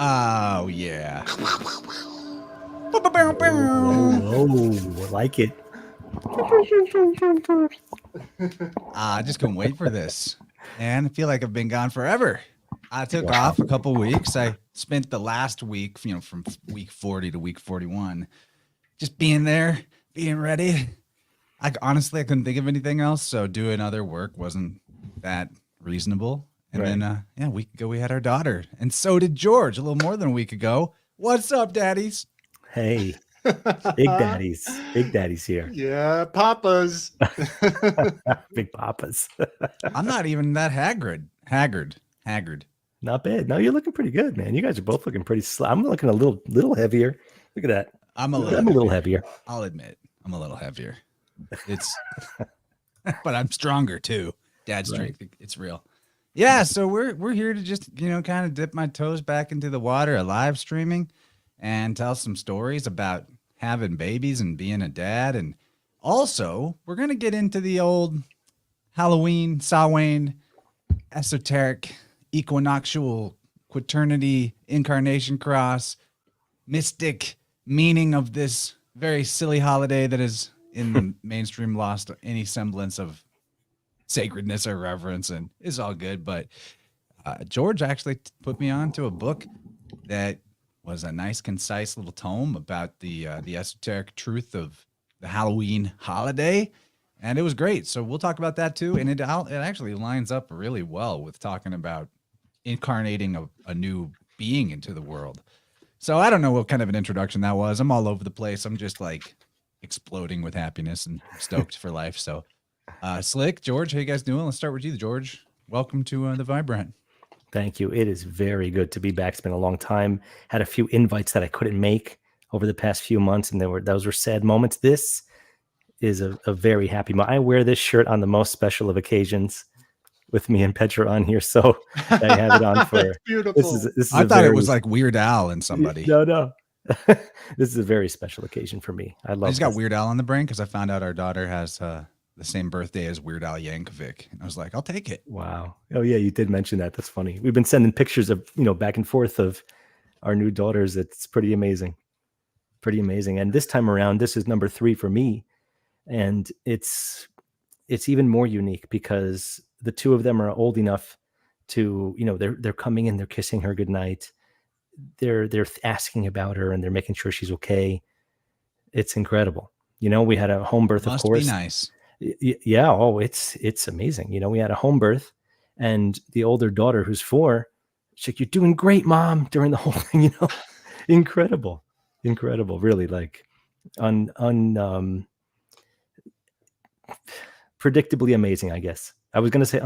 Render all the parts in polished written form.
Oh, yeah. Whoa, I like it. I just couldn't wait for this. Man, I feel like I've been gone forever. I took off a couple weeks. I spent the last week, from week 40 to week 41, just being there, being ready. I couldn't think of anything else, so doing other work wasn't that reasonable. And then, a week ago we had our daughter, and so did George. A little more than a week ago. What's up, daddies? Hey, big daddies here. Yeah, papas. Big papas. I'm not even that haggard. Not bad. No, you're looking pretty good, man. You guys are both looking pretty. I'm looking a little heavier. Look at that. I'm a little heavier. I'll admit, I'm a little heavier. It's, but I'm stronger too. Dad's strength, it's real. Yeah, so we're here to just kind of dip my toes back into the water of live streaming, and tell some stories about having babies and being a dad, and also we're gonna get into the old Halloween, Samhain, esoteric, equinoctial, quaternity, incarnation cross, mystic meaning of this very silly holiday that is in the mainstream lost any semblance of sacredness or reverence, and it's all good. But George actually put me on to a book that was a nice, concise little tome about the esoteric truth of the Halloween holiday, and it was great. So we'll talk about that too, and it actually lines up really well with talking about incarnating a new being into the world. So I don't know what kind of an introduction that was. I'm all over the place. I'm just like exploding with happiness and stoked for life. So Slick, George, how you guys doing? Let's start with you, George. Welcome to the Vibrant. Thank you. It is very good to be back. It's been a long time. Had a few invites that I couldn't make over the past few months, and those were sad moments. This is a very happy moment. I wear this shirt on the most special of occasions with me and Petra on here, so I have it on for. Beautiful. This is I thought it was like Weird Al and somebody. No. This is a very special occasion for me. I just got Weird Al on the brain because I found out our daughter has the same birthday as Weird Al Yankovic, and I was like, I'll take it. Wow. Oh yeah, you did mention that. That's funny. We've been sending pictures of back and forth of our new daughters. It's pretty amazing. And this time around, this is number 3 for me, and it's even more unique because the two of them are old enough to they're coming in, they're kissing her goodnight, they're asking about her, and they're making sure she's okay. It's incredible. We had a home birth, of course. Must be nice. Yeah. Oh, it's amazing. We had a home birth, and the older daughter, who's 4, she's like, "You're doing great, Mom," during the whole thing. Incredible, really, like predictably amazing, I guess. I was going to say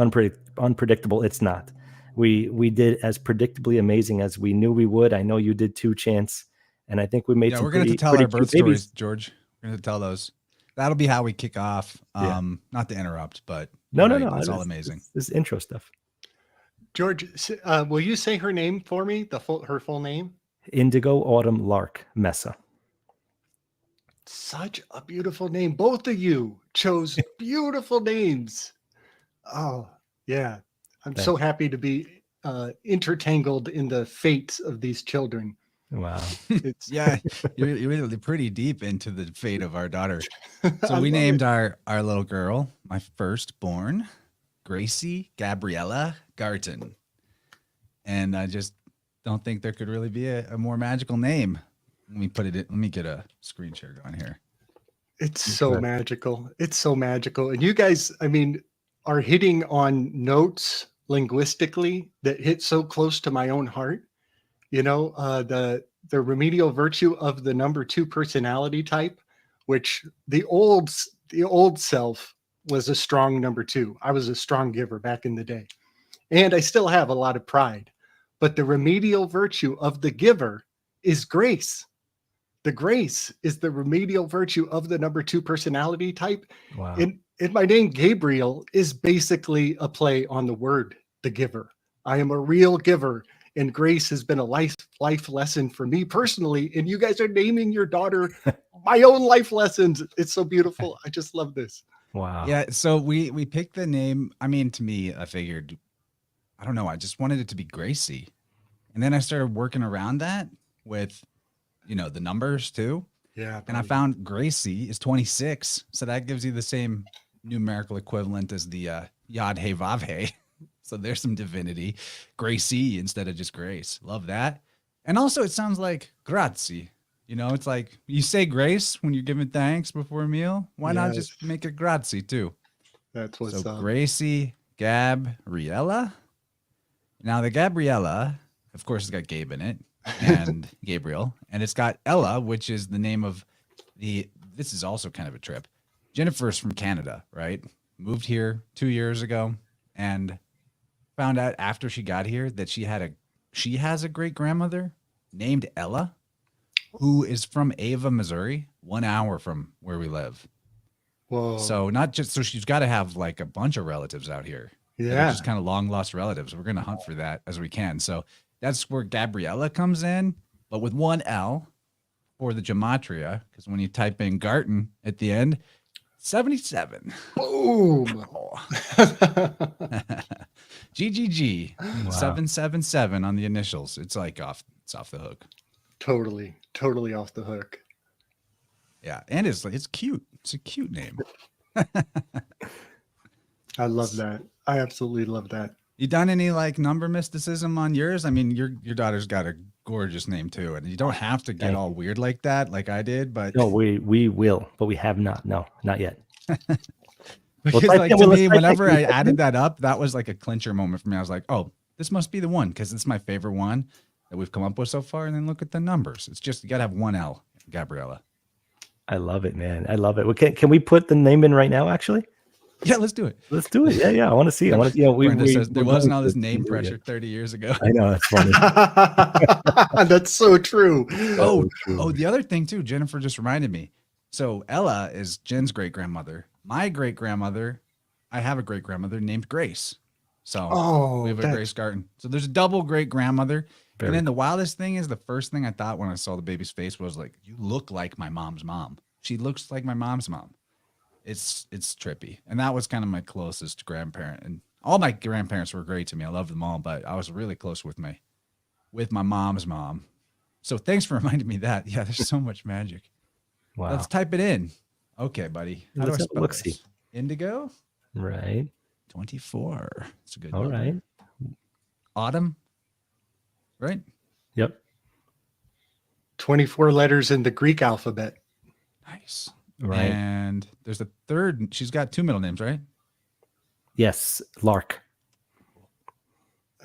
unpredictable. It's not. We did as predictably amazing as we knew we would. I know you did too, Chance, and I think we made. Yeah, some we're going to tell our birth stories, George. We're going to tell those. That'll be how we kick off. Not to interrupt, but no. It's all amazing. This is intro stuff. George, will you say her name for me? Her full name? Indigo Autumn Lark Mesa. Such a beautiful name. Both of you chose beautiful names. Oh, yeah. I'm so happy to be intertangled in the fates of these children. Wow. Yeah, you're really pretty deep into the fate of our daughter. So we named our little girl, my firstborn, Gracie Gabriella Garton. And I just don't think there could really be a more magical name. Let me get a screen share going here. It's so magical. It's so magical. And you guys, are hitting on notes linguistically that hit so close to my own heart. The remedial virtue of the number 2 personality type, which the old self was a strong number 2. I was a strong giver back in the day, and I still have a lot of pride. But the remedial virtue of the giver is grace. The grace is the remedial virtue of the number 2 personality type. Wow. And my name, Gabriel, is basically a play on the word, the giver. I am a real giver, and grace has been a life lesson for me personally. And you guys are naming your daughter my own life lessons. It's so beautiful. I just love this. Wow. Yeah. So we picked the name. To me, I figured, I don't know. I just wanted it to be Gracie. And then I started working around that with, the numbers too. Yeah. And I found Gracie is 26. So that gives you the same numerical equivalent as the Yod He Vav He. So there's some divinity. Gracie instead of just grace. Love that. And also it sounds like grazie. It's like you say grace when you're giving thanks before a meal. Why not just make it grazie too? That's what's up. Gracie, Gabriella. Now the Gabriella, of course, it's got Gabe in it and Gabriel. And it's got Ella, which is the name of this is also kind of a trip. Jennifer's from Canada, right? Moved here 2 years ago and found out after she got here that she has a great grandmother named Ella, who is from Ava, Missouri, 1 hour from where we live. Whoa. So she's got to have like a bunch of relatives out here. Yeah. Just kind of long lost relatives. We're going to hunt for that as we can. So that's where Gabriella comes in, but with one L for the gematria, because when you type in Garten at the end, 77. Boom. GGG. Wow. 777 on the initials. It's like it's off the hook. Totally off the hook. Yeah, and it's cute. It's a cute name. I love that. I absolutely love that. You done any like number mysticism on yours? I mean, your daughter's got a gorgeous name too, and you don't have to get all weird like that, like I did. But No, we will, but we have not. No, not yet. Because to me, whenever I added that up, that was like a clincher moment for me. I was like, oh, this must be the one because it's my favorite one that we've come up with so far. And then look at the numbers. It's just you gotta have one L, Gabriella. I love it, man. I love it. Well, can we put the name in right now? Actually. Yeah, let's do it. Let's do it. Yeah. I want to see. I want to. Brenda says there wasn't all this name pressure 30 years ago. I know, that's funny. That's so true. Oh, the other thing too, Jennifer just reminded me. So Ella is Jen's great grandmother. My great grandmother, I have a great grandmother named Grace. So we have a Grace Garten. So there's a double great grandmother. And then the wildest thing is the first thing I thought when I saw the baby's face was like, you look like my mom's mom. She looks like my mom's mom. It's trippy. And that was kind of my closest grandparent. And all my grandparents were great to me. I love them all, but I was really close with my mom's mom. So thanks for reminding me that. Yeah, there's so much magic. Wow. Let's type it in. Okay, buddy. How do I spell Let's this? see. Indigo? Right. 24. That's a good All number. right. Autumn? Right? Yep. 24 letters in the Greek alphabet. Nice. Right. And there's a third. She's got two middle names, right? Yes. Lark.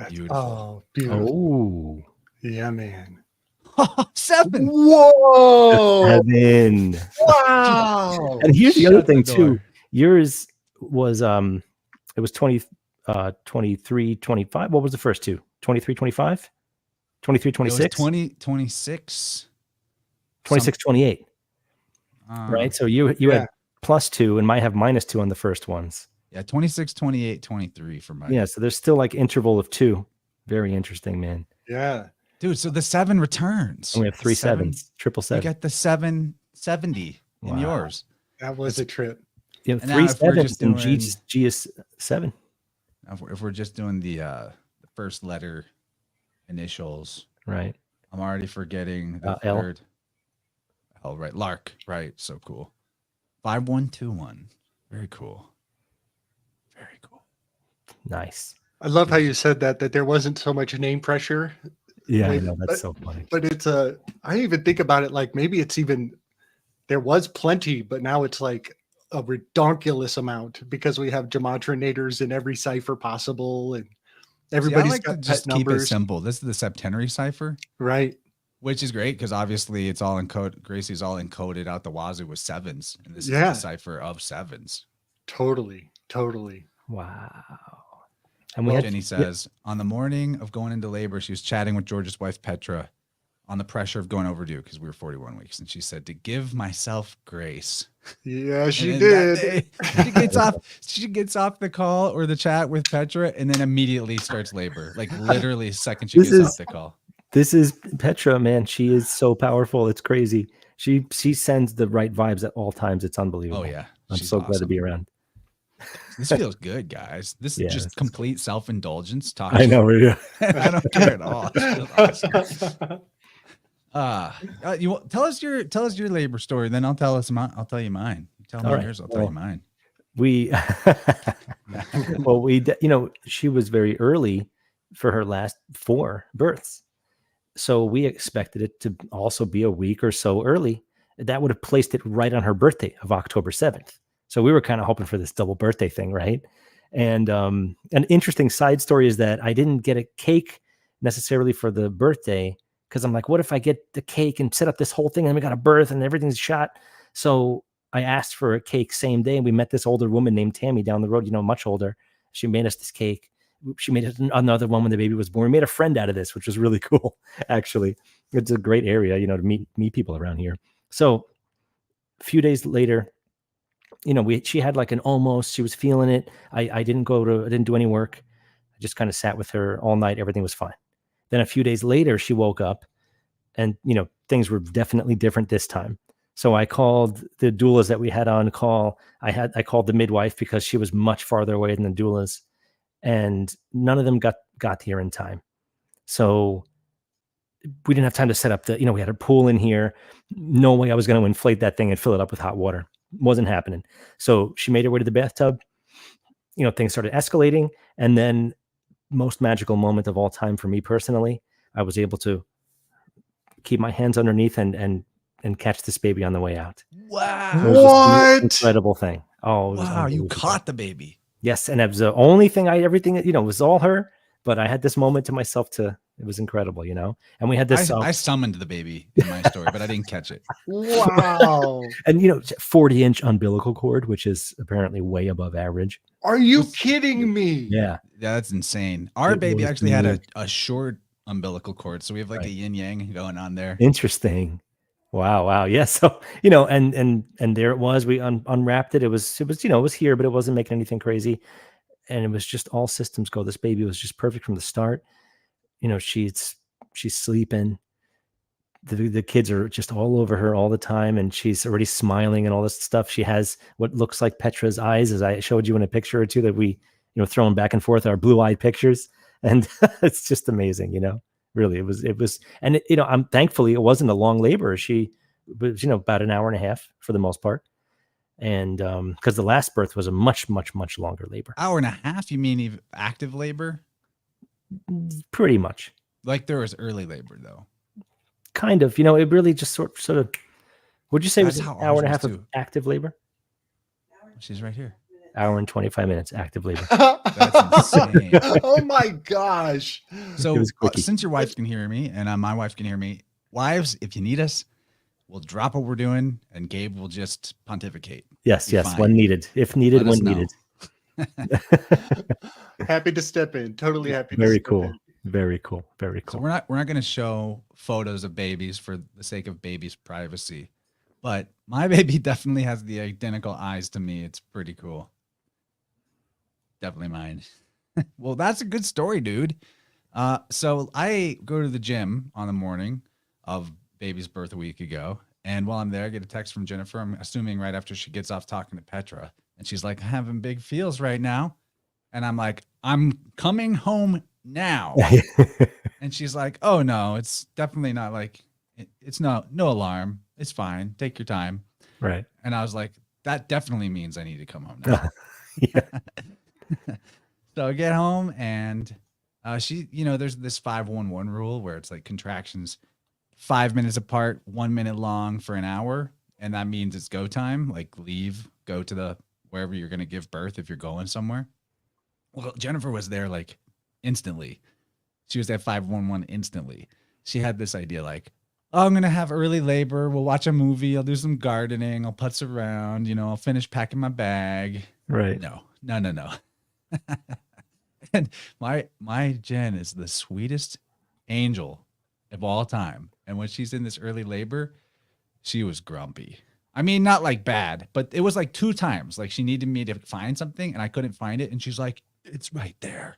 Beautiful. Oh, beautiful. Oh. Yeah, man. 7. Whoa. 7. Wow. And here's the other Shut the thing door. too. Yours was it was 23, 25. What was the first two? 23, 25? 23, 26? 26. 26, 28. Right. So you had +2 and might have -2 on the first ones. Yeah, 26, 28, 23 for my. Yeah. So there's still like interval of 2. Very interesting, man. Yeah. Dude, so the 7 returns. And we have 3 7. sevens, triple You 7. got the 770 in Wow. yours. That was a trip. You have And now 3 if we're 7s just and doing- G is 7. If we're just doing the first letter initials, Right. I'm already forgetting the L. third. L, right. Lark, right. So cool. 5121. Very cool. Very cool. Nice. I love how you said that there wasn't so much name pressure, Yeah, I Wait, know. That's so funny. but I even think about it like maybe it's even, there was plenty, but now it's like a redonkulous amount because we have gematrinators in every cipher possible and everybody's I like to got just pet keep it numbers. simple. This is the septenary cipher, Right. which is great because obviously it's all encoded. Gracie's all encoded out the wazoo with 7s. And this is Yeah. the cipher of 7s. Totally. Wow. And we had Jenny says, on the morning of going into labor, she was chatting with George's wife, Petra, on the pressure of going overdue because we were 41 weeks. And she said, to give myself grace. Yeah, she And then that did. day, she gets off the call or the chat with Petra and then immediately starts labor. Like literally second she This gets is- off the call. This is Petra, man. She is so powerful. It's crazy. She sends the right vibes at all times. It's unbelievable. Oh yeah. I'm She's so glad to awesome. be around. This feels good, guys. This is Yeah, just complete self-indulgence talk. I know. I don't care at all. This feels awesome. You tell us your labor story, then I'll tell you mine. You tell me yours, I'll tell you mine. We she was very early for her last 4 births. So we expected it to also be a week or so early. That would have placed it right on her birthday of October 7th. So we were kind of hoping for this double birthday thing, right? And an interesting side story is that I didn't get a cake necessarily for the birthday because I'm like, what if I get the cake and set up this whole thing and we got a birth and everything's shot? So I asked for a cake same day, and we met this older woman named Tammy down the road, much older. She made us this cake. She made another one when the baby was born. We made a friend out of this, which was really cool, actually. It's a great area, to meet people around here. So a few days later, she had like an almost, she was feeling it. I didn't do any work. I just kind of sat with her all night. Everything was fine. Then a few days later, she woke up and, things were definitely different this time. So I called the doulas that we had on call. I called the midwife because she was much farther away than the doulas, and none of them got here in time. So we didn't have time to set up we had a pool in here. No way I was going to inflate that thing and fill it up with hot water. Wasn't happening. So she made her way to the bathtub. Things started escalating. And then most magical moment of all time for me personally, I was able to keep my hands underneath and catch this baby on the way out. Wow. What? Incredible thing. Oh, wow. You caught the baby. Yes. And it was the only thing everything, was all her, but I had this moment to myself it was incredible, and we had this. I summoned the baby in my story, but I didn't catch it. Wow. And 40-inch umbilical cord, which is apparently way above average. Are you kidding me? Yeah. That's insane. Our baby actually had a short umbilical cord. So we have like a yin yang going on there. Interesting. Wow. Yeah. So, and there it was. We unwrapped it. It was here, but it wasn't making anything crazy. And it was just all systems go. This baby was just perfect from the start. She's sleeping. The kids are just all over her all the time, and she's already smiling and all this stuff. She has what looks like Petra's eyes, as I showed you in a picture or two that we, throwing back and forth our blue-eyed pictures. And it's just amazing, really. It was, and I'm thankfully it wasn't a long labor. She was, about an hour and a half for the most part. And because the last birth was a much, much, much longer labor. Hour and a half? You mean even active labor? Pretty much. Like there was early labor though. Kind of, it really just sort of. Would you say it was an hour and a half of active labor? She's right here. Hour and 25 minutes active labor. That's insane. Oh my gosh. So since your wife can hear me and my wife can hear me, wives, if you need us, we'll drop what we're doing and Gabe will just pontificate. Yes, when needed. If needed, when needed. Happy to step in. Totally happy. Very cool. Very cool. Very cool. So we're not going to show photos of babies for the sake of baby's privacy, but my baby definitely has the identical eyes to me. It's pretty cool. Definitely mine. Well, that's a good story, dude. So I go to the gym on the morning of baby's birth a week ago, and while I'm there, I get a text from Jennifer. I'm assuming right after she gets off talking to Petra, and she's like, having big feels right now. And I'm like, I'm coming home now. And she's like, oh no, it's definitely not like, it's no alarm. It's fine. Take your time. Right. And I was like, that definitely means I need to come home now. So I get home and she, there's this 5-1-1 rule where it's like contractions 5 minutes apart, 1 minute long for an hour. And that means it's go time, like leave, go to wherever you're going to give birth if you're going somewhere. Well, Jennifer was there like instantly. She was at 5-1-1 instantly. She had this idea like, oh, I'm going to have early labor. We'll watch a movie. I'll do some gardening. I'll putz around. I'll finish packing my bag. Right. No. And my Jen is the sweetest angel of all time. And when she's in this early labor, she was grumpy. I mean, not like bad, but it was like 2 times. Like she needed me to find something and I couldn't find it. And she's like, it's right there.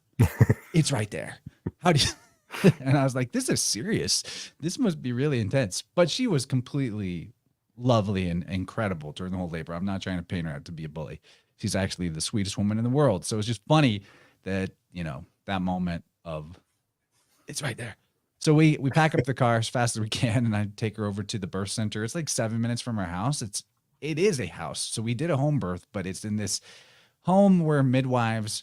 It's right there. How do you? And I was like, this is serious. This must be really intense. But she was completely lovely and incredible during the whole labor. I'm not trying to paint her out to be a bully. She's actually the sweetest woman in the world. So it's just funny that, you know, that moment of it's right there. So we pack up the car as fast as we can, and I take her over to the birth center. It's like 7 minutes from our house. It is a house. So we did a home birth, but it's in this home where midwives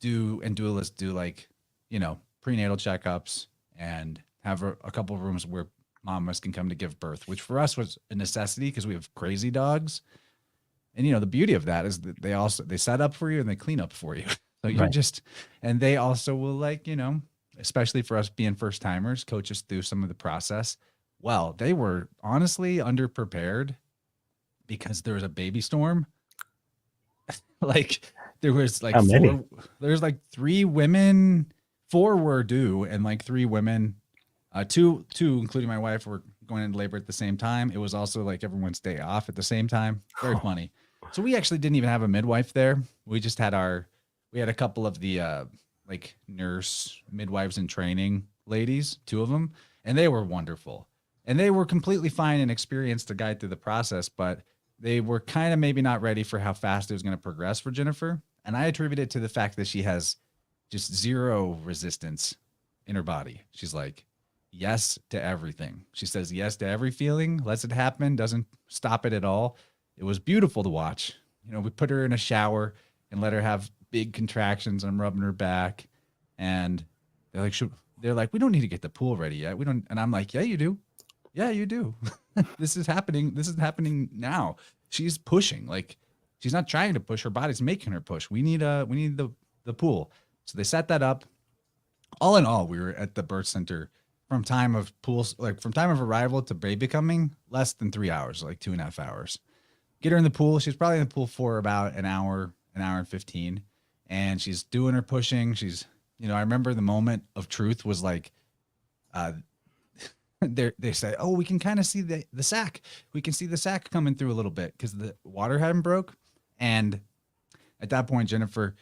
and doulas do, like, you know, prenatal checkups and have a couple of rooms where mamas can come to give birth, which for us was a necessity because we have crazy dogs. And, you know, the beauty of that is that they set up for you and they clean up for you. So you're and they also will, like, you know, especially for us being first timers, coach us through some of the process. Well, they were honestly underprepared because there was a baby storm. Like there was like there's like 3 women, 4 were due, and like 3 women, two, including my wife, were going into labor at the same time. It was also like everyone's day off at the same time. Very funny. So we actually didn't even have a midwife there. We just had we had a couple of the like nurse midwives in training ladies, 2 of them, and they were wonderful. And they were completely fine and experienced to guide through the process, but they were kind of maybe not ready for how fast it was going to progress for Jennifer. And I attribute it to the fact that she has just 0 resistance in her body. She's like, yes to everything. She says yes to every feeling, lets it happen, doesn't stop it at all. It was beautiful to watch. You know, we put her in a shower and let her have big contractions. I'm rubbing her back, and they're like, we don't need to get the pool ready yet. We don't. And I'm like, yeah, you do. Yeah, you do. This is happening. This is happening now. She's pushing. Like, she's not trying to push. Her body's making her push. We need the pool. So they set that up. All in all, we were at the birth center from time of arrival to baby coming, less than 3 hours, like 2.5 hours. Get her in the pool. She's probably in the pool for about an hour and 15. And she's doing her pushing. She's, you know, I remember the moment of truth was like, they said, oh, we can kind of see the sack. We can see the sack coming through a little bit because the water hadn't broke. And at that point, Jennifer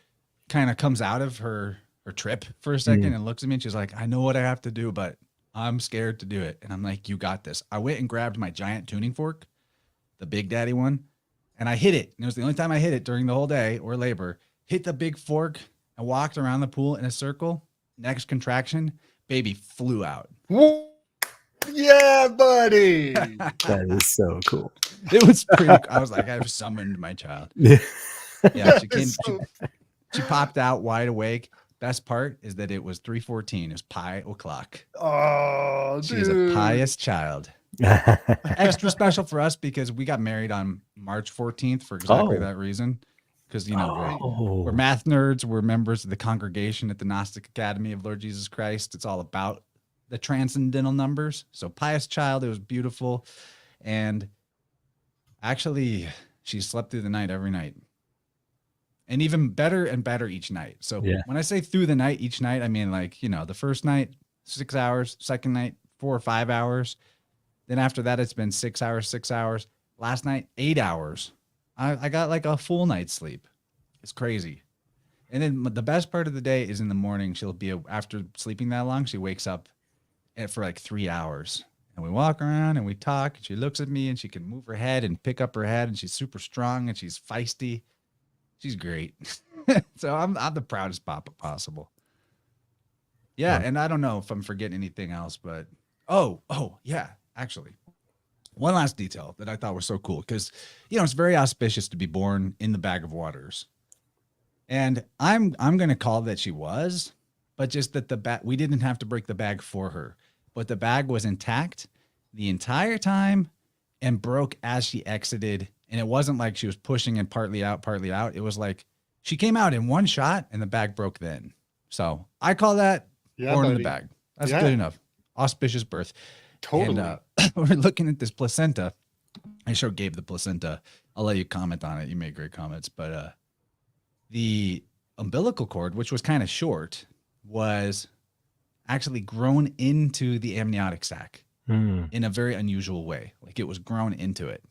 kind of comes out of her trip for a second and looks at me, and she's like, I know what I have to do, but I'm scared to do it. And I'm like, you got this. I went and grabbed my giant tuning fork, the Big Daddy one, and I hit it. And it was the only time I hit it during the whole day or labor. Hit the big fork and walked around the pool in a circle. Next contraction, baby flew out. Yeah, buddy. That is so cool. It was pretty. I was like, I've summoned my child. Yeah, she came. She popped out wide awake. Best part is that it was 3:14. It was pie o'clock. Oh, she's a pious child. Extra special for us because we got married on March 14th for exactly that reason. Because, you know, we're math nerds. We're members of the congregation at the Gnostic Academy of Lord Jesus Christ. It's all about the transcendental numbers. So Pious Child, it was beautiful. And actually, she slept through the night every night. And even better and better each night. So when I say through the night each night, I mean, like, you know, the first night, 6 hours, second night, 4 or 5 hours. Then after that, it's been 6 hours, 6 hours. Last night, 8 hours. I got like a full night's sleep. It's crazy. And then the best part of the day is in the morning. She'll be, after sleeping that long, she wakes up for like 3 hours. And we walk around and we talk. And she looks at me and she can move her head and pick up her head. And she's super strong and she's feisty. She's great. So I'm the proudest papa possible. Yeah. And I don't know if I'm forgetting anything else, but oh yeah, actually. One last detail that I thought was so cool because, you know, it's very auspicious to be born in the bag of waters. And I'm going to call that she was, but just that we didn't have to break the bag for her, but the bag was intact the entire time and broke as she exited. And it wasn't like she was pushing and partly out. It was like she came out in one shot and the bag broke then. So I call that born in the bag. That's good enough. Auspicious birth. Totally. And, we're looking at this placenta. I showed Gabe the placenta. I'll let you comment on it. You made great comments, but the umbilical cord, which was kind of short, was actually grown into the amniotic sac in a very unusual way. Like it was grown into it,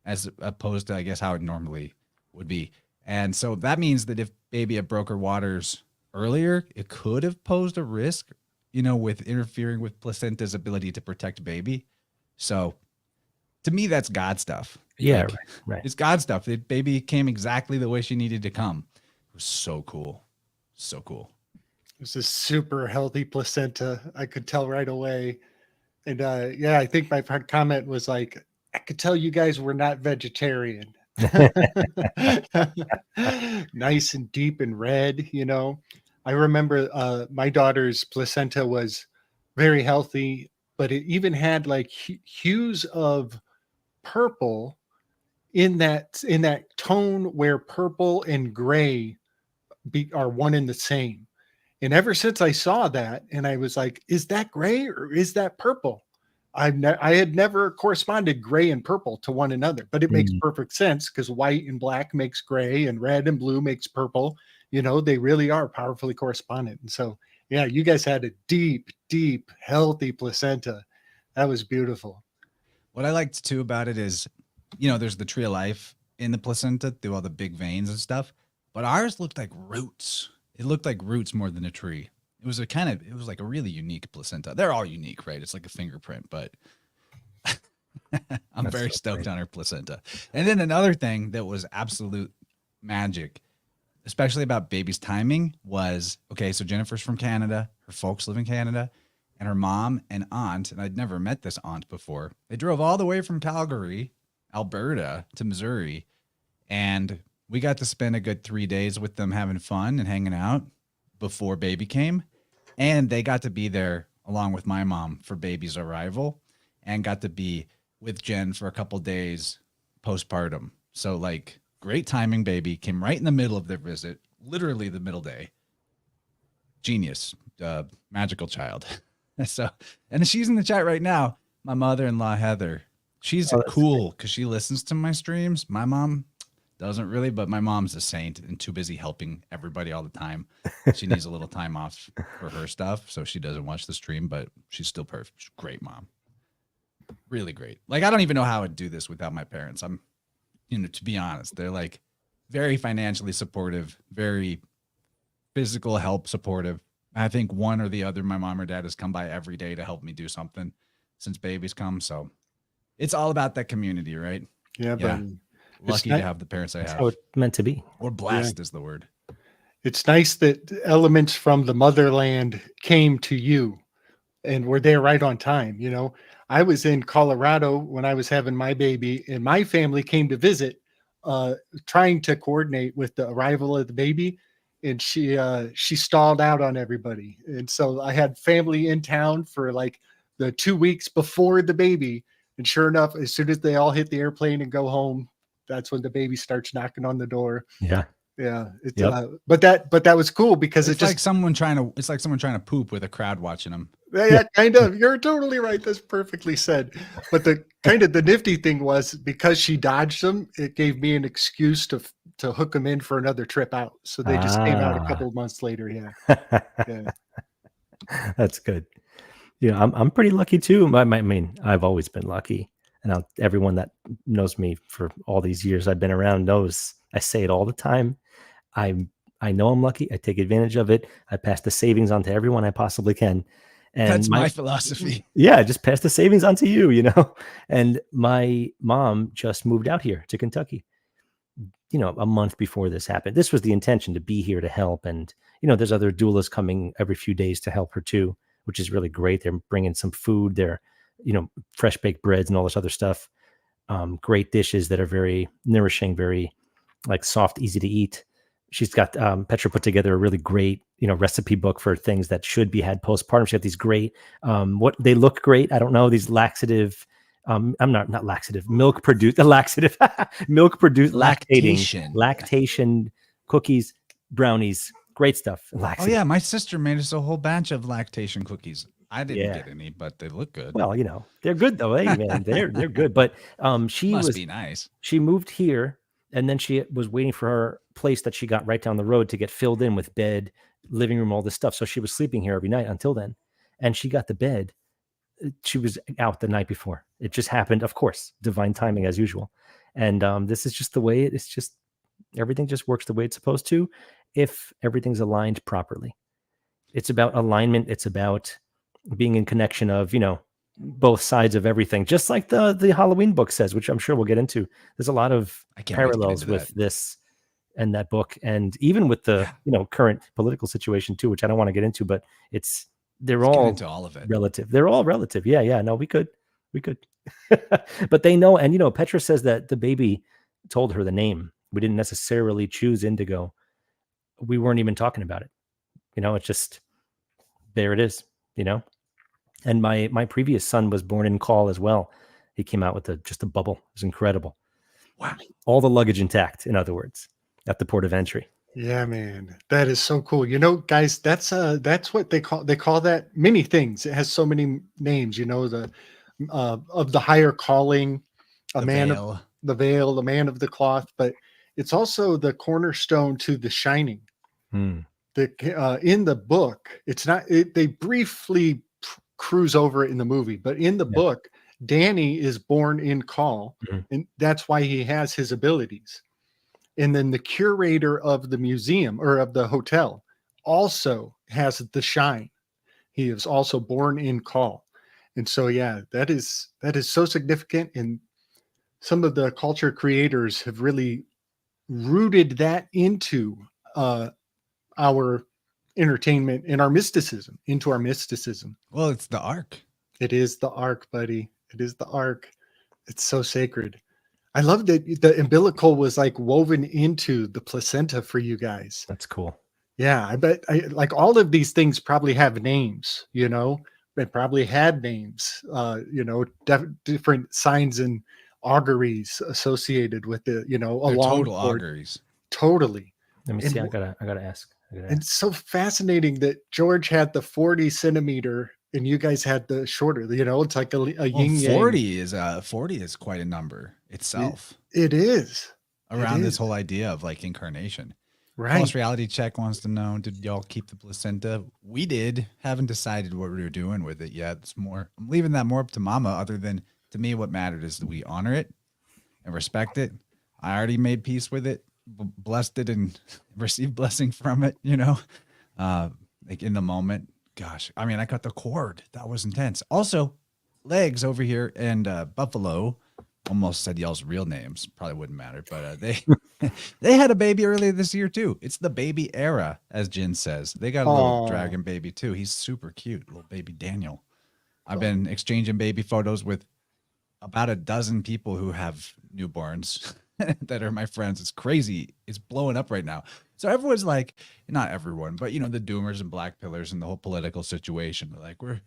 as opposed to, I guess, how it normally would be. And so that means that if baby had broke her waters earlier, it could have posed a risk, you know, with interfering with placenta's ability to protect baby. So To me, that's God stuff. Yeah, Like, right. It's God stuff. The baby came exactly the way she needed to come. It was so cool. So cool. It was a super healthy placenta. I could tell right away. And yeah, I think my comment was like, I could tell you guys were not vegetarian. Nice and deep and red, you know. I remember my daughter's placenta was very healthy, but it even had like hues of purple in that tone where purple and gray are one and the same. And ever since I saw that, and I was like, is that gray or is that purple? I had never corresponded gray and purple to one another, but it makes perfect sense because white and black makes gray and red and blue makes purple. You know, they really are powerfully correspondent. And so, yeah, you guys had a deep, deep, healthy placenta. That was beautiful. What I liked too about it is, there's the tree of life in the placenta through all the big veins and stuff, but ours looked like roots. It looked like roots more than a tree. It was like a really unique placenta. They're all unique, right? It's like a fingerprint, but I'm very stoked on our placenta. And then another thing that was absolute magic, especially about baby's timing, was, okay, so Jennifer's from Canada. Her folks live in Canada. And her mom and aunt, and I'd never met this aunt before, they drove all the way from Calgary, Alberta, to Missouri. And we got to spend a good 3 days with them having fun and hanging out before baby came. And they got to be there along with my mom for baby's arrival and got to be with Jen for a couple days postpartum. So like great timing, baby came right in the middle of their visit, literally the middle day. Genius, magical child. So, and she's in the chat right now. My mother-in-law, Heather, she's cool because she listens to my streams. My mom doesn't really, but my mom's a saint and too busy helping everybody all the time. She needs a little time off for her stuff, so she doesn't watch the stream, but she's still perfect. She's a great mom. Really great. Like, I don't even know how I'd do this without my parents. I'm, to be honest, they're like very financially supportive, very physical help supportive. I think one or the other, my mom or dad, has come by every day to help me do something since baby's come. So it's all about that community, right? Yeah, but lucky to have the parents I have. That's how it's meant to be. Or blessed is the word. It's nice that elements from the motherland came to you and were there right on time. You know, I was in Colorado when I was having my baby, and my family came to visit, trying to coordinate with the arrival of the baby. And she stalled out on everybody. And so I had family in town for like the 2 weeks before the baby. And sure enough, as soon as they all hit the airplane and go home, that's when the baby starts knocking on the door. Yeah. Yeah. It's, but that was cool because it's like someone trying to poop with a crowd watching them. Yeah, kind of. You're totally right. That's perfectly said. But the nifty thing was, because she dodged them, it gave me an excuse to hook them in for another trip out. So they just came out a couple of months later. Yeah. That's good. Yeah, I'm pretty lucky too. I mean, I've always been lucky, and everyone that knows me for all these years I've been around knows I say it all the time. I know I'm lucky. I take advantage of it. I pass the savings on to everyone I possibly can. And that's my philosophy. Yeah, just pass the savings on to you, And my mom just moved out here to Kentucky, a month before this happened. This was the intention, to be here to help. And, there's other doulas coming every few days to help her too, which is really great. They're bringing some food. They're, fresh baked breads and all this other stuff. Great dishes that are very nourishing, very like soft, easy to eat. She's got Petra put together a really great, recipe book for things that should be had postpartum. She got these great, what they look great. I don't know, these laxative. I'm not laxative. Milk produced laxative. Milk produced lactation cookies, brownies, great stuff. Laxative. Oh yeah, my sister made us a whole batch of lactation cookies. I didn't get any, but they look good. Well, they're good though. Hey man, they're good. But she must be nice. She moved here. And then she was waiting for her place that she got right down the road to get filled in with bed, living room, all this stuff. So she was sleeping here every night until then. And she got the bed. She was out the night before. It just happened, of course, divine timing as usual. And this is just the way it's just, everything just works the way it's supposed to if everything's aligned properly. It's about alignment. It's about being in connection of, both sides of everything, just like the Halloween book says, which I'm sure we'll get into. There's a lot of I can't wait to get parallels into with that. this and that book, and even with the current political situation too, which I don't want to get into, but they're Let's get all into all of it. relative. They're all relative. Yeah. No, we could. But they know, and Petra says that the baby told her the name. We didn't necessarily choose Indigo. We weren't even talking about it. It's just there it is. And my previous son was born in Call as well. He came out with just a bubble. It was incredible. Wow. All the luggage intact, in other words, at the port of entry. Yeah, man, that is so cool. Guys, that's what they call that many things. It has so many names. The of the higher calling, a man of the veil, the man of the cloth, but it's also the cornerstone to the shining. In the book, it's not. They briefly cruise over it in the movie, but in the book, Danny is born in Call, and that's why he has his abilities. And then the curator of the museum or of the hotel also has the shine. He is also born in Call. And so, yeah, that is so significant. And some of the culture creators have really rooted that into our entertainment and our mysticism, into our mysticism. Well, it's the ark. It is the ark, buddy. It is the ark. It's so sacred. I love that the umbilical was like woven into the placenta for you guys. That's cool. Yeah, I bet like all of these things probably have names, They probably had names, different signs and auguries associated with it, along total auguries. Totally. Let me see. I gotta ask. It's so fascinating that George had the 40 centimeter and you guys had the shorter, it's like a yin yang. 40 is quite a number itself. It is. Around this whole idea of like incarnation. Right. Homosexuality check wants to know, did y'all keep the placenta? We did. Haven't decided what we were doing with it yet. I'm leaving that more up to Mama, other than to me, what mattered is that we honor it and respect it. I already made peace with it, blessed it, and received blessing from it, like in the moment. Gosh, I mean, I cut the cord. That was intense. Also, Legs over here and Buffalo, almost said y'all's real names. Probably wouldn't matter, but they had a baby earlier this year too. It's the baby era, as Jin says. They got a little dragon baby too. He's super cute, little baby Daniel. I've been exchanging baby photos with about a dozen people who have newborns that are my friends. It's crazy. It's blowing up right now. So everyone's like, not everyone, but the doomers and black pillars and the whole political situation. They're like, we're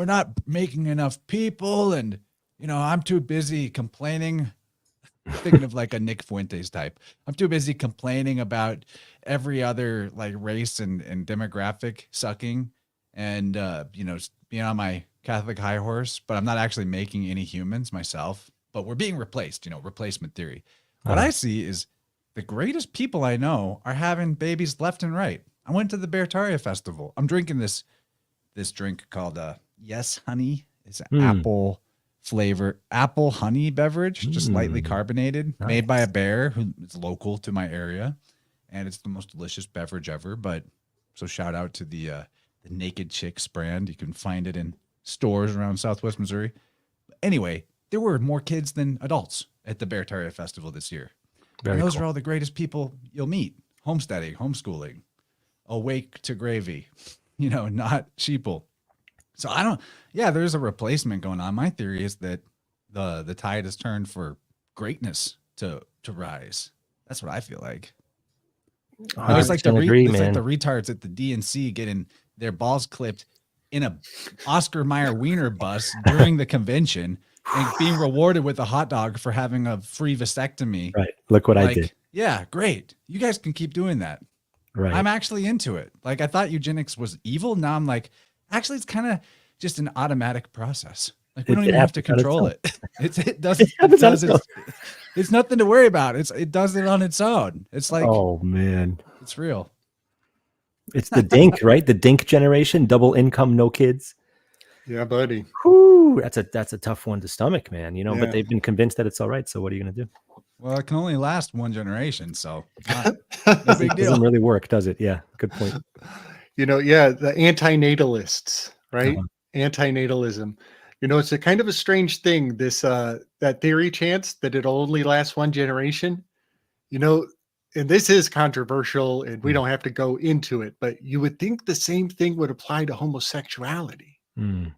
not making enough people, and I'm too busy complaining. Thinking of like a Nick Fuentes type. I'm too busy complaining about every other like race and demographic sucking, and being on my Catholic high horse, but I'm not actually making any humans myself. But we're being replaced. Replacement theory. What I see is the greatest people I know are having babies left and right. I went to the Bertaria Festival. I'm drinking this drink called Yes Honey. It's an apple flavor, apple honey beverage, just lightly carbonated, made by a bear who is local to my area. And it's the most delicious beverage ever. But so shout out to the Naked Chicks brand. You can find it in stores around Southwest Missouri. Anyway, there were more kids than adults at the Bertaria Festival this year. And those are all the greatest people you'll meet. Homesteading, homeschooling, awake to gravy, not sheeple. So there's a replacement going on. My theory is that the tide has turned for greatness to rise. That's what I feel like. It's like the retards at the DNC getting their balls clipped in a Oscar Mayer Wiener bus during the convention and being rewarded with a hot dog for having a free vasectomy. Right. Look what I did. Yeah, great. You guys can keep doing that. Right. I'm actually into it. Like, I thought eugenics was evil. Now I'm like, actually, it's kind of just an automatic process. Like, we don't even have to control it. It's nothing to worry about. It does it on its own. It's like, oh man, it's real. It's the dink, right? The dink generation, double income, no kids. Yeah, buddy. Whew, that's a tough one to stomach, man. But they've been convinced that it's all right. So what are you gonna do? Well, it can only last one generation, so no big deal. It doesn't really work, does it? Yeah, good point. The antinatalists, right? Antinatalism. It's a kind of a strange thing, this that theory, Chance, that it'll only last one generation. And this is controversial, and we don't have to go into it, but you would think the same thing would apply to homosexuality. Mm.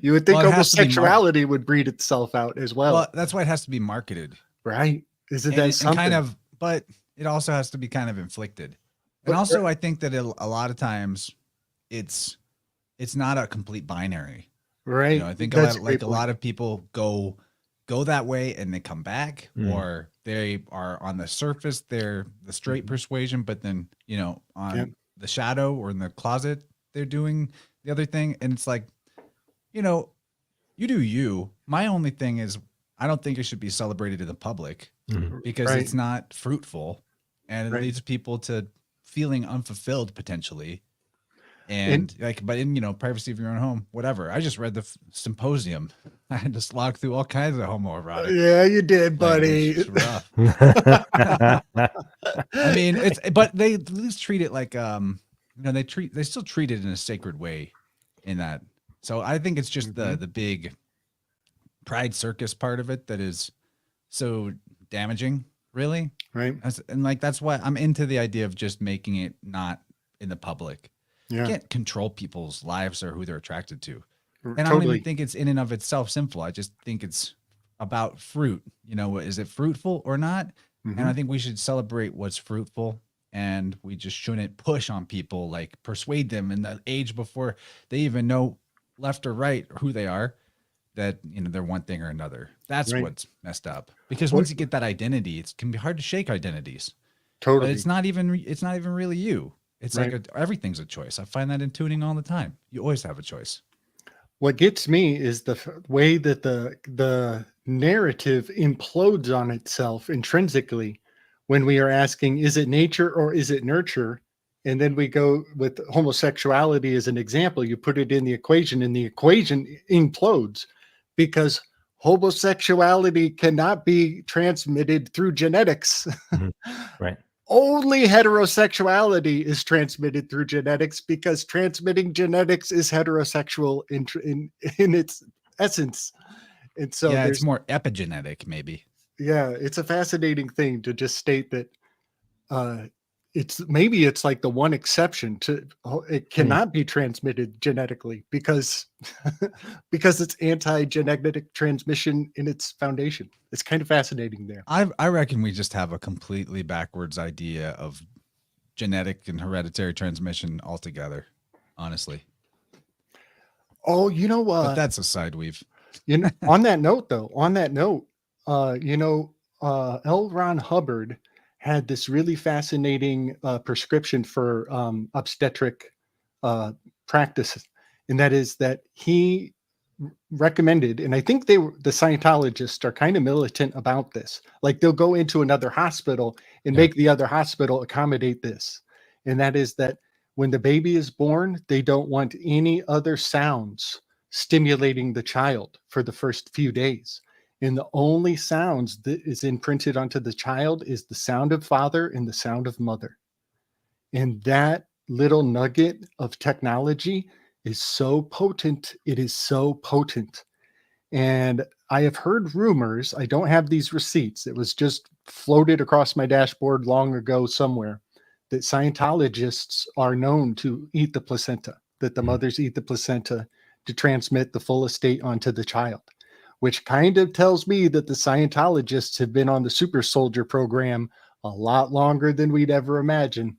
You would think Well, it has to be homosexuality would breed itself out as well. Well, that's why it has to be marketed, right? Isn't and, that and something? kind of, but it also has to be kind of inflicted. And also, I think that a lot of times it's not a complete binary. Right. I think That's a lot of people go that way and they come back, or they are on the surface, they're the straight persuasion, but then, on the shadow or in the closet, they're doing the other thing. And it's like, you do you. My only thing is, I don't think it should be celebrated in the public because it's not fruitful, and it leads people to feeling unfulfilled potentially. And but in, privacy of your own home, whatever. I just read the symposium. I had to slog through all kinds of homoerotic. Yeah, you did, buddy. It's rough. I mean, but they at least treat it like, they still treat it in a sacred way in that. So I think it's just the big pride circus part of it that is so damaging, really. Right. And that's why I'm into the idea of just making it not in the public. Yeah. You can't control people's lives or who they're attracted to. And I don't even think it's in and of itself sinful. I just think it's about fruit. Is it fruitful or not? And I think we should celebrate what's fruitful, and we just shouldn't push on people, like persuade them in the age before they even know left or right or who they are, that, they're one thing or another. That's what's messed up. Because once you get that identity, it can be hard to shake identities. Totally. But it's not even really you. It's like everything's a choice. I find that in tuning all the time. You always have a choice. What gets me is the way that the narrative implodes on itself intrinsically when we are asking, is it nature or is it nurture? And then we go with homosexuality as an example. You put it in the equation, and the equation implodes because homosexuality cannot be transmitted through genetics. Right. Only heterosexuality is transmitted through genetics, because transmitting genetics is heterosexual in its essence. And so it's more epigenetic, maybe. Yeah, it's a fascinating thing to just state that it's like the one exception to it cannot be transmitted genetically because it's anti-genetic transmission in its foundation. It's kind of fascinating there. I reckon we just have a completely backwards idea of genetic and hereditary transmission altogether, honestly. Oh, but that's a side weave. On that note, L. Ron Hubbard had this really fascinating prescription for obstetric practice, and that is that he recommended, and I think the Scientologists are kind of militant about this. Like, they'll go into another hospital and make the other hospital accommodate this, and that is that when the baby is born, they don't want any other sounds stimulating the child for the first few days. And the only sounds that is imprinted onto the child is the sound of father and the sound of mother. And that little nugget of technology is so potent. It is so potent. And I have heard rumors, I don't have these receipts, it was just floated across my dashboard long ago somewhere, that Scientologists are known to eat the placenta, that the mothers eat the placenta to transmit the full estate onto the child, which kind of tells me that the Scientologists have been on the super soldier program a lot longer than we'd ever imagine.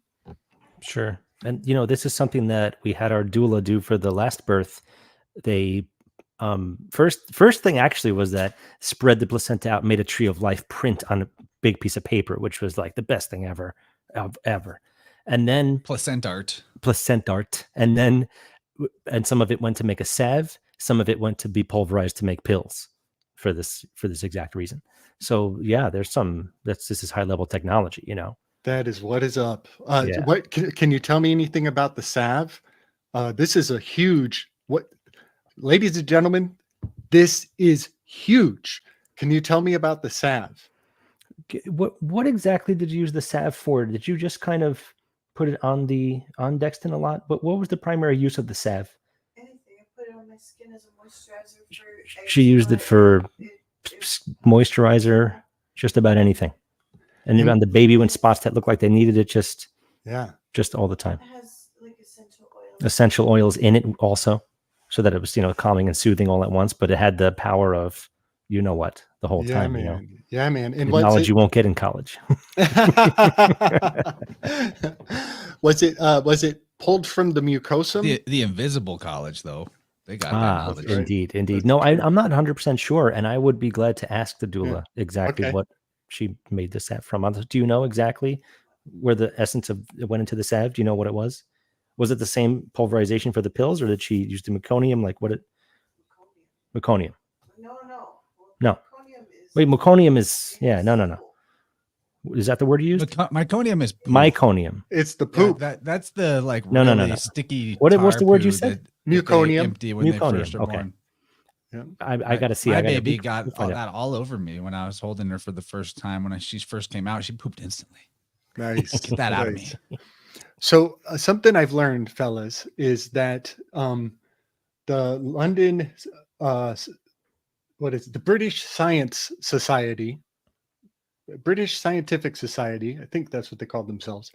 Sure. And, this is something that we had our doula do for the last birth. They, first thing actually was that spread the placenta out, made a tree of life print on a big piece of paper, which was like the best thing ever. And then placentart. And some of it went to make a salve. Some of it went to be pulverized to make pills for this exact reason. So yeah, this is high level technology, That is what is up. What can you tell me anything about the salve? This is a huge, ladies and gentlemen, this is huge. Can you tell me about the salve? What exactly did you use the salve for? Did you just kind of put it on Dexton a lot? But what was the primary use of the salve? Anything. I put it on my skin as a moisturizer for She used it for moisturizer, just about anything. And around the baby when spots that looked like they needed it, just all the time. It has like Essential oils in it also, so that it was, calming and soothing all at once, but it had the power of, what, the whole time, man. Yeah, man. And knowledge you won't get in college. Was it pulled from the mucosum? The invisible college, though. They got that knowledge. Indeed. No, I'm not 100% sure, and I would be glad to ask the doula exactly what she made this from. Do you know exactly where the essence of it went into the salve? Do you know what it was? Was it the same pulverization for the pills, or did she use the meconium? Like what? Meconium. No. Wait, meconium is no. Is that the word you used? Meconium is poop. Myconium. It's the poop. That's the like no. sticky. What's the word you said? Meconium. Empty when they first are born. Yeah. I got to see. My baby got that all over me when I was holding her for the first time. When she first came out, she pooped instantly. Nice. Get that out of me. So something I've learned, fellas, is that the London, the British Scientific Society, I think that's what they called themselves,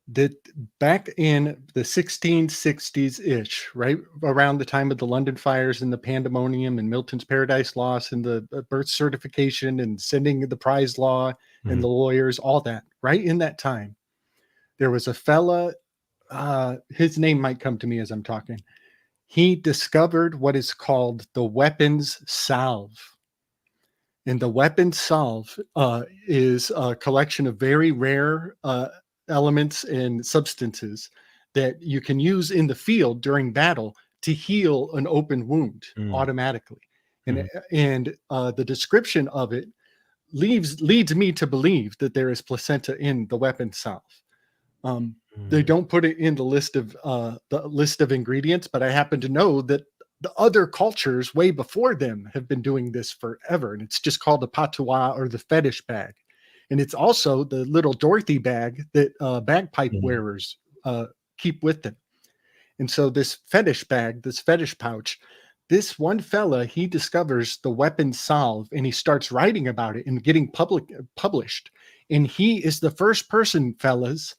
that back in the 1660s-ish, right around the time of the London fires and the pandemonium and Milton's Paradise Lost and the birth certification and sending the prize law and the lawyers, all that, right in that time, there was a fella, his name might come to me as I'm talking. He discovered what is called the weapons salve. And the weapons salve is a collection of very rare elements and substances that you can use in the field during battle to heal an open wound automatically. And the description of it leads me to believe that there is placenta in the weapons salve. They don't put it in the list of ingredients, but I happen to know that the other cultures way before them have been doing this forever, and it's just called the patois or the fetish bag. And it's also the little Dorothy bag that bagpipe wearers keep with them. And so this fetish bag, this fetish pouch, this one fella, he discovers the weapon salve and he starts writing about it and getting published. And he is the first person, fellas,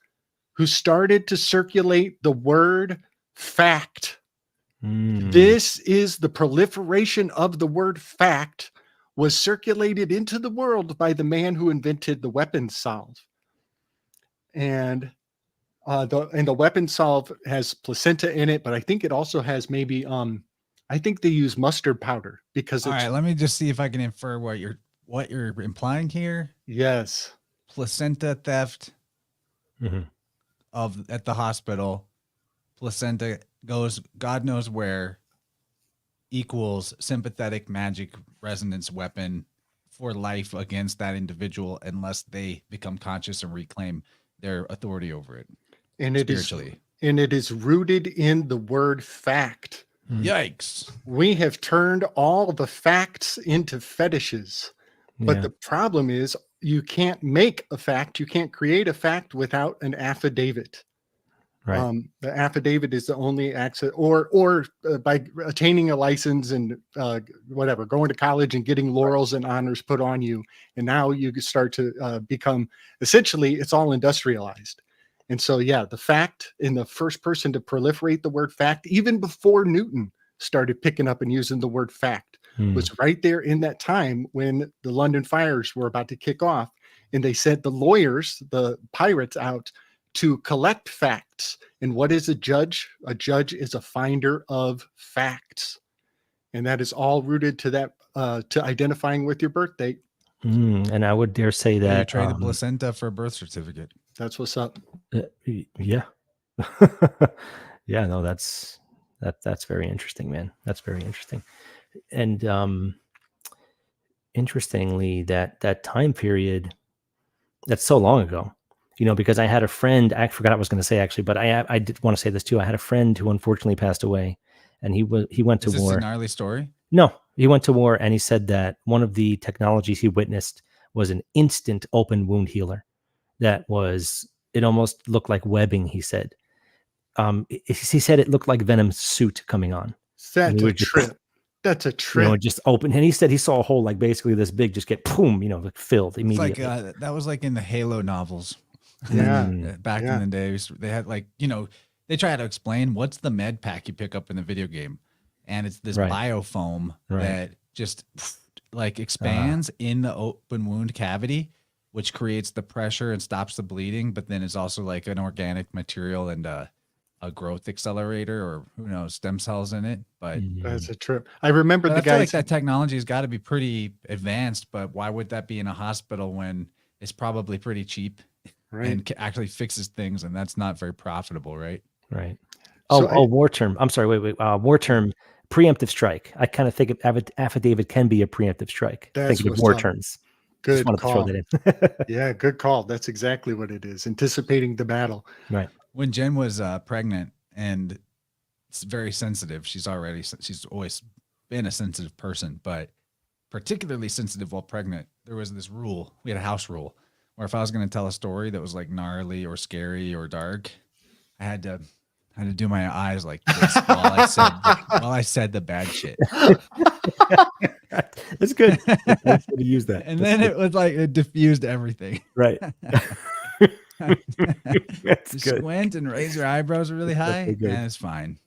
who started to circulate the word fact. This is the proliferation of the word fact was circulated into the world by the man who invented the weapon salve. And the weapon salve has placenta in it, but I think it also has maybe I think they use mustard powder because all right, let me just see if I can infer what you're implying here. Yes. Placenta theft at the hospital. Placenta goes God knows where, equals sympathetic magic resonance weapon for life against that individual unless they become conscious and reclaim their authority over it. And spiritually. It is rooted in the word fact. Yikes. We have turned all the facts into fetishes. But the problem is you can't make a fact. You can't create a fact without an affidavit. Right. The affidavit is the only access, or by attaining a license and whatever, going to college and getting laurels and honors put on you. And now you start to become, essentially, it's all industrialized. And so, the fact, in the first person to proliferate the word fact, even before Newton started picking up and using the word fact, was right there in that time when the London fires were about to kick off. And they sent the lawyers, the pirates, out to collect facts. And what is a judge? A judge is a finder of facts. And that is all rooted to that, to identifying with your birth date. And I would dare say that you trade the placenta for a birth certificate. That's what's up. Yeah. No, that's very interesting, man. That's very interesting. And interestingly, that time period, that's so long ago, because I had a friend, I forgot what I was going to say actually, but I did want to say this too. I had a friend who unfortunately passed away, and he went to war. Is this a gnarly story? No, he went to war, and he said that one of the technologies he witnessed was an instant open wound healer. It almost looked like webbing, he said. He said it looked like Venom's suit coming on. And That's he a would just, trip. That's a trip. just open. And he said he saw a hole like basically this big, just get boom, like filled It's like immediately. that was like in the Halo novels. Yeah. Back in the days, they had like, they try to explain what's the med pack you pick up in the video game. And it's this Right. biofoam Right. that just like expands in the open wound cavity, which creates the pressure and stops the bleeding. But then it's also like an organic material and a growth accelerator, or who knows, stem cells in it. But That's a trip. I remember but the I feel like guys. that technology has got to be pretty advanced, but why would that be in a hospital when it's probably pretty cheap Right. and actually fixes things, and that's not very profitable, right? Right. So War term. I'm sorry. Wait. War term. Preemptive strike. I kind of think of affidavit can be a preemptive strike. That's Thinking of what's war up. terms. Just Good wanted call. to throw that in. Yeah, good call. That's exactly what it is. Anticipating the battle. Right. When Jen was pregnant and it's very sensitive, she's always been a sensitive person, but particularly sensitive while pregnant. There was this rule. We had a house rule where if I was going to tell a story that was like gnarly or scary or dark, I had to do my eyes like this while I said the bad shit. It's good. It's good to use that. And That's then good. it was like it diffused everything. Right. That's Just good. squint and raise your eyebrows really high, so good. and it's fine.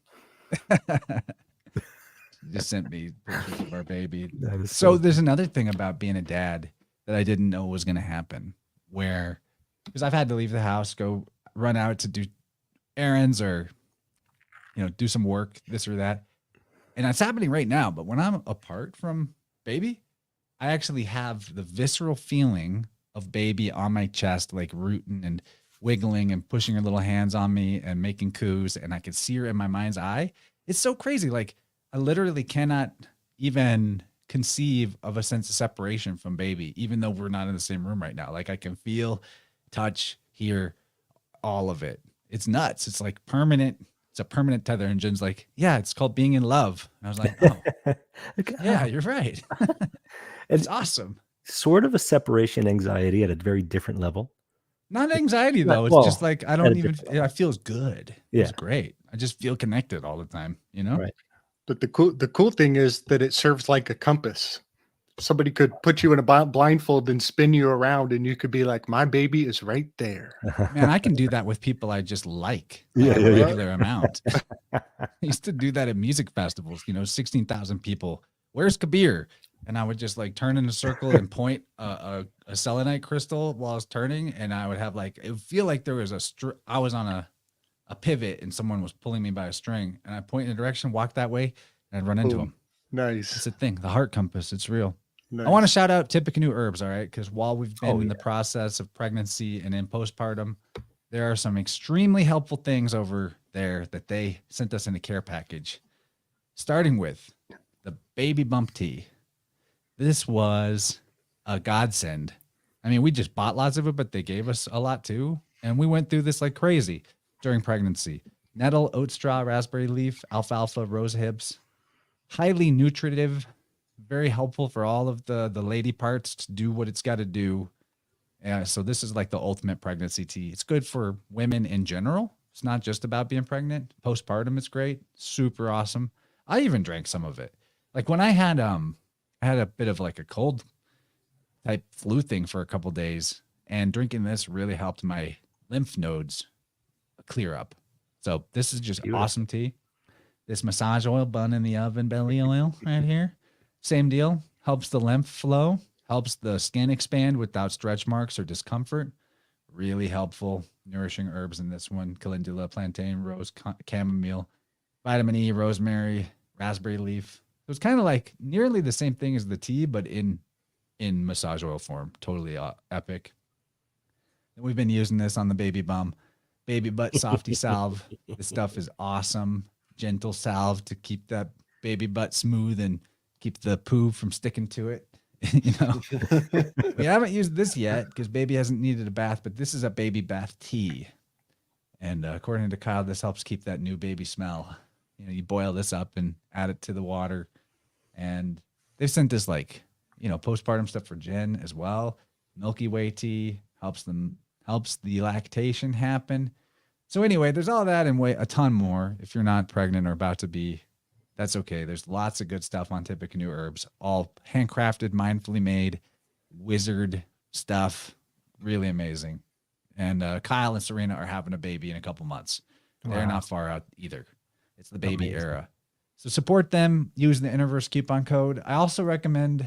Just sent me pictures of our baby. That is So there's another thing about being a dad that I didn't know was going to happen, because I've had to leave the house, go run out to do errands or, do some work, this or that. And that's happening right now. But when I'm apart from baby, I actually have the visceral feeling of baby on my chest, like rooting and wiggling and pushing her little hands on me and making coos. And I can see her in my mind's eye. It's so crazy. Like I literally cannot even conceive of a sense of separation from baby, even though we're not in the same room right now. Like I can feel, touch, hear, all of it. It's nuts. It's like permanent. It's a permanent tether. And Jen's like, yeah, it's called being in love. And I was like, oh, yeah, you're right. It's awesome. Sort of a separation anxiety at a very different level. Not anxiety though. It's just like, I don't even, it feels good. Yeah. It's great. I just feel connected all the time, Right. But the cool thing is that it serves like a compass. Somebody could put you in a blindfold and spin you around, and you could be like, "My baby is right there." Man, I can do that with people I just like Yeah, a yeah, yeah. regular amount. I used to do that at music festivals, 16,000 people. Where's Kabir? And I would just like turn in a circle and point a selenite crystal while I was turning. And I would have like, it would feel like there was I was on a pivot and someone was pulling me by a string, and I point in a direction, walk that way, and I'd run into them. Nice. It's a thing. The heart compass. It's real. Nice. I want to shout out Tippecanoe Herbs, all right? Because while we've been in the process of pregnancy and in postpartum, there are some extremely helpful things over there that they sent us in a care package, starting with the baby bump tea. This was a godsend. I mean, we just bought lots of it, but they gave us a lot too. And we went through this like crazy during pregnancy. Nettle, oat straw, raspberry leaf, alfalfa, rose hips. Highly nutritive, very helpful for all of the lady parts to do what it's got to do. So this is like the ultimate pregnancy tea. It's good for women in general. It's not just about being pregnant. Postpartum, it's great. Super awesome. I even drank some of it. Like when I had a bit of like a cold type flu thing for a couple days, and drinking this really helped my lymph nodes clear up. So this is just awesome tea. This massage oil, bun in the oven, belly oil right here. Same deal. Helps the lymph flow. Helps the skin expand without stretch marks or discomfort. Really helpful. Nourishing herbs in this one. Calendula, plantain, rose, chamomile, vitamin E, rosemary, raspberry leaf. So it's kind of like nearly the same thing as the tea, but in massage oil form. Totally epic. And we've been using this on the baby bum. Baby butt softy salve. This stuff is awesome. Gentle salve to keep that baby butt smooth and keep the poo from sticking to it. We haven't used this yet because baby hasn't needed a bath, but this is a baby bath tea. And according to Kyle, this helps keep that new baby smell. You boil this up and add it to the water. And they've sent this like, postpartum stuff for Jen as well. Milky Way tea helps the lactation happen. So anyway, there's all that and a ton more if you're not pregnant or about to be. That's okay. There's lots of good stuff on Tippecanoe Herbs, all handcrafted, mindfully made, wizard stuff. Really amazing. And Kyle and Serena are having a baby in a couple months. They're Wow. not far out either. It's the baby Amazing. era. So support them using the InnerVerse coupon code. I also recommend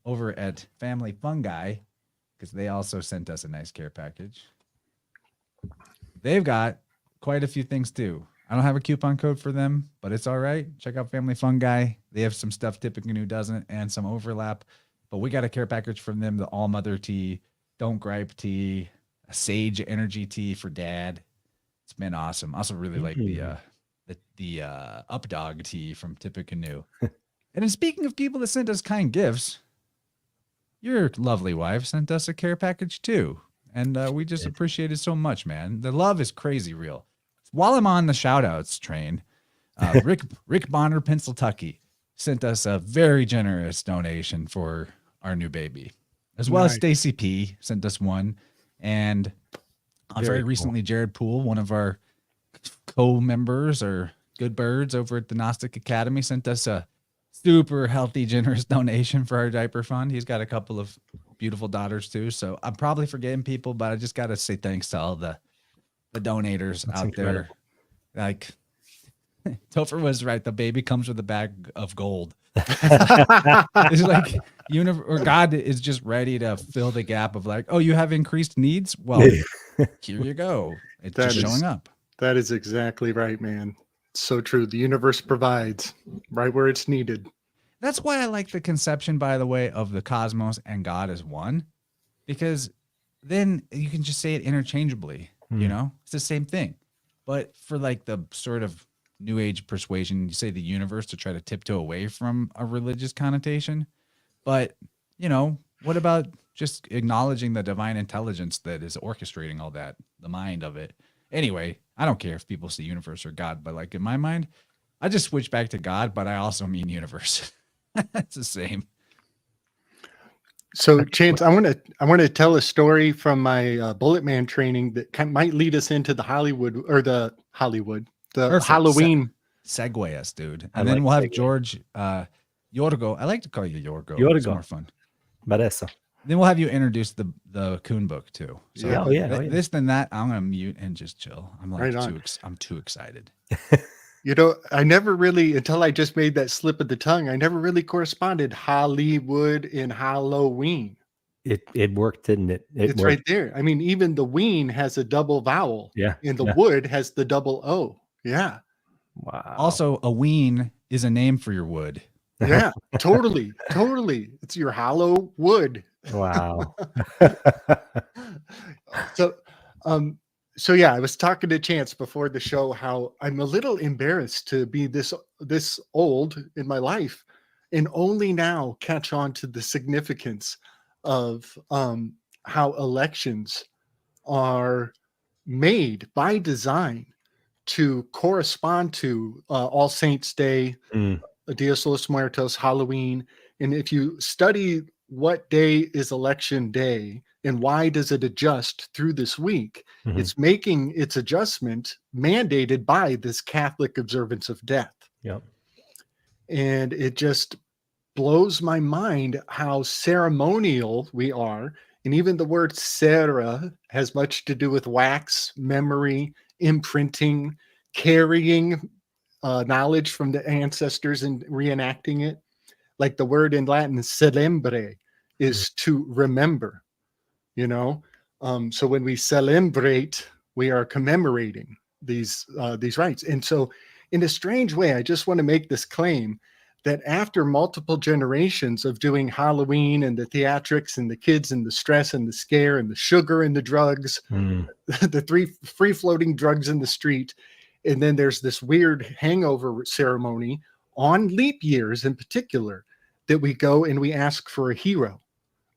over at Family Fungi, because they also sent us a nice care package. They've got quite a few things too. I don't have a coupon code for them, but it's all right. Check out Family Fungi. They have some stuff Tippecanoe doesn't and some overlap. But we got a care package from them, the All Mother tea, Don't Gripe tea, a Sage Energy tea for dad. It's been awesome. Also really like the Up Dog tea from Tippecanoe. And then speaking of people that sent us kind gifts, your lovely wife sent us a care package too. And we just appreciate it so much, man. The love is crazy real. While I'm on the shout outs train, Rick Bonner, Pennsylvania, sent us a very generous donation for our new baby, as well as Stacy P sent us one. And very cool. recently, Jared Poole, one of our co-members or good birds over at the Gnostic Academy, sent us a super healthy, generous donation for our diaper fund. He's got a couple of beautiful daughters too. So I'm probably forgetting people, but I just got to say thanks to all the donators That's out incredible. there. Like Topher was right. The baby comes with a bag of gold. It's like God is just ready to fill the gap of like, oh, you have increased needs? Well, here you go. It's That just is- showing up. That is exactly right, man. So true. The universe provides right where it's needed. That's why I like the conception, by the way, of the cosmos and God as one, because then you can just say it interchangeably. You know, it's the same thing. But for like the sort of new age persuasion, you say the universe to try to tiptoe away from a religious connotation. But, you know, what about just acknowledging the divine intelligence that is orchestrating all that, the mind of it? Anyway, I don't care if people say universe or God, but like in my mind, I just switch back to God, but I also mean universe. It's the same. So, Chance, I want to tell a story from my Bullet Man training that might lead us into the Perfect. Halloween. Segue us, dude. I And then like we'll have segue. George Yorgo. I like to call you Yorgo. It's Yorgo. more fun. Baressa. Then we'll have you introduce the Coon book too. So Yeah. Oh, yeah. this then that, I'm gonna mute and just chill. I'm like Right on. I'm too excited. You know, I never really, until I just made that slip of the tongue, I never really corresponded Hollywood and Halloween. It worked, didn't it? It It's worked. right there. I mean, even the ween has a double vowel. Yeah. And the yeah. wood has the double O. Yeah. Wow. Also, a ween is a name for your wood. Yeah. Totally. Totally. It's your hollow wood. Wow. So yeah, I was talking to Chance before the show how I'm a little embarrassed to be this old in my life and only now catch on to the significance of how elections are made by design to correspond to All Saints Day, Dias los Muertos, Halloween. And if you study what day is election day and why does it adjust through this week, it's making its adjustment mandated by this Catholic observance of death. Yep. And it just blows my mind how ceremonial we are. And even the word cera has much to do with wax, memory, imprinting, carrying knowledge from the ancestors and reenacting it. Like the word in Latin, celebre, is to remember, you know? So when we celebrate, we are commemorating these rites. And so in a strange way, I just want to make this claim that after multiple generations of doing Halloween and the theatrics and the kids and the stress and the scare and the sugar and the drugs, the three free-floating drugs in the street, and then there's this weird hangover ceremony on leap years in particular that we go and we ask for a hero.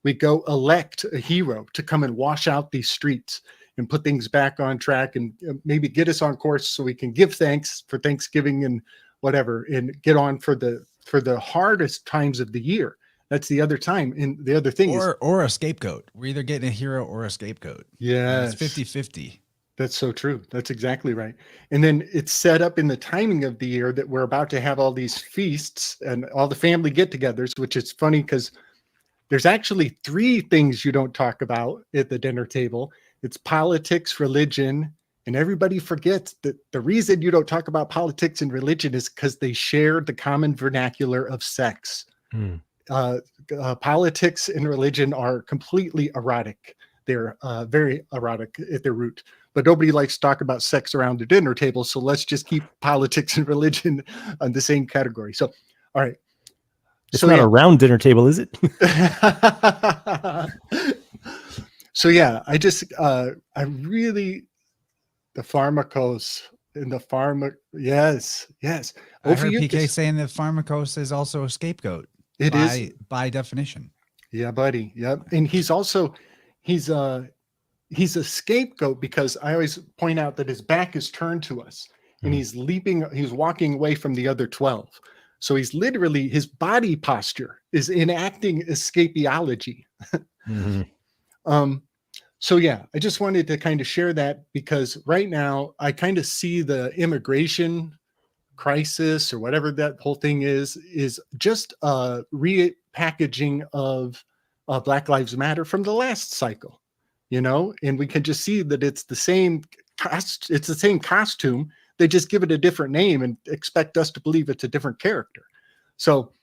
We go elect a hero to come and wash out these streets and put things back on track and maybe get us on course so we can give thanks for Thanksgiving and whatever and get on for the hardest times of the year. That's the other time. And the other thing is or a scapegoat. We're either getting a hero or a scapegoat. yes, It's 50-50. That's so true. That's exactly right. And then it's set up in the timing of the year that we're about to have all these feasts and all the family get-togethers, which is funny because there's actually 3 things you don't talk about at the dinner table. It's politics, religion, and everybody forgets that the reason you don't talk about politics and religion is because they share the common vernacular of sex. Politics and religion are completely erotic. They're very erotic at their root, but nobody likes to talk about sex around the dinner table. So let's just keep politics and religion on the same category. So, all right. It's not a round dinner table, is it? So yeah, I really, the pharmacos and the pharma. Yes. I heard PK saying that pharmacos is also a scapegoat. It is by definition. Yeah, buddy. Yep. And he's a scapegoat because I always point out that his back is turned to us and he's walking away from the other 12. So he's literally, his body posture is enacting escapeology. So yeah, I just wanted to kind of share that because right now I kind of see the immigration crisis or whatever that whole thing is just a repackaging of Black Lives Matter from the last cycle, and we can just see that it's the same costume. They just give it a different name and expect us to believe it's a different character. So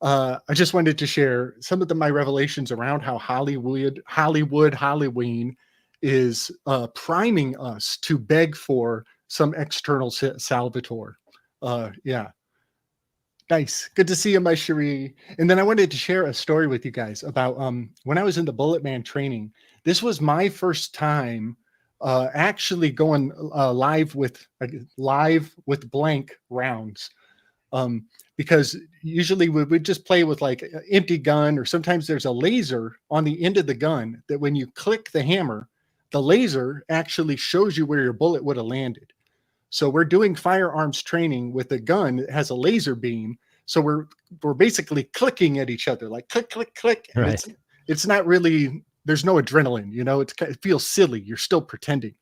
I just wanted to share some of my revelations around how Hollywood Halloween is priming us to beg for some external salvator. Yeah. Nice. Good to see you, my Cherie. And then I wanted to share a story with you guys about when I was in the Bullet Man training. This was my first time actually going live with blank rounds. Because usually we would just play with like an empty gun, or sometimes there's a laser on the end of the gun that when you click the hammer, the laser actually shows you where your bullet would have landed. So we're doing firearms training with a gun that has a laser beam. So we're basically clicking at each other, like click, click, click. And right. It's not really, there's no adrenaline, it feels silly. You're still pretending.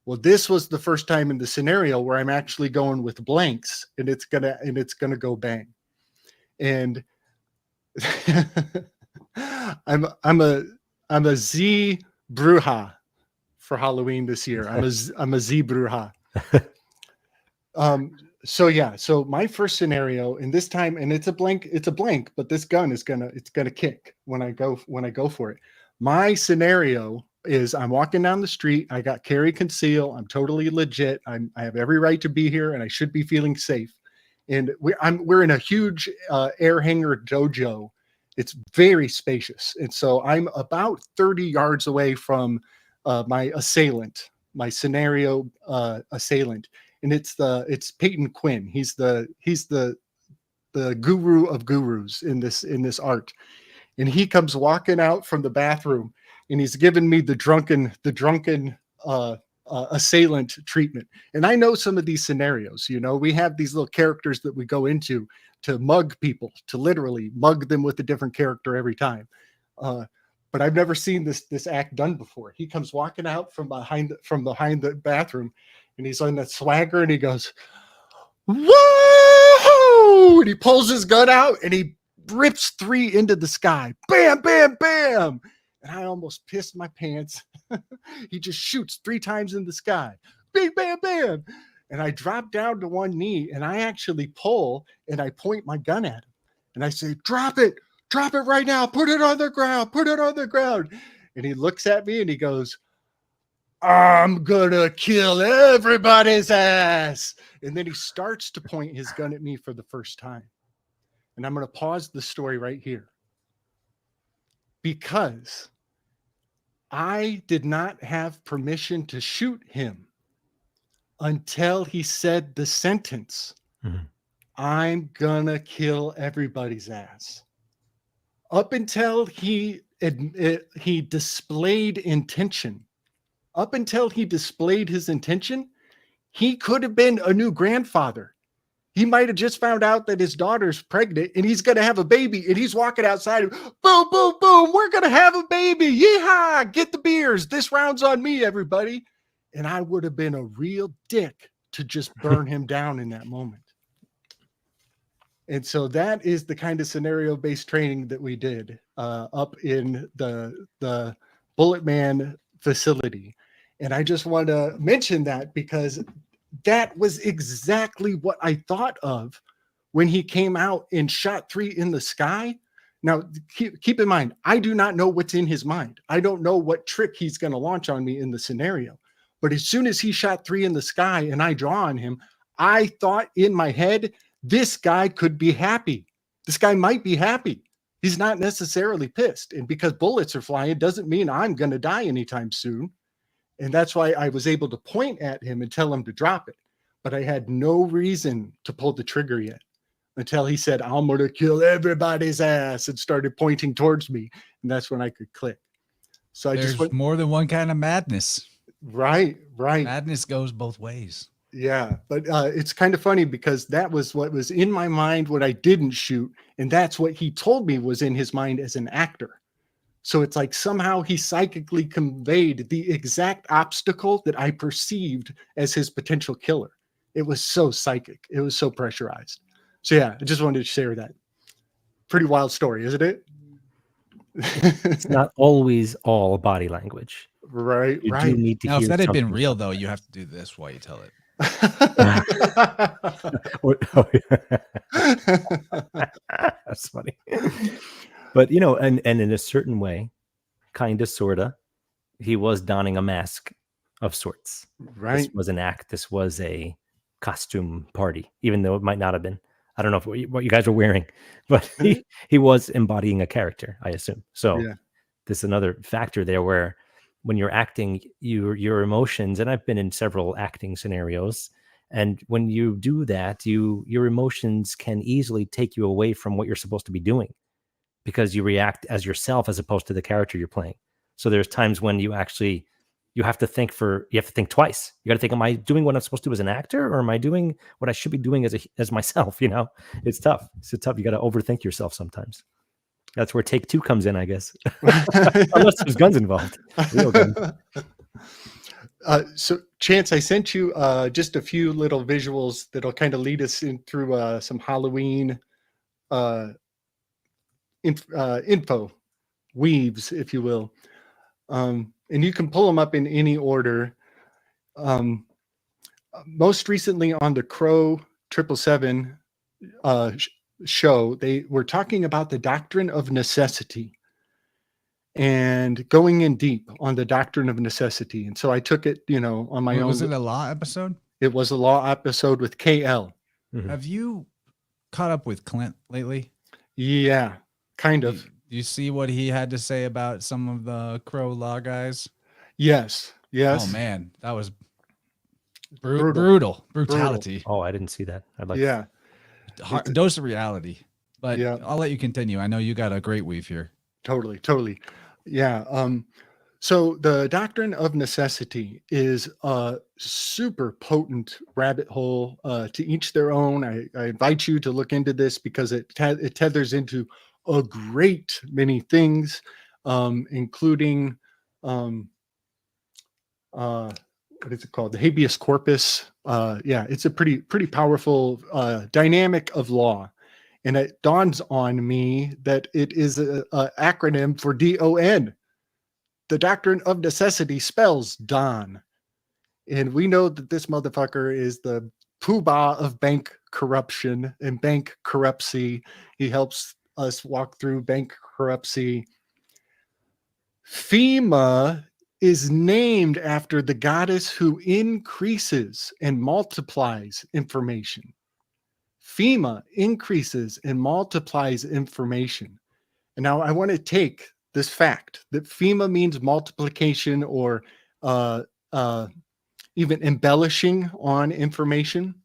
Well, this was the first time in the scenario where I'm actually going with blanks and it's gonna go bang. And I'm a Z Bruja for Halloween this year. I'm a Z Bruja. So my first scenario, and this time, and it's a blank, but this gun is gonna kick when I go for it. My scenario is I'm walking down the street. I got carry conceal. I'm totally legit. I have every right to be here and I should be feeling safe. And we're in a huge air hanger dojo. It's very spacious. And so I'm about 30 yards away from my assailant, my scenario assailant. And it's Peyton Quinn. He's the guru of gurus in this art. And he comes walking out from the bathroom and he's given me the drunken assailant treatment. And I know some of these scenarios, we have these little characters that we go into to mug people, to literally mug them with a different character every time. But I've never seen this act done before. He comes walking out from behind the bathroom and he's on that swagger and he goes, whoa! And he pulls his gun out and he rips 3 into the sky. Bam, bam, bam. And I almost pissed my pants. He just shoots 3 times in the sky. Bam, bam, bam. And I drop down to one knee and I actually pull and I point my gun at him. And I say, drop it right now. Put it on the ground. And he looks at me and he goes, I'm gonna kill everybody's ass. And then he starts to point his gun at me for the first time. And I'm going to pause the story right here. Because I did not have permission to shoot him until he said the sentence, I'm gonna kill everybody's ass. Up until he displayed intention, up until he displayed his intention, he could have been a new grandfather. He might have just found out that his daughter's pregnant and he's going to have a baby and he's walking outside and boom, boom, boom. We're going to have a baby. Yeehaw. Get the beers. This round's on me, everybody. and I would have been a real dick to just burn him down in that moment. And so that is the kind of scenario-based training that we did up in the Bullet Man facility. And I just want to mention that because that was exactly what I thought of when he came out and shot 3 in the sky. Now, keep in mind, I do not know what's in his mind. I don't know what trick he's going to launch on me in the scenario. But as soon as he shot 3 in the sky and I draw on him, I thought in my head, this guy could be happy. This guy might be happy. He's not necessarily pissed. And because bullets are flying doesn't mean I'm going to die anytime soon. And that's why I was able to point at him and tell him to drop it. But I had no reason to pull the trigger yet until he said, I'm going to kill everybody's ass, and started pointing towards me. And that's when I could click. So I There's just went, more than one kind of madness. right. Madness goes both ways. Yeah, but it's kind of funny because that was what was in my mind when I didn't shoot. And that's what he told me was in his mind as an actor. So it's like somehow he psychically conveyed the exact obstacle that I perceived as his potential killer. It was so psychic. It was so pressurized. So yeah, I just wanted to share that. Pretty wild story, isn't it? It's not always all body language. Right, You right. do need to Now, if hear that had been something. real, though, you have to do this while you tell it. That's funny. But and in a certain way, kind of, sorta, he was donning a mask of sorts. Right. This was an act. This was a costume party, even though it might not have been. I don't know what you guys were wearing, but he was embodying a character, I assume. So Yeah. there's another factor there where when you're acting, your emotions, and I've been in several acting scenarios, and when you do that, your emotions can easily take you away from what you're supposed to be doing because you react as yourself as opposed to the character you're playing. So there's times when you have to think twice. You got to think, am I doing what I'm supposed to do as an actor, or am I doing what I should be doing as myself? It's tough. It's tough. You got to overthink yourself sometimes. That's where take 2 comes in, I guess. Unless there's guns involved. Real guns. So Chance, I sent you just a few little visuals that'll kind of lead us in through some Halloween info weaves, if you will. And you can pull them up in any order. Most recently on the Crow 777 show, they were talking about the doctrine of necessity and going in deep on the doctrine of necessity. And so I took it, on my own. Was it a law episode? It was a law episode with KL. Mhm. Have you caught up with Clint lately? Yeah, kind of. Do you see what he had to say about some of the Crow law guys? Yes. Oh man, that was brutality. Oh, I didn't see that. I'd like. Yeah. Dose of reality. But Yeah. I'll let you continue. I know you got a great weave here. Totally. Yeah. So the doctrine of necessity is a super potent rabbit hole. To each their own. I invite you to look into this because it tethers into a great many things, including what is it called? The habeas corpus. Yeah, it's a pretty powerful dynamic of law. And it dawns on me that it is an acronym for DON. The doctrine of necessity spells Don. And we know that this motherfucker is the poobah of bank corruption and bank corrupcy. He helps us walk through bank corrupcy. FEMA is named after the goddess who increases and multiplies information. FEMA increases and multiplies information. And now I want to take this fact that FEMA means multiplication or even embellishing on information.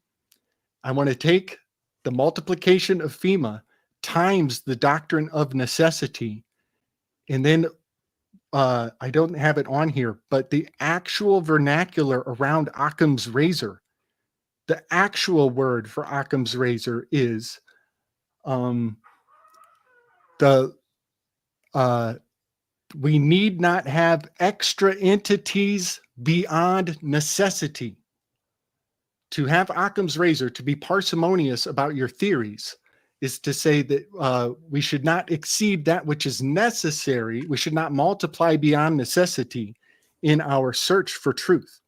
I want to take the multiplication of FEMA times the doctrine of necessity. And then I don't have it on here, but the actual vernacular around Occam's razor, the actual word for Occam's razor is we need not have extra entities beyond necessity. To have Occam's razor, to be parsimonious about your theories, is to say that we should not exceed that which is necessary. We should not multiply beyond necessity in our search for truth.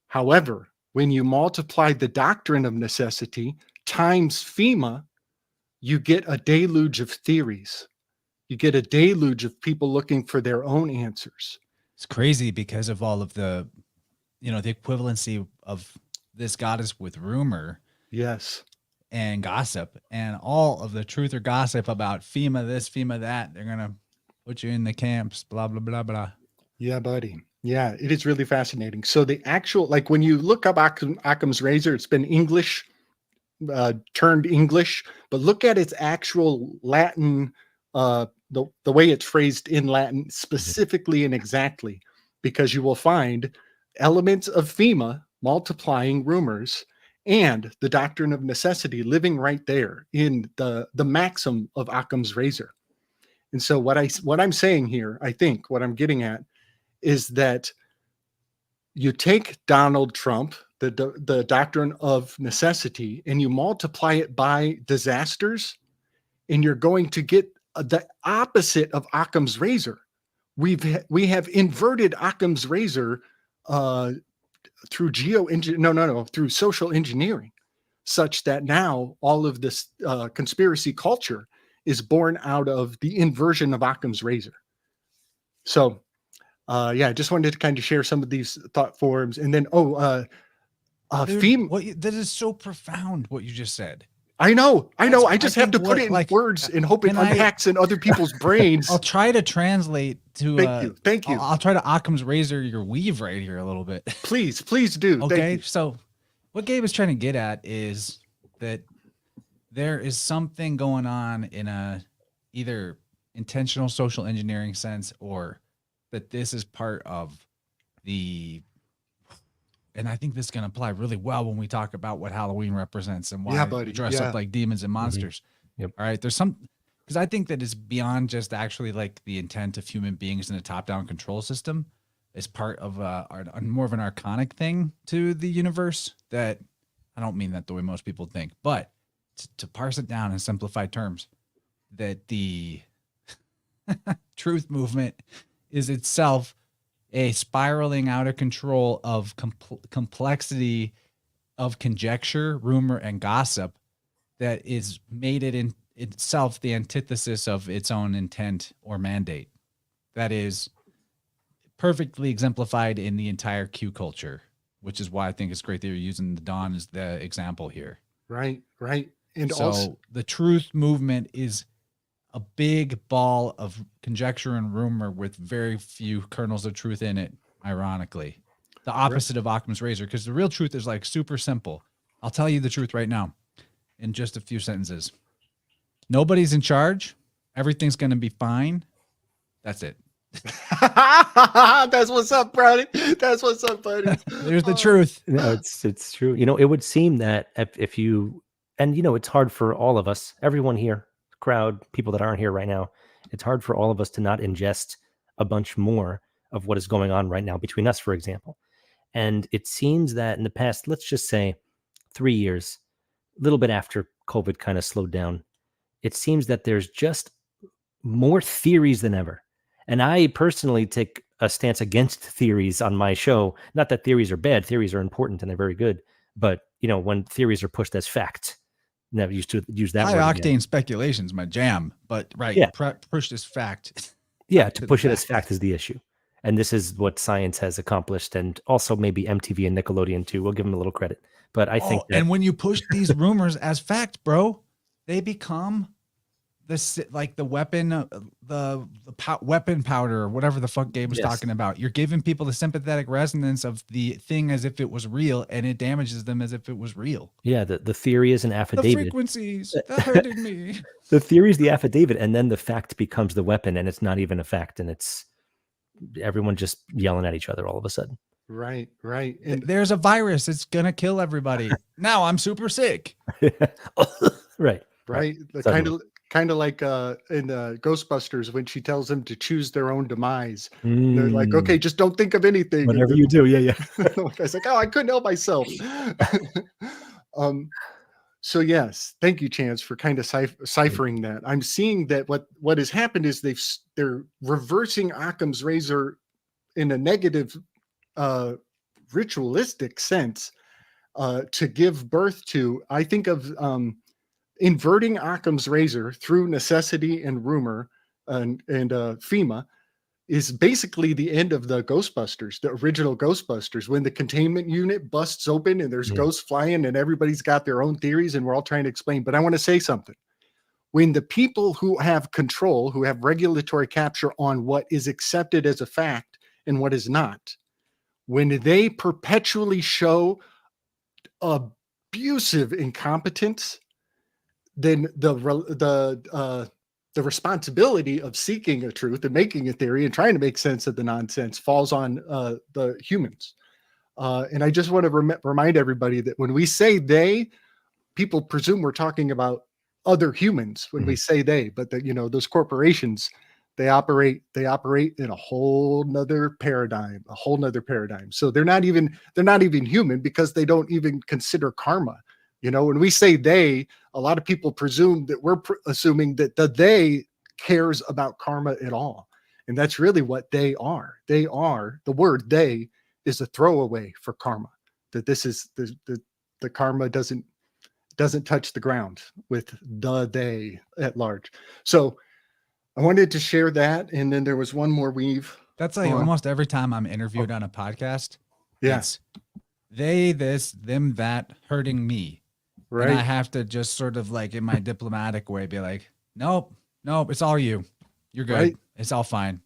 However, when you multiply the doctrine of necessity times FEMA, you get a deluge of theories. You get a deluge of people looking for their own answers. It's crazy because of all of the, the equivalency of this goddess with rumor. Yes. And gossip and all of the truth or gossip about FEMA this, FEMA that. They're going to put you in the camps, blah, blah, blah, blah. Yeah, buddy. Yeah, it is really fascinating. So the actual, like when you look up Occam's razor, it's been English, turned English, but look at its actual Latin, the way it's phrased in Latin specifically and exactly, because you will find elements of FEMA multiplying rumors and the doctrine of necessity living right there in the maxim of Occam's razor. And so what I'm saying here, I think what I'm getting at is that you take Donald Trump, the doctrine of necessity, and you multiply it by disasters, and you're going to get the opposite of Occam's razor. We have inverted Occam's razor through through social engineering, such that now all of this conspiracy culture is born out of the inversion of Occam's razor. So I just wanted to kind of share some of these thought forms. And then, Dude, that is so profound what you just said. I know. I just have to put it in words and hope it unpacks in other people's brains. I'll try to translate to. Thank you. I'll try to Occam's razor your weave right here a little bit. Please do. Okay, so what Gabe is trying to get at is that there is something going on in a either intentional social engineering sense, or that this is part of the. And I think this can apply really well when we talk about what Halloween represents and why we dress up like demons and monsters. Mm-hmm. Yep. All right. There's some, because I think that it's beyond just actually like the intent of human beings in a top-down control system. It's part of more of an archonic thing to the universe that I don't mean that the way most people think, but to parse it down in simplified terms, that the truth movement is itself a spiraling out of control of complexity of conjecture, rumor, and gossip that is made it in itself the antithesis of its own intent or mandate. That is perfectly exemplified in the entire Q culture, which is why I think it's great that you're using the Dawn as the example here. Right. And so also the truth movement is a big ball of conjecture and rumor with very few kernels of truth in it, ironically. The opposite of Occam's razor, because the real truth is like super simple. I'll tell you the truth right now in just a few sentences. Nobody's in charge. Everything's going to be fine. That's it. That's what's up, buddy. There's the truth. No, it's true. It would seem that if you, and it's hard for all of us, everyone here, crowd, people that aren't here right now, it's hard for all of us to not ingest a bunch more of what is going on right now between us, for example. And it seems that in the past, let's just say 3 years, a little bit after COVID kind of slowed down, it seems that there's just more theories than ever. And I personally take a stance against theories on my show. Not that theories are bad. Theories are important and they're very good. But, when theories are pushed as fact, never used to use that word. High octane speculation is my jam, but pushed as fact. Yeah, to push it as fact is the issue. And this is what science has accomplished, and also maybe MTV and Nickelodeon too. We'll give them a little credit. But I think and when you push these rumors as fact, bro, they become the weapon, weapon powder, or whatever the fuck Gabe was talking about. You're giving people the sympathetic resonance of the thing as if it was real, and it damages them as if it was real. Yeah, the theory is an affidavit. The frequencies, that hurted me. The theory is the affidavit, and then the fact becomes the weapon, and it's not even a fact, and it's everyone just yelling at each other all of a sudden. Right. And there's a virus. It's going to kill everybody. Now I'm super sick. Right. The Kind of like in Ghostbusters when she tells them to choose their own demise. They're like, okay, just don't think of anything. Whatever you do, yeah. The guy's like, oh, I couldn't help myself. So yes, thank you, Chance, for kind of ciphering that. I'm seeing that what has happened is they're reversing Occam's razor in a negative ritualistic sense to give birth to, I think of inverting Occam's razor through necessity and rumor and FEMA is basically the end of the Ghostbusters, the original Ghostbusters, when the containment unit busts open and there's ghosts flying and everybody's got their own theories and we're all trying to explain. But I want to say something. When the people who have control, who have regulatory capture on what is accepted as a fact and what is not, when they perpetually show abusive incompetence, then the responsibility of seeking a truth and making a theory and trying to make sense of the nonsense falls on the humans. And I just want to remind everybody that when we say they, people presume we're talking about other humans when we say they, but that, those corporations, they operate in a whole nother paradigm. So they're not even human because they don't even consider karma. When we say they, a lot of people presume that we're assuming that the they cares about karma at all. And that's really what they are. They are, the word they is a throwaway for karma, that this is the karma doesn't touch the ground with the they at large. So I wanted to share that. And then there was one more weave. That's like almost every time I'm interviewed on a podcast. Yes. Yeah. They, this, them, that, hurting me. Right. And I have to just sort of like in my diplomatic way be like, nope, it's all you. You're good. Right. It's all fine.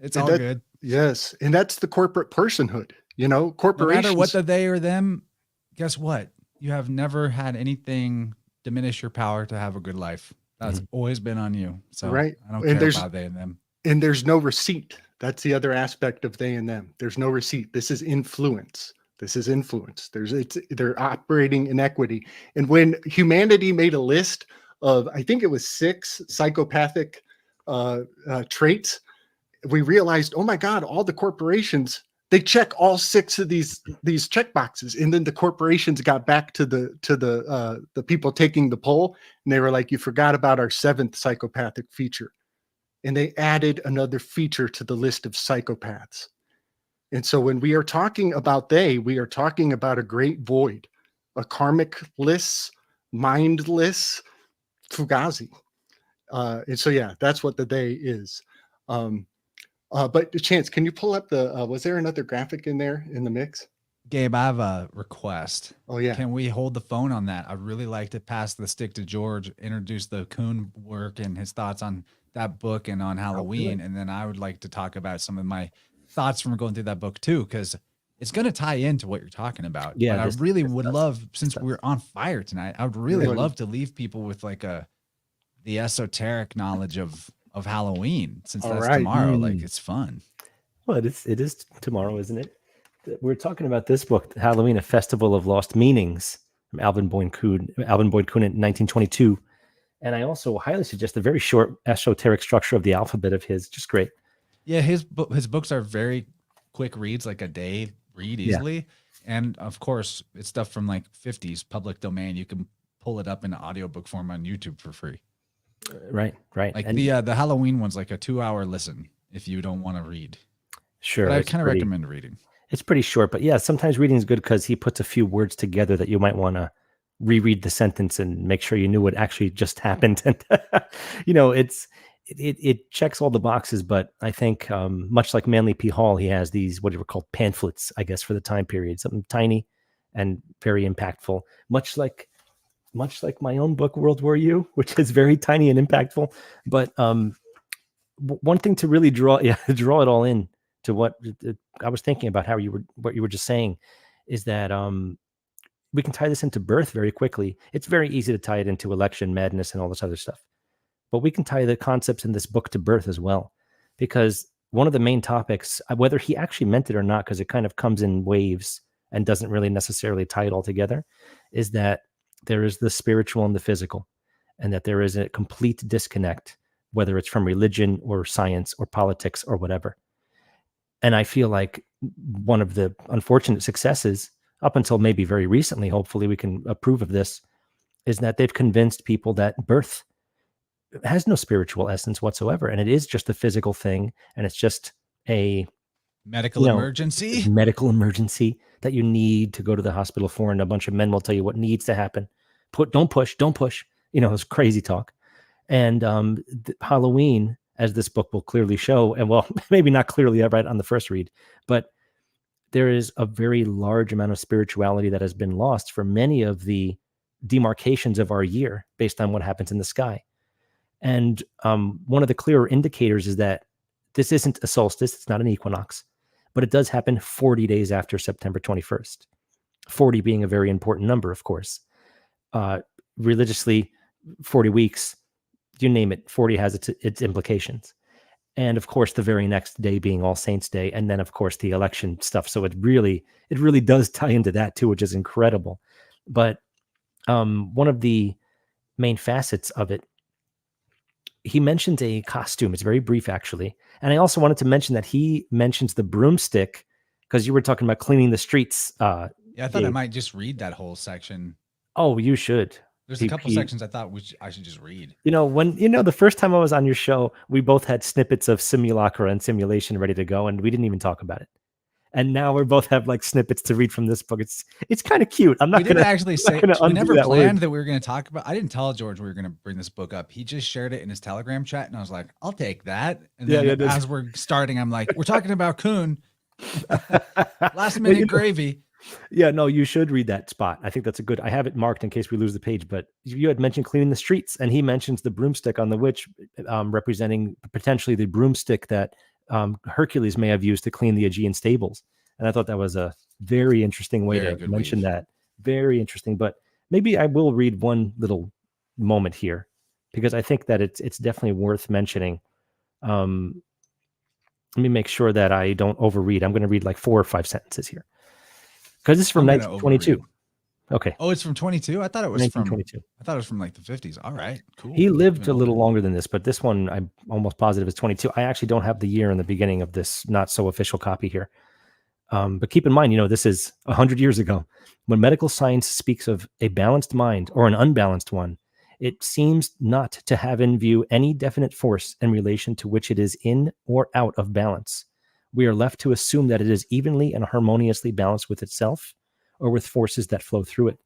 It's all good. Yes. And that's the corporate personhood, corporations. No matter what the they or them, guess what? You have never had anything diminish your power to have a good life. That's always been on you. So right. I don't care about they and them. And there's no receipt. That's the other aspect of they and them. There's no receipt. This is influence. They're operating in equity. And when humanity made a list of, I think it was 6 psychopathic traits, we realized, oh my God, all the corporations, they check all 6 of these check boxes. And then the corporations got back to the people taking the poll, and they were like, you forgot about our 7th psychopathic feature. And they added another feature to the list of psychopaths. And so when we are talking about they, we are talking about a great void, a karmic-less, mindless fugazi. And so, yeah, that's what the they is. But Chance, can you pull up was there another graphic in there in the mix? Gabe, I have a request. Oh, yeah. Can we hold the phone on that? I'd really like to pass the stick to George, introduce the Kuhn work and his thoughts on that book and on Halloween. And then I would like to talk about some of my thoughts from going through that book too, because it's going to tie into what you're talking about. Yeah, but I really would love, since we're on fire tonight, I would really love to leave people with like the esoteric knowledge of Halloween, since that's tomorrow. Like, it's fun. Well, it is tomorrow, isn't it? We're talking about this book, Halloween, A Festival of Lost Meanings, from Alvin Boyd Kuhn in 1922. And I also highly suggest the very short esoteric structure of the alphabet of his, just great. Yeah, his books are very quick reads, like a day read easily. Yeah. And of course, it's stuff from like 50s public domain. You can pull it up in audiobook form on YouTube for free. Right. Like and the Halloween one's like a 2-hour listen if you don't want to read. Sure. But I kind of recommend reading. It's pretty short, but yeah, sometimes reading is good because he puts a few words together that you might want to reread the sentence and make sure you knew what actually just happened. And it checks all the boxes, but I think much like Manly P. Hall, he has these what were called pamphlets, I guess, for the time period, something tiny and very impactful, much like my own book, World War U, which is very tiny and impactful. But one thing to really draw it all in to what I was thinking about what you were just saying is that we can tie this into birth very quickly. It's very easy to tie it into election madness and all this other stuff. But we can tie the concepts in this book to birth as well, because one of the main topics, whether he actually meant it or not, because it kind of comes in waves and doesn't really necessarily tie it all together, is that there is the spiritual and the physical. and that there is a complete disconnect, whether it's from religion or science or politics or whatever. And I feel like one of the unfortunate successes up until maybe very recently, hopefully we can approve of this, is that they've convinced people that birth has no spiritual essence whatsoever. And it is just a physical thing. And it's just a medical emergency. Medical emergency that you need to go to the hospital for. And a bunch of men will tell you what needs to happen. Don't push. It's crazy talk. And Halloween, as this book will clearly show, and well, maybe not clearly right on the first read, but there is a very large amount of spirituality that has been lost for many of the demarcations of our year based on what happens in the sky. And one of the clearer indicators is that this isn't a solstice, it's not an equinox, but it does happen 40 days after September 21st. 40 being a very important number, of course. Religiously, 40 weeks, you name it, 40 has its implications. And of course, the very next day being All Saints Day, and then of course the election stuff. So it really does tie into that too, which is incredible. But one of the main facets of it, he mentions a costume. It's very brief, actually. And I also wanted to mention that he mentions the broomstick, because you were talking about cleaning the streets. Yeah, I thought I might just read that whole section. Oh, you should. There's a couple sections I thought I should just read. The first time I was on your show, we both had snippets of simulacra and simulation ready to go, and we didn't even talk about it. And now we both have like snippets to read from this book. It's kind of cute. I'm not going to actually say we never planned that we were going to talk about. I didn't tell George we were going to bring this book up. He just shared it in his Telegram chat, and I was like, I'll take that. And then as we're starting, I'm like, we're talking about Kuhn. Last minute gravy. Yeah, no, you should read that spot. I think that's a good. I have it marked in case we lose the page. But you had mentioned cleaning the streets, and he mentions the broomstick on the witch, representing potentially the broomstick that Hercules may have used to clean the Aegean stables. And I thought that was a very interesting way to mention that. Very interesting. But maybe I will read one little moment here, because I think that it's definitely worth mentioning. Let me make sure that I don't overread. I'm going to read like 4 or 5 sentences here, because this is from 1922. Okay. Oh, it's from 22. I thought it was 1922. I thought it was from like the 50s. All right, cool. He lived a little longer than this, but this one I'm almost positive is 22. I actually don't have the year in the beginning of this not so official copy here. But keep in mind, this is 100 years ago. When medical science speaks of a balanced mind or an unbalanced one, it seems not to have in view any definite force in relation to which it is in or out of balance. We are left to assume that it is evenly and harmoniously balanced with itself, or with forces that flow through it.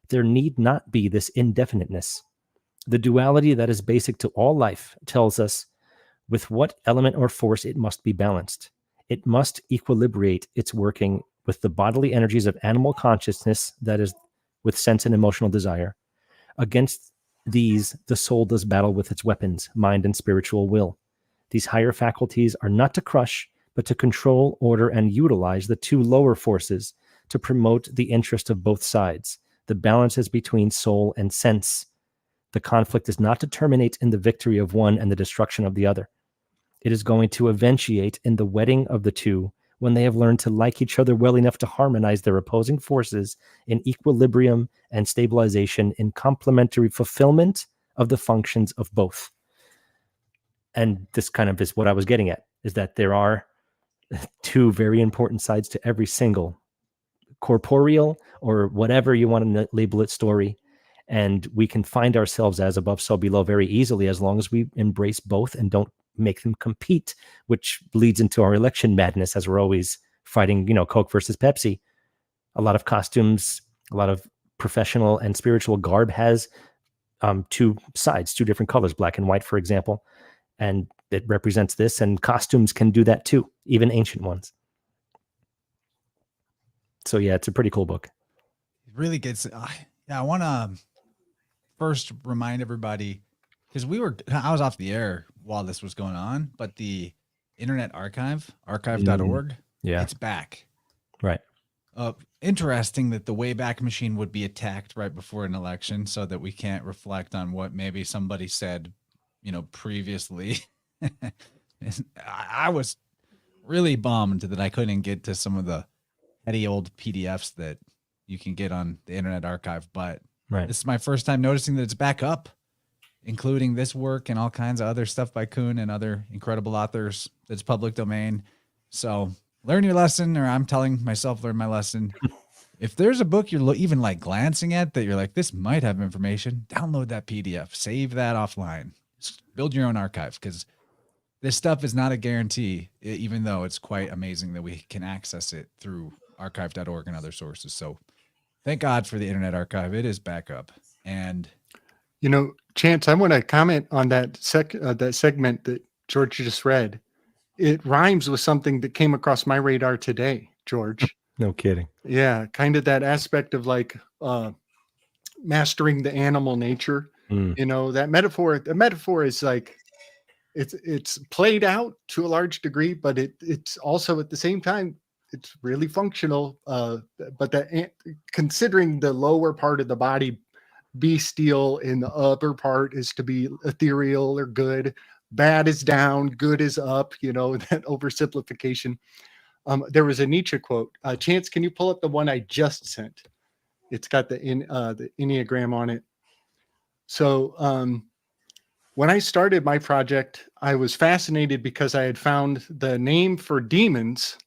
There need not be this indefiniteness. The duality that is basic to all life tells us with what element or force it must be balanced. It must equilibrate its working with the bodily energies of animal consciousness, that is, with sense and emotional desire. Against these, the soul does battle with its weapons, mind and spiritual will. These higher faculties are not to crush, but to control, order, and utilize the 2 lower forces to promote the interest of both sides. The balance is between soul and sense. The conflict is not to terminate in the victory of one and the destruction of the other. It is going to eventuate in the wedding of the 2 when they have learned to like each other well enough to harmonize their opposing forces in equilibrium and stabilization in complementary fulfillment of the functions of both. And this kind of is what I was getting at, is that there are 2 very important sides to every single corporeal or whatever you want to label it story. And we can find ourselves as above, so below very easily, as long as we embrace both and don't make them compete, which leads into our election madness, as we're always fighting, Coke versus Pepsi. A lot of costumes, a lot of professional and spiritual garb has 2 sides, 2 different colors, black and white, for example. And it represents this, and costumes can do that too, even ancient ones. So yeah, it's a pretty cool book. It really gets. I want to first remind everybody, because I was off the air while this was going on, but the Internet Archive, archive.org, it's back. Right. Interesting that the Wayback Machine would be attacked right before an election, so that we can't reflect on what maybe somebody said, previously. I was really bummed that I couldn't get to some of the heady old PDFs that you can get on the Internet Archive, but this is my first time noticing that it's back up. including this work and all kinds of other stuff by Kuhn and other incredible authors that's public domain. So learn your lesson, or I'm telling myself, learn my lesson. If there's a book you're even like glancing at that you're like, this might have information, download that PDF, save that offline, just build your own archive, because this stuff is not a guarantee, even though it's quite amazing that we can access it through archive.org and other sources. So thank God for the Internet Archive. It is back up. And Chance, I want to comment on that segment that George just read. It rhymes with something that came across my radar today, George. No kidding. Yeah, kind of that aspect of like mastering the animal nature. That metaphor. The metaphor is like it's played out to a large degree, but it's also at the same time it's really functional. But considering the lower part of the body bestial and the upper part is to be ethereal or good, bad is down, good is up, that oversimplification. There was a Nietzsche quote. Chance, can you pull up the one I just sent? It's got the Enneagram on it. So when I started my project, I was fascinated because I had found the name for demons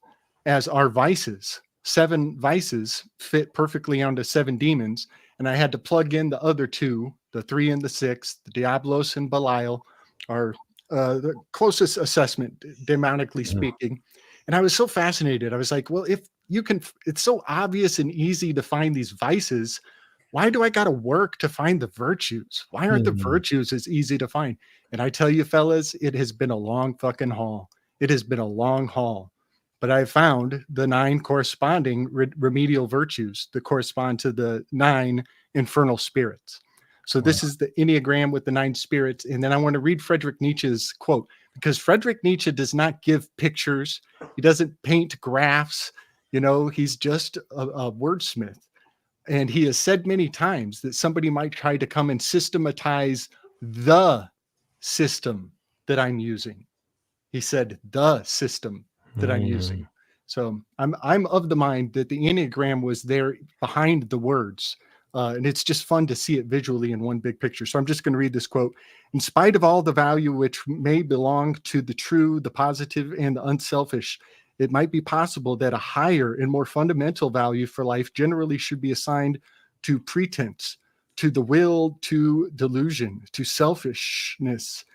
as our vices. 7 vices fit perfectly onto 7 demons. And I had to plug in the other 2, the 3 and the 6, the Diablos and Belial, are the closest assessment, demonically speaking. And I was so fascinated. I was like, well, if you can, it's so obvious and easy to find these vices. Why do I got to work to find the virtues? Why aren't the virtues as easy to find? And I tell you, fellas, it has been a long fucking haul. It has been a long haul. But I found the 9 corresponding remedial virtues that correspond to the 9 infernal spirits. So this is the Enneagram with the 9 spirits. And then I want to read Friedrich Nietzsche's quote, because Friedrich Nietzsche does not give pictures. He doesn't paint graphs. He's just a wordsmith. And he has said many times that somebody might try to come and systematize the system that I'm using. He said the system that I'm using. So I'm of the mind that the Enneagram was there behind the words. And it's just fun to see it visually in one big picture. So I'm just going to read this quote. In spite of all the value which may belong to the true, the positive, and the unselfish, it might be possible that a higher and more fundamental value for life generally should be assigned to pretense, to the will, to delusion, to selfishness,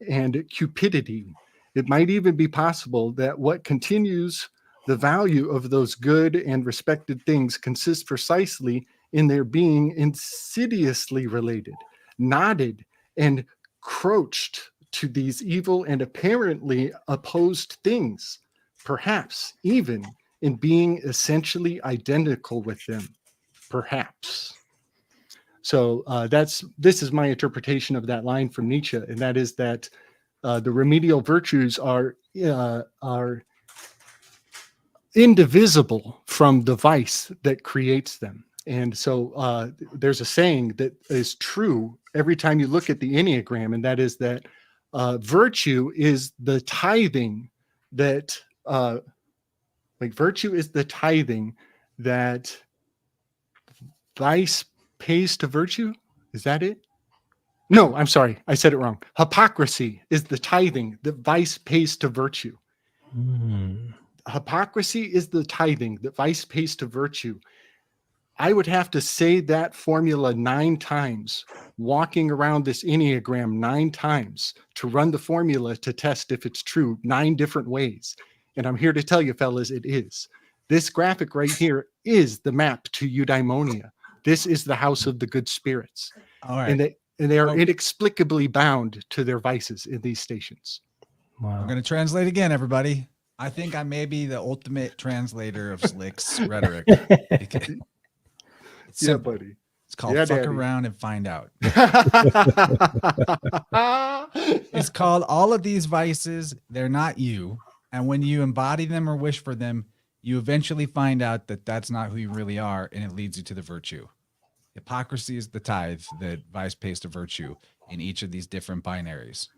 and cupidity. It might even be possible that what continues the value of those good and respected things consists precisely in their being insidiously related, knotted, and crouched to these evil and apparently opposed things, perhaps even in being essentially identical with them, perhaps. So this is my interpretation of that line from Nietzsche, and that is that the remedial virtues are indivisible from the vice that creates them. And so there's a saying that is true every time you look at the Enneagram, and that is that virtue is the tithing that virtue is the tithing that vice pays to virtue. Is that it? No, I'm sorry. I said it wrong. Hypocrisy is the tithing that vice pays to virtue. Hypocrisy is the tithing that vice pays to virtue. I would have to say that formula 9 times, walking around this Enneagram 9 times to run the formula to test if it's true 9 different ways. And I'm here to tell you, fellas, it is. This graphic right here is the map to eudaimonia. This is the house of the good spirits. All right. And they are inexplicably bound to their vices in these stations. Wow. I'm going to translate again, everybody. I think I may be the ultimate translator of Slick's rhetoric. It's simple. Buddy. It's called fuck Daddy. around and find out. It's called all of these vices. They're not you. And when you embody them or wish for them, you eventually find out that that's not who you really are. And it leads you to the virtue. Hypocrisy is the tithe that vice pays to virtue in each of these different binaries.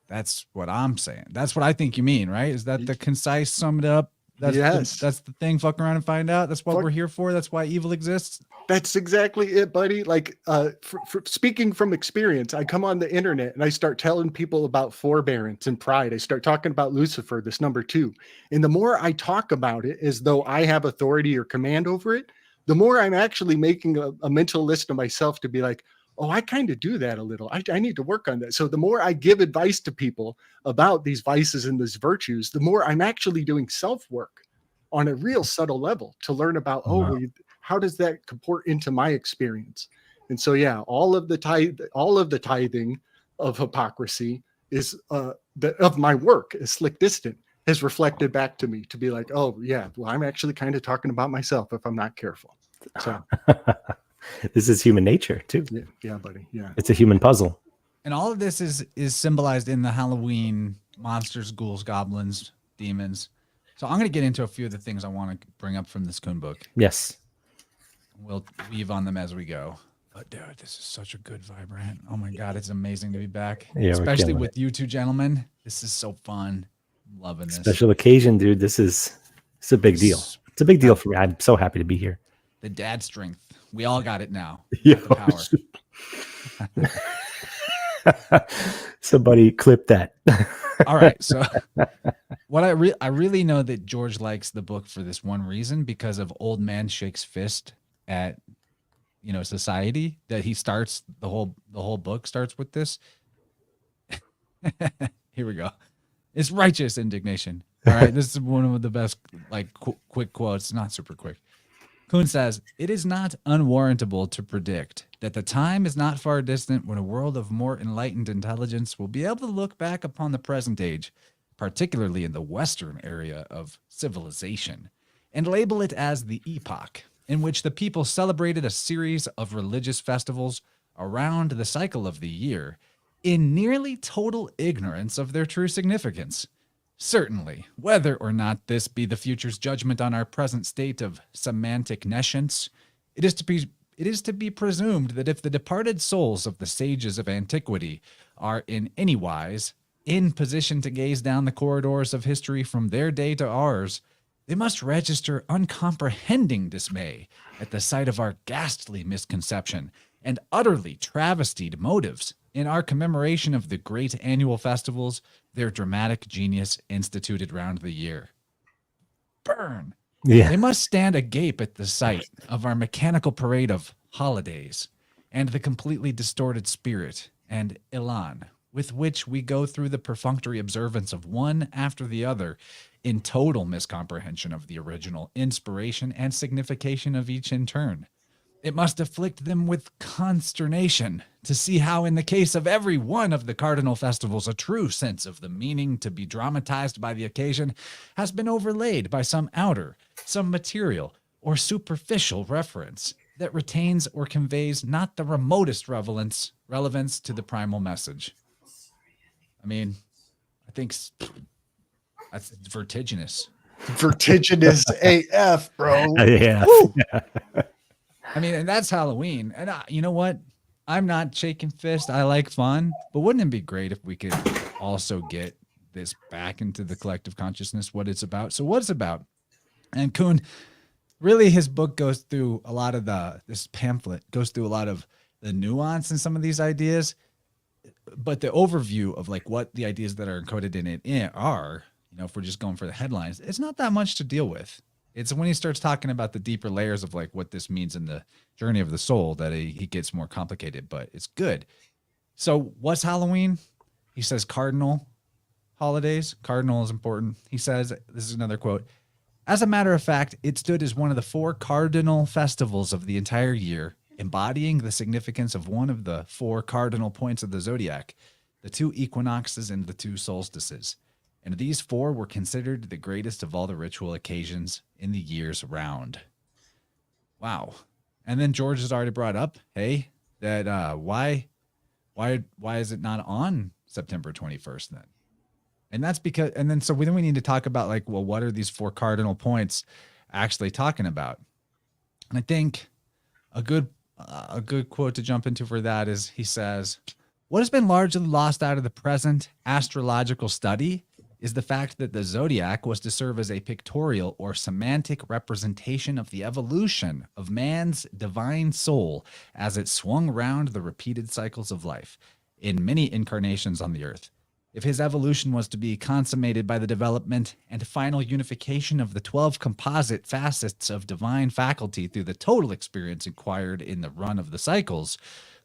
That's what I'm saying. That's what I think you mean, right? Is that the concise summed up? That's yes. That's the thing. Fuck around and find out. That's what we're here for. That's why evil exists. That's exactly it, buddy. Like, for speaking from experience, I come on the internet and I start telling people about forbearance and pride. I start talking about Lucifer, this number 2. And the more I talk about it as though I have authority or command over it, the more I'm actually making a mental list of myself to be like, oh, I kind of do that a little. I need to work on that. So the more I give advice to people about these vices and these virtues, the more I'm actually doing self-work on a real subtle level to learn about, how does that comport into my experience? And so, yeah, all of the tithing of hypocrisy is of my work is slick distant has reflected back to me to be like, oh yeah, well, I'm actually kind of talking about myself if I'm not careful. So this is human nature too. Yeah, buddy. Yeah. It's a human puzzle. And all of this is symbolized in the Halloween monsters, ghouls, goblins, demons. So I'm going to get into a few of the things I want to bring up from this Kuhn book. Yes. We'll weave on them as we go. But dude, this is such a good vibe, Rant. Oh my God, it's amazing to be back. Yeah, especially with you two gentlemen. This is so fun. I'm loving this. Special occasion, dude. It's a big deal. It's a big deal for me. I'm so happy to be here. The dad strength. We all got it now. Yeah. The power. Somebody clip that. All right. So what I really know that George likes the book for this one reason, because of Old Man Shakes Fist at society, that he starts the whole book starts with this. Here we go. It's righteous indignation. All right. This is one of the best quick quotes, not super quick. Kuhn says, "It is not unwarrantable to predict that the time is not far distant when a world of more enlightened intelligence will be able to look back upon the present age, particularly in the Western area of civilization, and label it as the epoch in which the people celebrated a series of religious festivals around the cycle of the year in nearly total ignorance of their true significance. Certainly, whether or not this be the future's judgment on our present state of semantic nescience, it is to be presumed that if the departed souls of the sages of antiquity are in any wise in position to gaze down the corridors of history from their day to ours, they must register uncomprehending dismay at the sight of our ghastly misconception and utterly travestied motives in our commemoration of the great annual festivals their dramatic genius instituted round the year. Burn! Yeah. They must stand agape at the sight of our mechanical parade of holidays and the completely distorted spirit and elan with which we go through the perfunctory observance of one after the other in total miscomprehension of the original inspiration and signification of each in turn. It must afflict them with consternation to see how, in the case of every one of the cardinal festivals, a true sense of the meaning to be dramatized by the occasion has been overlaid by some outer, some material, or superficial reference that retains or conveys not the remotest relevance to the primal message. I mean, I think that's vertiginous. Vertiginous AF, bro. Yeah. I mean, and that's Halloween. And you know what? I'm not shaking fist. I like fun, but wouldn't it be great if we could also get this back into the collective consciousness, what it's about? So what it's about. And Kuhn, really his book goes through a lot of this pamphlet goes through a lot of the nuance in some of these ideas, but the overview of like what the ideas that are encoded in it are, if we're just going for the headlines, it's not that much to deal with. It's when he starts talking about the deeper layers of like what this means in the journey of the soul that he gets more complicated, but it's good. So what's Halloween? He says cardinal holidays. Cardinal is important. He says, this is another quote, "As a matter of fact, it stood as one of the 4 cardinal festivals of the entire year, embodying the significance of one of the 4 cardinal points of the zodiac, the 2 equinoxes and the 2 solstices. And these 4 were considered the greatest of all the ritual occasions in the years round." Wow. And then George has already brought up, hey, that why is it not on September 21st then? And that's because, and then so then we need to talk about like, well, what are these 4 cardinal points actually talking about? And I think a good quote to jump into for that is he says, "What has been largely lost out of the present astrological study is the fact that the zodiac was to serve as a pictorial or semantic representation of the evolution of man's divine soul as it swung round the repeated cycles of life in many incarnations on the earth. If his evolution was to be consummated by the development and final unification of the 12 composite facets of divine faculty through the total experience acquired in the run of the cycles,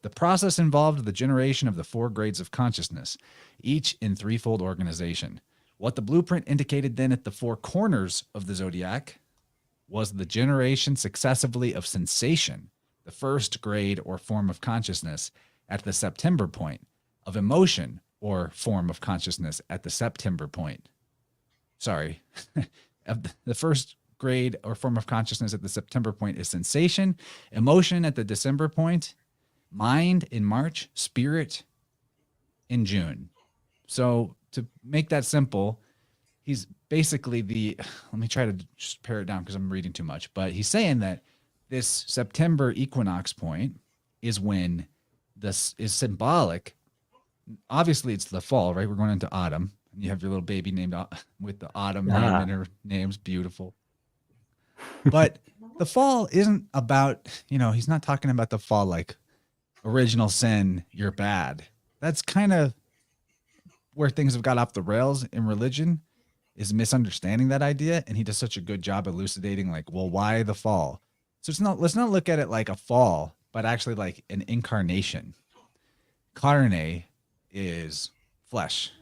the process involved the generation of the 4 grades of consciousness, each in threefold organization. What the blueprint indicated then at the 4 corners of the zodiac was the generation successively of sensation, the first grade or form of consciousness at the September point, of emotion or form of consciousness at the September point. Sorry, the first grade or form of consciousness at the September point is sensation, emotion at the December point, mind in March, spirit in June. So to make that simple, he's basically let me try to just pare it down because I'm reading too much, but he's saying that this September equinox point is when this is symbolic. Obviously it's the fall, right? We're going into autumn. You have your little baby named with the autumn name in her name's beautiful. But the fall isn't about, he's not talking about the fall like original sin, you're bad. That's kind of where things have got off the rails in religion, is misunderstanding that idea. And he does such a good job elucidating why the fall? So let's not look at it like a fall, but actually like an incarnation. Carne is flesh.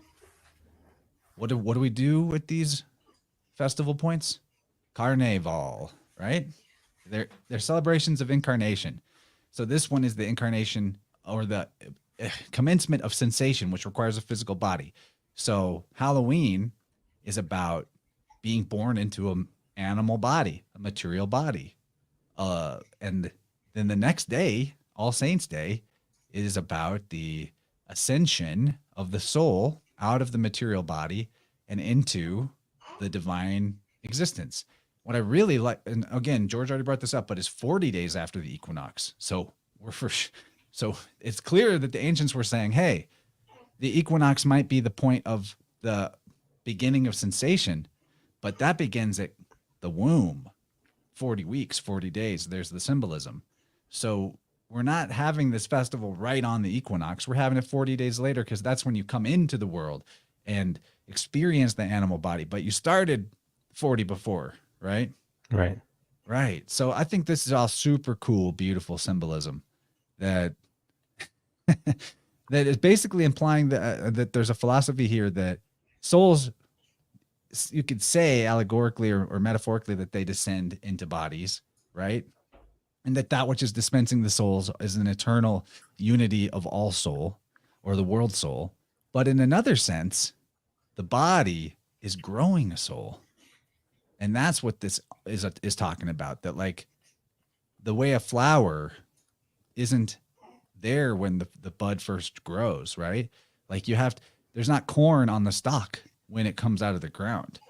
What do we do with these festival points? Carnival, right? They're celebrations of incarnation. So this one is the incarnation or the commencement of sensation, which requires a physical body. So Halloween is about being born into an animal body, a material body. And then the next day, All Saints Day, is about the ascension of the soul out of the material body and into the divine existence. What I really like, and again, George already brought this up, but it's 40 days after the equinox. So so it's clear that the ancients were saying, hey, the equinox might be the point of the beginning of sensation, but that begins at the womb. 40 weeks, 40 days. There's the symbolism. So we're not having this festival right on the equinox. We're having it 40 days later because that's when you come into the world and experience the animal body. But you started 40 before, right? Right. Right. So I think this is all super cool, beautiful symbolism that that is basically implying that there's a philosophy here that souls, you could say allegorically or metaphorically, that they descend into bodies, right? And that which is dispensing the souls is an eternal unity of all soul, or the world soul. But in another sense, the body is growing a soul. And that's what this is talking about, that like the way a flower isn't there when the bud first grows, right? Like there's not corn on the stalk when it comes out of the ground.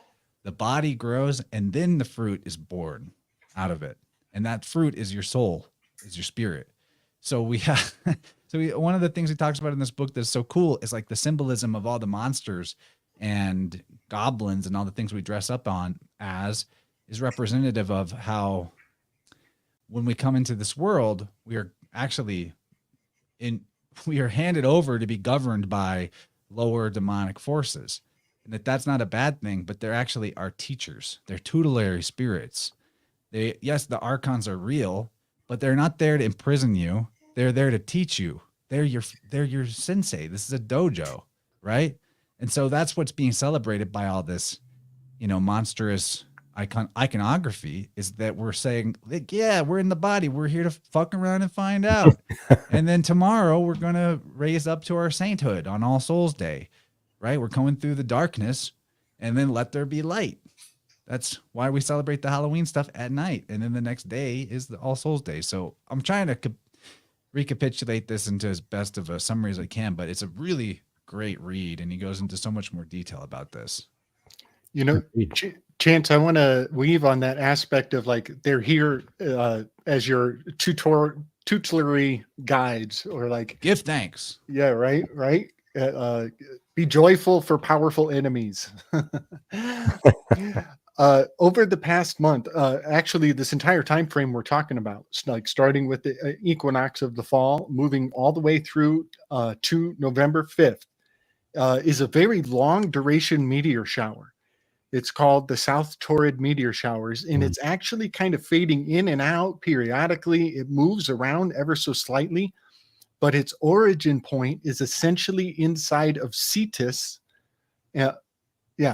The body grows and then the fruit is born out of it. And that fruit is your soul, is your spirit. So one of the things he talks about in this book that's so cool is like the symbolism of all the monsters and goblins and all the things we dress up on as is representative of how when we come into this world, we are actually we are handed over to be governed by lower demonic forces. And that's not a bad thing, but they're actually our teachers. They're tutelary spirits. Yes, the archons are real, but they're not there to imprison you. They're there to teach you. They're your sensei. This is a dojo, right? And so that's what's being celebrated by all this, monstrous iconography, is that we're saying, like, yeah, we're in the body. We're here to fuck around and find out. And then tomorrow we're going to raise up to our sainthood on All Souls Day, right? We're coming through the darkness and then let there be light. That's why we celebrate the Halloween stuff at night. And then the next day is the All Souls Day. So I'm trying to recapitulate this into as best of a summary as I can, but it's a really great read. And he goes into so much more detail about this. Chance, I want to weave on that aspect of like, they're here as your tutelary guides, or like, give thanks. Yeah. Right. Be joyful for powerful enemies. Over the past month, actually this entire time frame we're talking about, like starting with the equinox of the fall, moving all the way through to November 5th, is a very long duration meteor shower. It's called the South Torrid meteor showers, and it's actually kind of fading in and out periodically. It moves around ever so slightly, but its origin point is essentially inside of Cetus.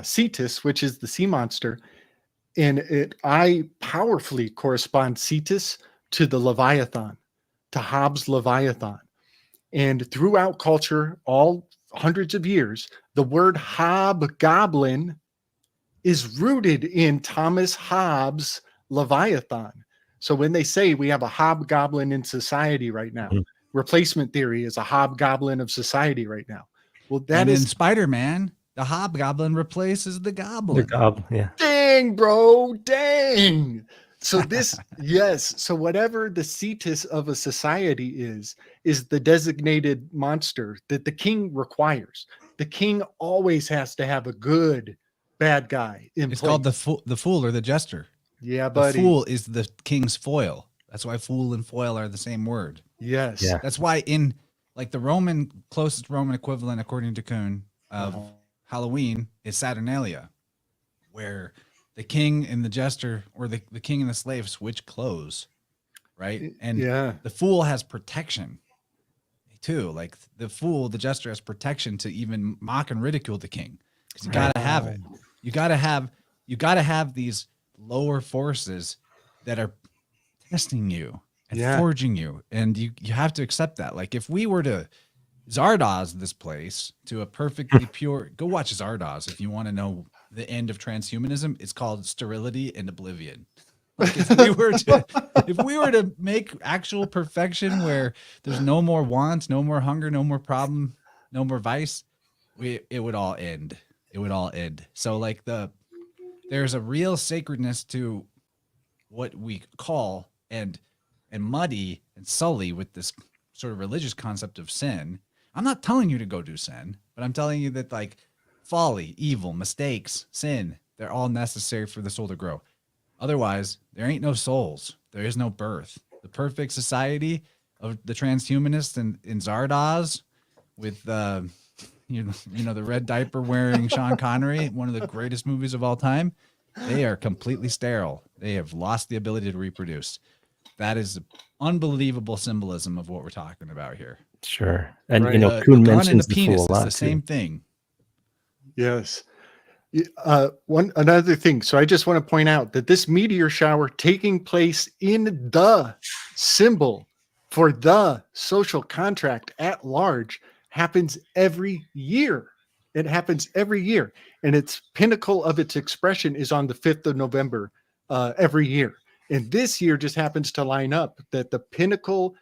Cetus, which is the sea monster. And I powerfully correspond Cetus to the Leviathan, to Hobbes' Leviathan. And throughout culture, all hundreds of years, the word hobgoblin is rooted in Thomas Hobbes' Leviathan. So when they say we have a hobgoblin in society right now, replacement theory is a hobgoblin of society right now. Well, that is in Spider-Man, the hobgoblin replaces the goblin. The goblin, yeah. Dang, bro, dang. So this, yes. So whatever the Cetus of a society is the designated monster that the king requires. The king always has to have a good bad guy in It's place. called the fool or the jester. Yeah, The buddy. fool is the king's foil. That's why fool and foil are the same word. Yes. Yeah. That's why in like the closest Roman equivalent, according to Kuhn, of Halloween is Saturnalia, where the king and the jester, or the king and the slave, switch clothes, right? And the fool has protection too. Like the fool, the jester has protection to even mock and ridicule the king. Because you gotta have it. You gotta have these lower forces that are testing you and forging you, and you have to accept that. Like if we were to Zardoz this place to a perfectly pure, go watch Zardoz if you want to know the end of transhumanism. It's called sterility and oblivion. Like if we were to make actual perfection where there's no more wants, no more hunger, no more problem, no more vice, it would all end. It would all end. So like there's a real sacredness to what we call and muddy and sully with this sort of religious concept of sin. I'm not telling you to go do sin, but I'm telling you that like folly, evil, mistakes, sin, they're all necessary for the soul to grow. Otherwise, there ain't no souls. There is no birth. The perfect society of the transhumanists in Zardoz with you know the red diaper wearing Sean Connery, one of the greatest movies of all time, they are completely sterile. They have lost the ability to reproduce. That is unbelievable symbolism of what we're talking about here. Sure. And Right. you know, The Kuhn gun and mentions the the penis fool a is lot the same thing. Yes. Another thing. So I just want to point out that this meteor shower taking place in the symbol for the social contract at large happens every year. It happens every year. And its pinnacle of its expression is on the 5th of November every year. And this year just happens to line up that the pinnacle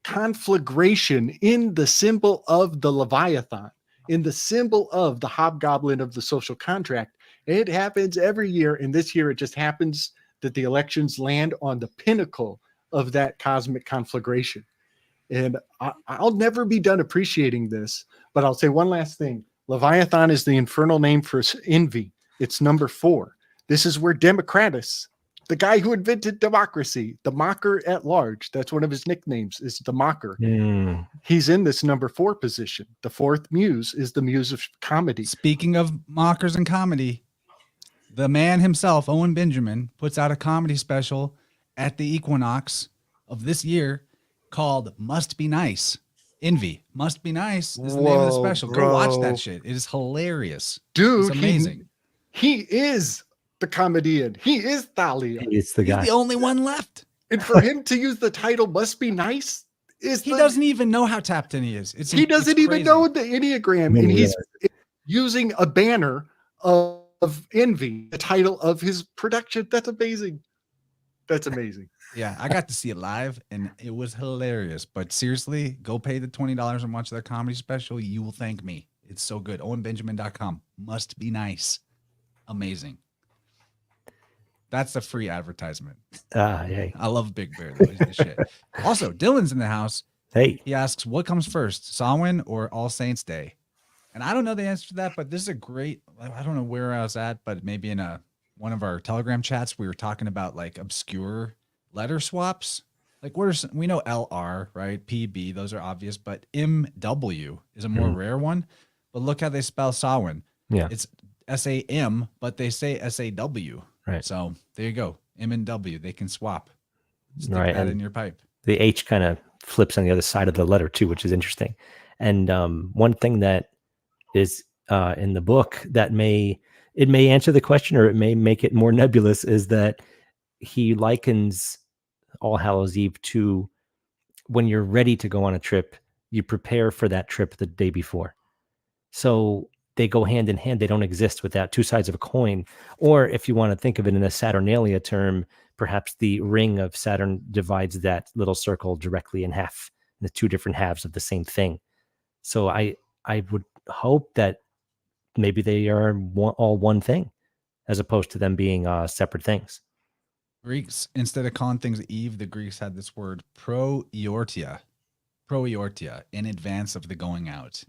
conflagration in the symbol of the Leviathan, in the symbol of the hobgoblin of the social contract, it happens every year. And this year it just happens that the elections land on the pinnacle of that cosmic conflagration. And I'll never be done appreciating this, but I'll say one last thing. Leviathan is the infernal name for envy. It's number 4. This is where Democritus, the guy who invented democracy, the mocker at large, that's one of his nicknames, is the mocker. He's in this number 4 position. The 4th muse is the muse of comedy. Speaking of mockers and comedy, the man himself, Owen Benjamin, puts out a comedy special at the equinox of this year called Must Be Nice. Envy. Must Be Nice is the name of the special. Go watch that shit. It is hilarious. Dude, it's amazing. He is the comedian. He is Thalia. It's the guy. He's the only one left. And for him to use the title Must Be Nice he doesn't even know how tapped in he is. He doesn't even know the Enneagram. And he's using a banner of envy, the title of his production. That's amazing. That's amazing. Yeah, I got to see it live and it was hilarious. But seriously, go pay the $20 and watch their comedy special. You will thank me. It's so good. OwenBenjamin.com. Must Be Nice. Amazing. That's a free advertisement. Yay. I love Big Bear. Though. He's the shit. Also, Dylan's in the house. Hey. He asks, what comes first, Samhain or All Saints Day? And I don't know the answer to that, but this is a great, I don't know where I was at, but maybe in one of our Telegram chats, we were talking about like obscure letter swaps. Like we know LR, right? PB, those are obvious, but MW is a more rare one. But look how they spell Samhain. Yeah. It's SAM, but they say SAW. Right. So there you go. M and W, they can swap. Stick Right, that and in your pipe. the H kind of flips on the other side of the letter too, which is interesting. And one thing that is in the book that may answer the question or it may make it more nebulous is that he likens All Hallows Eve to when you're ready to go on a trip, you prepare for that trip the day before. So they go hand in hand. They don't exist without two sides of a coin. Or if you want to think of it in a Saturnalia term, perhaps the ring of Saturn divides that little circle directly in half, the two different halves of the same thing. So I would hope that maybe they are all one thing, as opposed to them being separate things. Greeks, instead of calling things Eve, the Greeks had this word proeortia, in advance of the going out.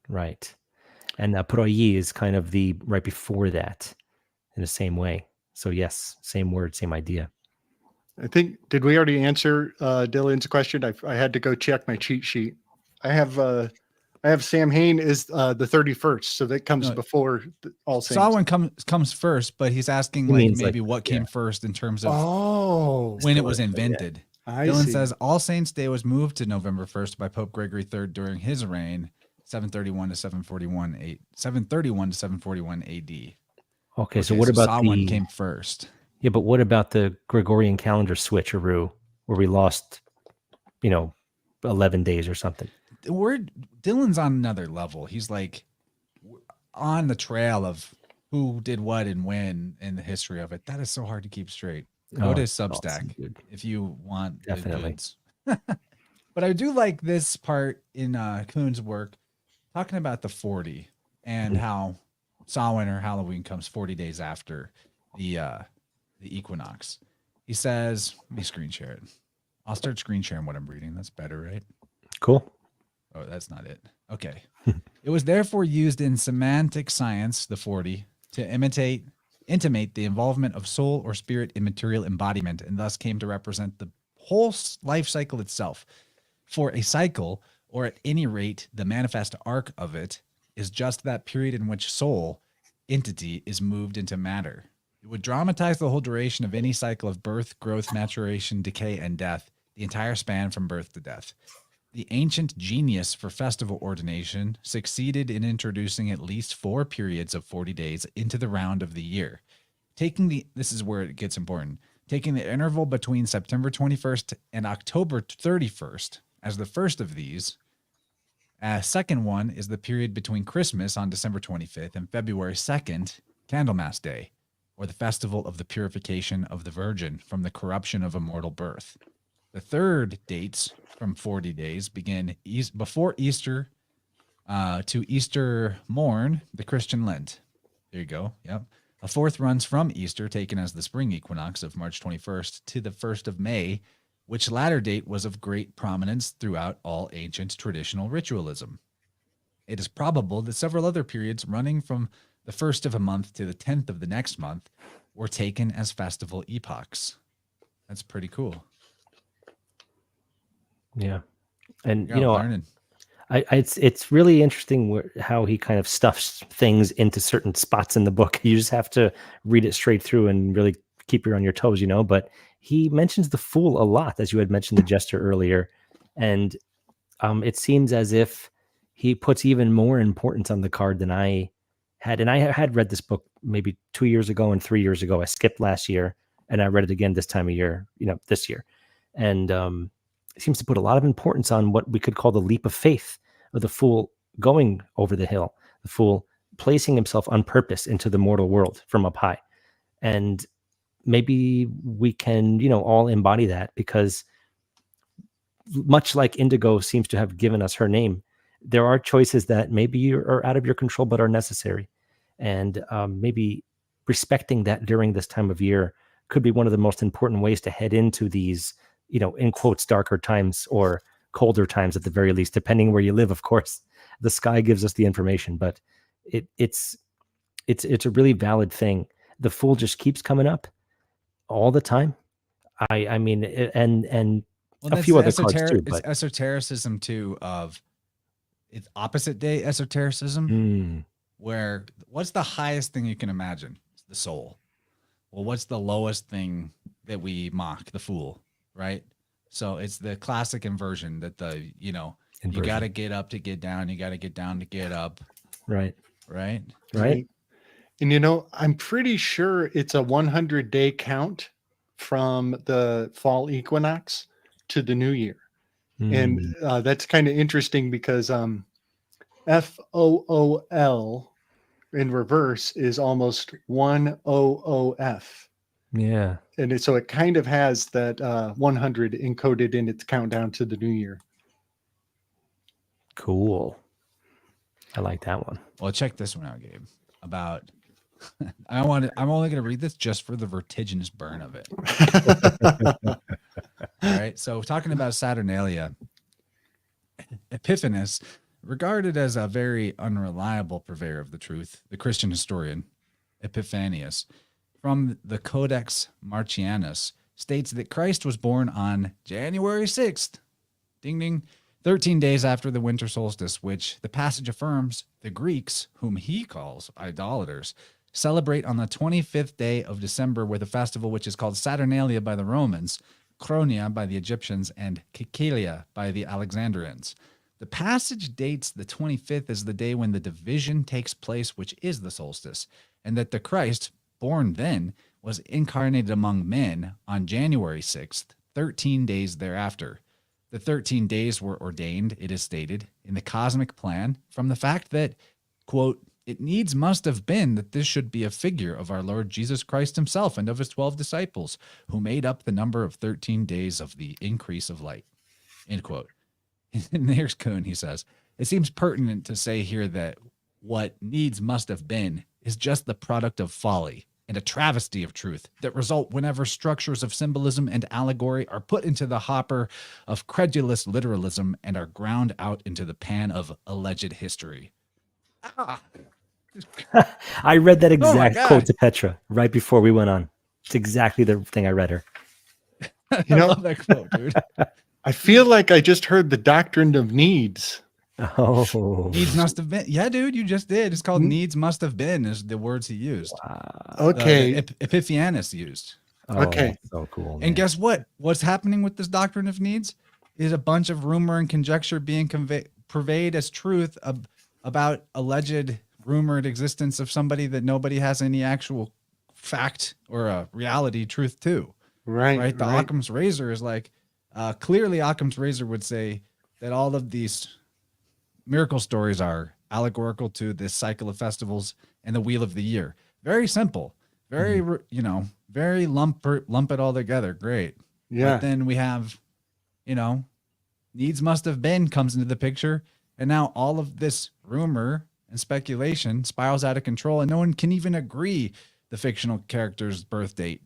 Right. And proi is kind of the right before that in the same way. So yes, same word, same idea. I think, did we already answer Dylan's question? I had to go check my cheat sheet. I have Samhain is the 31st, so that comes before All Saints. Samhain comes first, but he's asking maybe what came first in terms of when it was invented. I Dylan see. says All Saints Day was moved to November 1st by Pope Gregory III during his reign, 731 to 741 AD. Okay, so what about Samhain came first? Yeah, but what about the Gregorian calendar switcheroo where we lost, 11 days or something? Dylan's on another level. He's like on the trail of who did what and when in the history of it. That is so hard to keep straight. Go to his Substack if you want Definitely. the goods. But I do like this part in Kuhn's work, talking about the 40 and how Samhain or Halloween comes 40 days after the equinox. He says, let me screen share it. I'll start screen sharing what I'm reading. That's better, right? Cool. Oh, that's not it. Okay. It was therefore used in semantic science, the 40, to intimate the involvement of soul or spirit in material embodiment, and thus came to represent the whole life cycle itself. For a cycle, or at any rate, the manifest arc of it, is just that period in which soul, entity, is moved into matter. It would dramatize the whole duration of any cycle of birth, growth, maturation, decay, and death, the entire span from birth to death. The ancient genius for festival ordination succeeded in introducing at least 4 periods of 40 days into the round of the year. This is where it gets important, taking the interval between September 21st and October 31st as the first of these. Second one is the period between Christmas on December 25th and February 2nd, Candlemas Day, or the festival of the purification of the Virgin from the corruption of a mortal birth. The third dates from 40 days begin before Easter to Easter morn, the Christian Lent. There you go. Yep. A fourth runs from Easter, taken as the spring equinox of March 21st, to the 1st of May, which latter date was of great prominence throughout all ancient traditional ritualism. It is probable that several other periods running from the 1st of a month to the 10th of the next month were taken as festival epochs. That's pretty cool. Yeah. And, learning. it's really interesting how he kind of stuffs things into certain spots in the book. You just have to read it straight through and really keep you on your toes, but he mentions the Fool a lot, as you had mentioned the Jester earlier. And it seems as if he puts even more importance on the card than I had. And I had read this book maybe 2 years ago and 3 years ago. I skipped last year and I read it again this time of year, this year. And it seems to put a lot of importance on what we could call the leap of faith of the Fool going over the hill, the Fool placing himself on purpose into the mortal world from up high. And maybe we can, all embody that, because much like Indigo seems to have given us her name, there are choices that maybe are out of your control but are necessary. And maybe respecting that during this time of year could be one of the most important ways to head into these, in quotes, darker times, or colder times at the very least, depending where you live. Of course, the sky gives us the information, but it's a really valid thing. The fool just keeps coming up all the time. I mean, and a few other cards too. It's But esotericism too of it's opposite day esotericism, where what's the highest thing you can imagine? It's the soul. Well, what's the lowest thing that we mock? The fool, right? So it's the classic inversion that you got to get up to get down. You got to get down to get up. Right. And I'm pretty sure it's a 100-day count from the fall equinox to the new year. And that's kind of interesting because FOOL in reverse is almost 100F. Yeah. And so it kind of has that 100 encoded in its countdown to the new year. Cool. I like that one. Well, check this one out, Gabe. About I'm only going to read this just for the vertiginous burn of it. All right. So talking about Saturnalia, Epiphanes, regarded as a very unreliable purveyor of the truth, the Christian historian Epiphanius, from the Codex Marcianus, states that Christ was born on January 6th, ding ding, 13 days after the winter solstice, which the passage affirms the Greeks, whom he calls idolaters, celebrate on the 25th day of December with a festival which is called Saturnalia by the Romans, Chronia by the Egyptians, and Cacalia by the Alexandrians. The passage dates the 25th as the day when the division takes place, which is the solstice, and that the Christ, born then, was incarnated among men on January 6th, 13 days thereafter. The 13 days were ordained, it is stated, in the cosmic plan from the fact that, quote, it needs must have been that this should be a figure of our Lord Jesus Christ himself and of his 12 disciples, who made up the number of 13 days of the increase of light, end quote. And there's Kuhn, he says, it seems pertinent to say here that what needs must have been is just the product of folly and a travesty of truth that result whenever structures of symbolism and allegory are put into the hopper of credulous literalism and are ground out into the pan of alleged history. I read that my exact God. quote to Petra right before we went on. It's exactly the thing I read her. I love that quote, dude. I feel like I just heard the doctrine of needs. Oh, Needs must have been. Yeah, dude, you just did. It's called needs must have been is the words he used. wow. Okay. Epiphanius used. Okay. So cool. And guess what? What's happening with this doctrine of needs is a bunch of rumor and conjecture being purveyed as truth about alleged rumored existence of somebody that nobody has any actual fact or a reality truth to. Right. The Occam's razor is like, clearly Occam's razor would say that all of these miracle stories are allegorical to this cycle of festivals and the wheel of the year. Very simple, very, very lump it all together. Great. Yeah. But then we have, needs must have been comes into the picture. And now all of this rumor and speculation spirals out of control and no one can even agree the fictional character's birth date.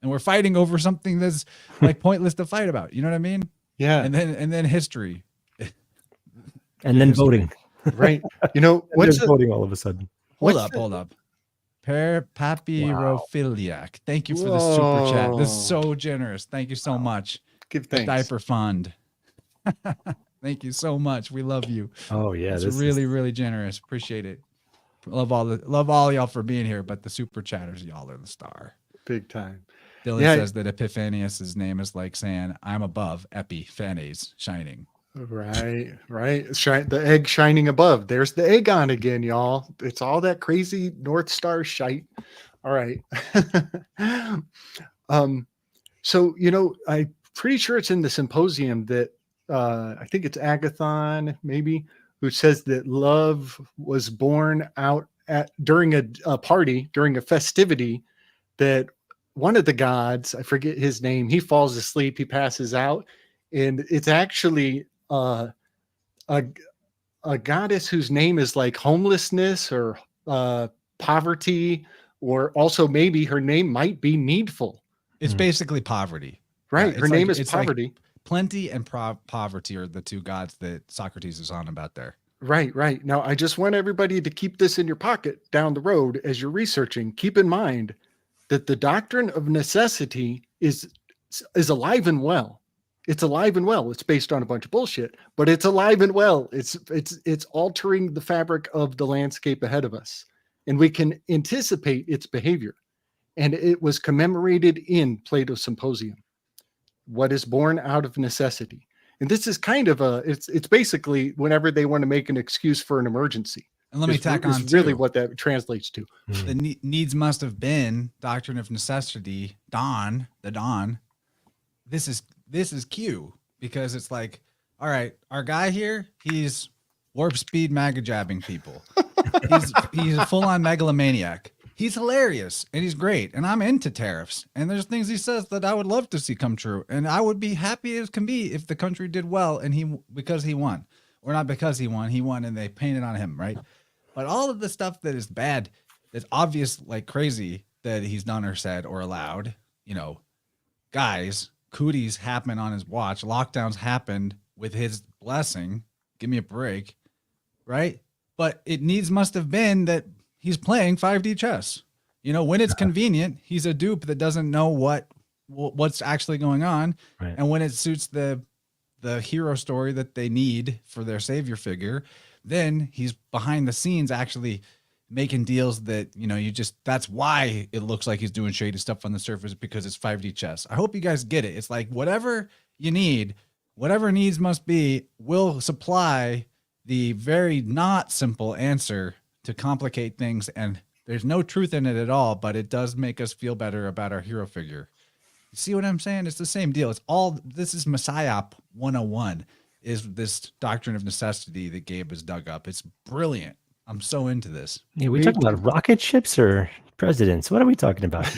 And we're fighting over something that's like pointless to fight about. You know what I mean? Yeah. And then history. And then voting. Right. What's voting all of a sudden? Hold up. Papirophiliac. Thank you for the super chat. This is so generous. Thank you so much. Give The thanks. Diaper Fund. Thank you so much. We love you. Oh yeah, It's this really, is, really generous. Appreciate it. Love all y'all for being here, but the super chatters, y'all are the star. Big time. Dylan Yeah. says that Epiphanius' name is like saying, I'm above Epiphanes shining. Right. The egg shining above. There's the Aegon again, y'all. It's all that crazy North Star shite. All right. So, I'm pretty sure it's in the symposium that I think it's Agathon, maybe, who says that love was born out during a party, during a festivity, that one of the gods, I forget his name, he falls asleep, he passes out, and it's actually a goddess whose name is like homelessness or poverty, or also maybe her name might be needful. It's basically poverty. Right. Yeah, Her name is poverty. plenty and poverty are the two gods that Socrates is on about there. Right. Now, I just want everybody to keep this in your pocket down the road as you're researching. Keep in mind that the doctrine of necessity is alive and well. It's alive and well. It's based on a bunch of bullshit, but it's alive and well. It's altering the fabric of the landscape ahead of us, and we can anticipate its behavior. And it was commemorated in Plato's Symposium. What is born out of necessity. And this is kind of it's basically whenever they want to make an excuse for an emergency. And let me tack on is really too. what that translates to. The needs must have been doctrine of necessity. The dawn. This is Q, because it's like, all right, our guy here, he's warp speed maga jabbing people. he's a full on megalomaniac. He's hilarious and he's great. And I'm into tariffs. And there's things he says that I would love to see come true. And I would be happy as can be if the country did well and because he won. Or not because he won and they painted on him, right? But all of the stuff that is bad, that's obvious, like crazy, that he's done or said or allowed, guys, cooties happen on his watch. Lockdowns happened with his blessing. Give me a break, right? But it must have been that he's playing 5D chess. When it's convenient, he's a dupe that doesn't know what's actually going on. Right. And when it suits the hero story that they need for their savior figure, then he's behind the scenes actually making deals that, that's why it looks like he's doing shady stuff on the surface, because it's 5D chess. I hope you guys get it. It's like whatever you need, whatever needs must be, will supply the very not simple answer to complicate things. And there's no truth in it at all, but it does make us feel better about our hero figure. You see what I'm saying? It's the same deal. This is Messiah 101, is this doctrine of necessity that Gabe has dug up. It's brilliant. I'm so into this. Yeah, we talking about rocket ships or presidents? What are we talking about?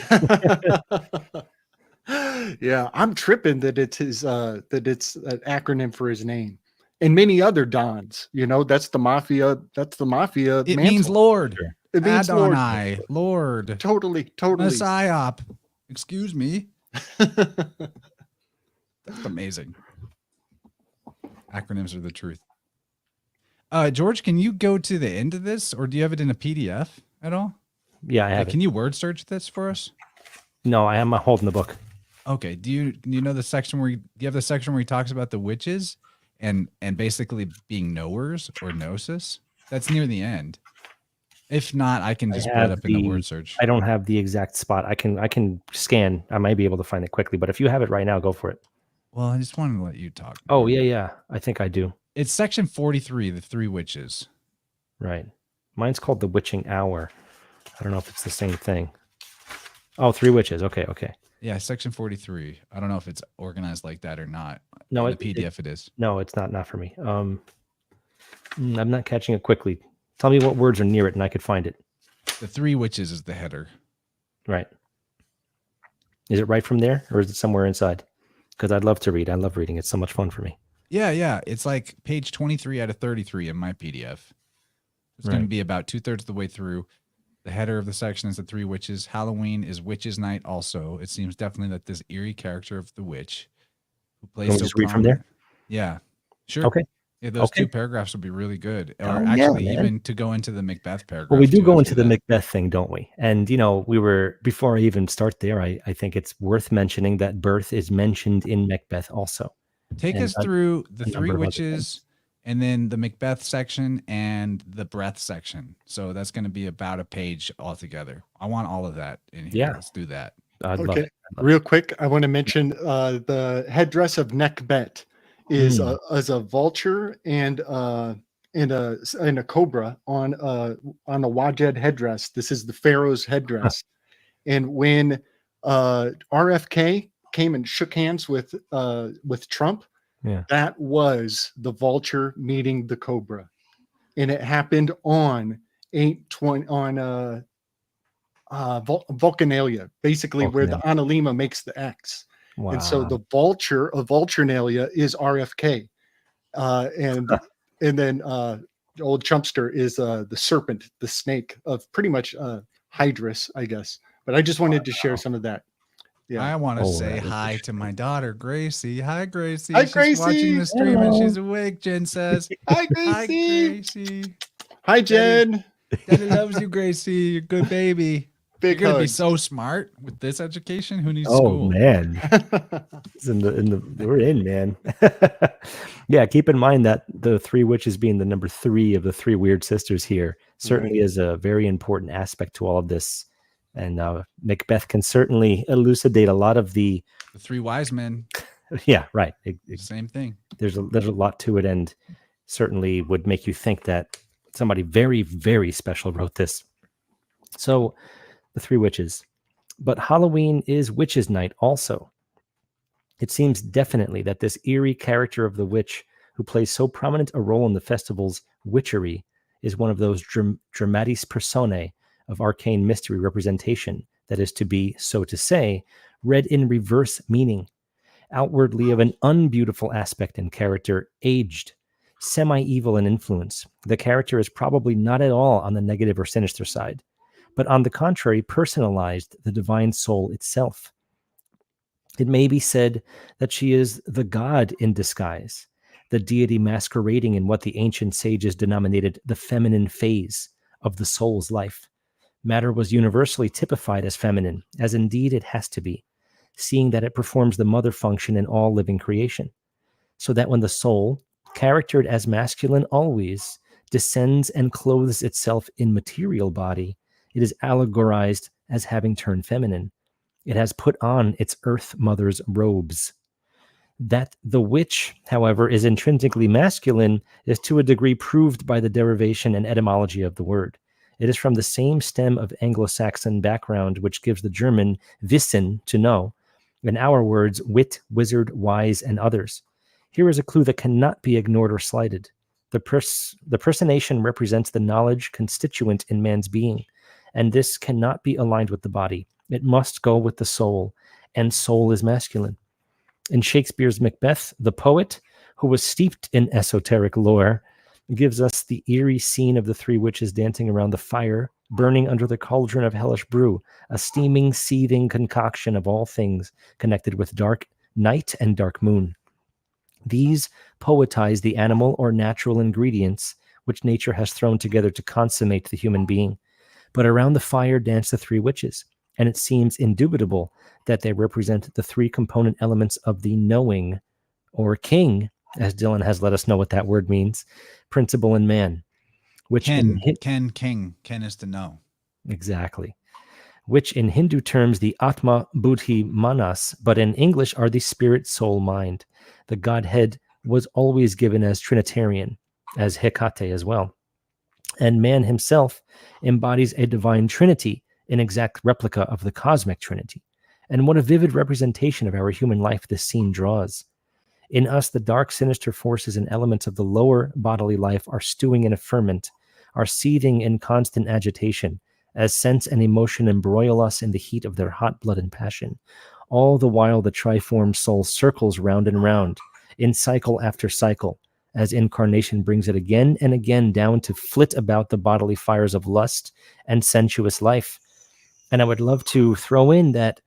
Yeah, I'm tripping that it's an acronym for his name. And many other dons, that's the mafia. That's the mafia. It means Lord. It means Adonai, Lord. Totally. Messiah. Excuse me. That's amazing. Acronyms are the truth. George, can you go to the end of this, or do you have it in a PDF at all? Yeah, I have it. Can you word search this for us? No, I am holding the book. Okay. Do you know the section do you have the section where he talks about the witches and basically being knowers or gnosis? That's near the end. If not, I can just put it up in the word search. I don't have the exact spot. I can scan. I might be able to find it quickly, but if you have it right now, go for it. Well, I just wanted to let you talk. Oh, yeah. I think I do. It's section 43, the three witches. Right. Mine's called the Witching Hour. I don't know if it's the same thing. Oh, three witches. Okay. Yeah, section 43. I don't know if it's organized like that or not. No, in the PDF it is. No, it's not for me. I'm not catching it quickly. Tell me what words are near it and I could find it. The three witches is the header. Right. Is it right from there or is it somewhere inside? Because I'd love to read. I love reading. It's so much fun for me. Yeah. It's like page 23 out of 33 in my PDF. It's going to be about 2/3 of the way through. The header of the section is the three witches. Halloween is Witches' Night also. It seems definitely that this eerie character of the witch who plays so just read from there? Yeah. Sure. Okay. Yeah, those two paragraphs would be really good. Or Yeah, even to go into the Macbeth paragraph. Well, we do go into the Macbeth thing, don't we? And, before I even start there, I think it's worth mentioning that birth is mentioned in Macbeth also. Take us through the three witches and then the Macbeth section and the breath section. So that's going to be about a page altogether. I want all of that in here. Yeah. Let's do that. I'd love it. Real quick, I want to mention the headdress of Necbet is as a vulture and a cobra on a Wajed headdress. This is the pharaoh's headdress. And when RFK came and shook hands with Trump, that was the vulture meeting the cobra, and it happened on 8/20 on Vulcanalia, basically where the Analema makes the X. Wow. And so the vulture of Vulturnalia is RFK. And then old Trumpster is the serpent, the snake of pretty much Hydrus, I guess. But I just wanted to share some of that. Yeah. I want to Oh, say that was hi to interesting. my daughter, Gracie. Hi, Gracie. Hi, She's watching Gracie. the stream and Hello. she's awake. Jen says, Hi, hi, Gracie. Gracie. Hi, Jen. Daddy loves you, Gracie. You're a good baby. Big You're going to be hugs. so smart with this education. Who needs Oh school? man. It's we're in, man. Yeah, keep in mind that the three witches being the number 3 of the 3 weird sisters here certainly is a very important aspect to all of this. And Macbeth can certainly elucidate a lot of the The 3 wise men, yeah, right. same thing. There's a lot to it, and certainly would make you think that somebody very, very special wrote this. So the 3 witches. But Halloween is Witches' Night also. It seems definitely that this eerie character of the witch, who plays so prominent a role in the festival's witchery, is one of those dramatis personae of arcane mystery representation that is to be, so to say, read in reverse meaning, outwardly of an unbeautiful aspect and character, aged, semi-evil in influence. The character is probably not at all on the negative or sinister side, but on the contrary, personalized the divine soul itself. It may be said that she is the god in disguise, the deity masquerading in what the ancient sages denominated the feminine phase of the soul's life. Matter was universally typified as feminine, as indeed it has to be, seeing that it performs the mother function in all living creation. So that when the soul, charactered as masculine always, descends and clothes itself in material body, it is allegorized as having turned feminine. It has put on its earth mother's robes. That the witch, however, is intrinsically masculine is to a degree proved by the derivation and etymology of the word. It is from the same stem of Anglo-Saxon background which gives the German wissen, to know, in our words, wit, wizard, wise, and others. Here is a clue that cannot be ignored or slighted. The personation represents the knowledge constituent in man's being, and this cannot be aligned with the body. It must go with the soul, and soul is masculine. In Shakespeare's Macbeth, the poet, who was steeped in esoteric lore, gives us the eerie scene of the 3 witches dancing around the fire, burning under the cauldron of hellish brew, a steaming, seething concoction of all things connected with dark night and dark moon. These poetize the animal or natural ingredients which nature has thrown together to consummate the human being. But around the fire dance the 3 witches, and it seems indubitable that they represent the 3 component elements of the knowing, or king, as Dylan has let us know what that word means, principle in man. Which Ken is to know. Exactly. Which in Hindu terms the Atma, Buddhi, Manas, but in English are the spirit, soul, mind. The Godhead was always given as Trinitarian, as Hecate as well. And man himself embodies a divine trinity, an exact replica of the cosmic trinity. And what a vivid representation of our human life this scene draws. In us, the dark, sinister forces and elements of the lower bodily life are stewing in a ferment, are seething in constant agitation, as sense and emotion embroil us in the heat of their hot blood and passion. All the while the triform soul circles round and round, in cycle after cycle, as incarnation brings it again and again down to flit about the bodily fires of lust and sensuous life. And I would love to throw in that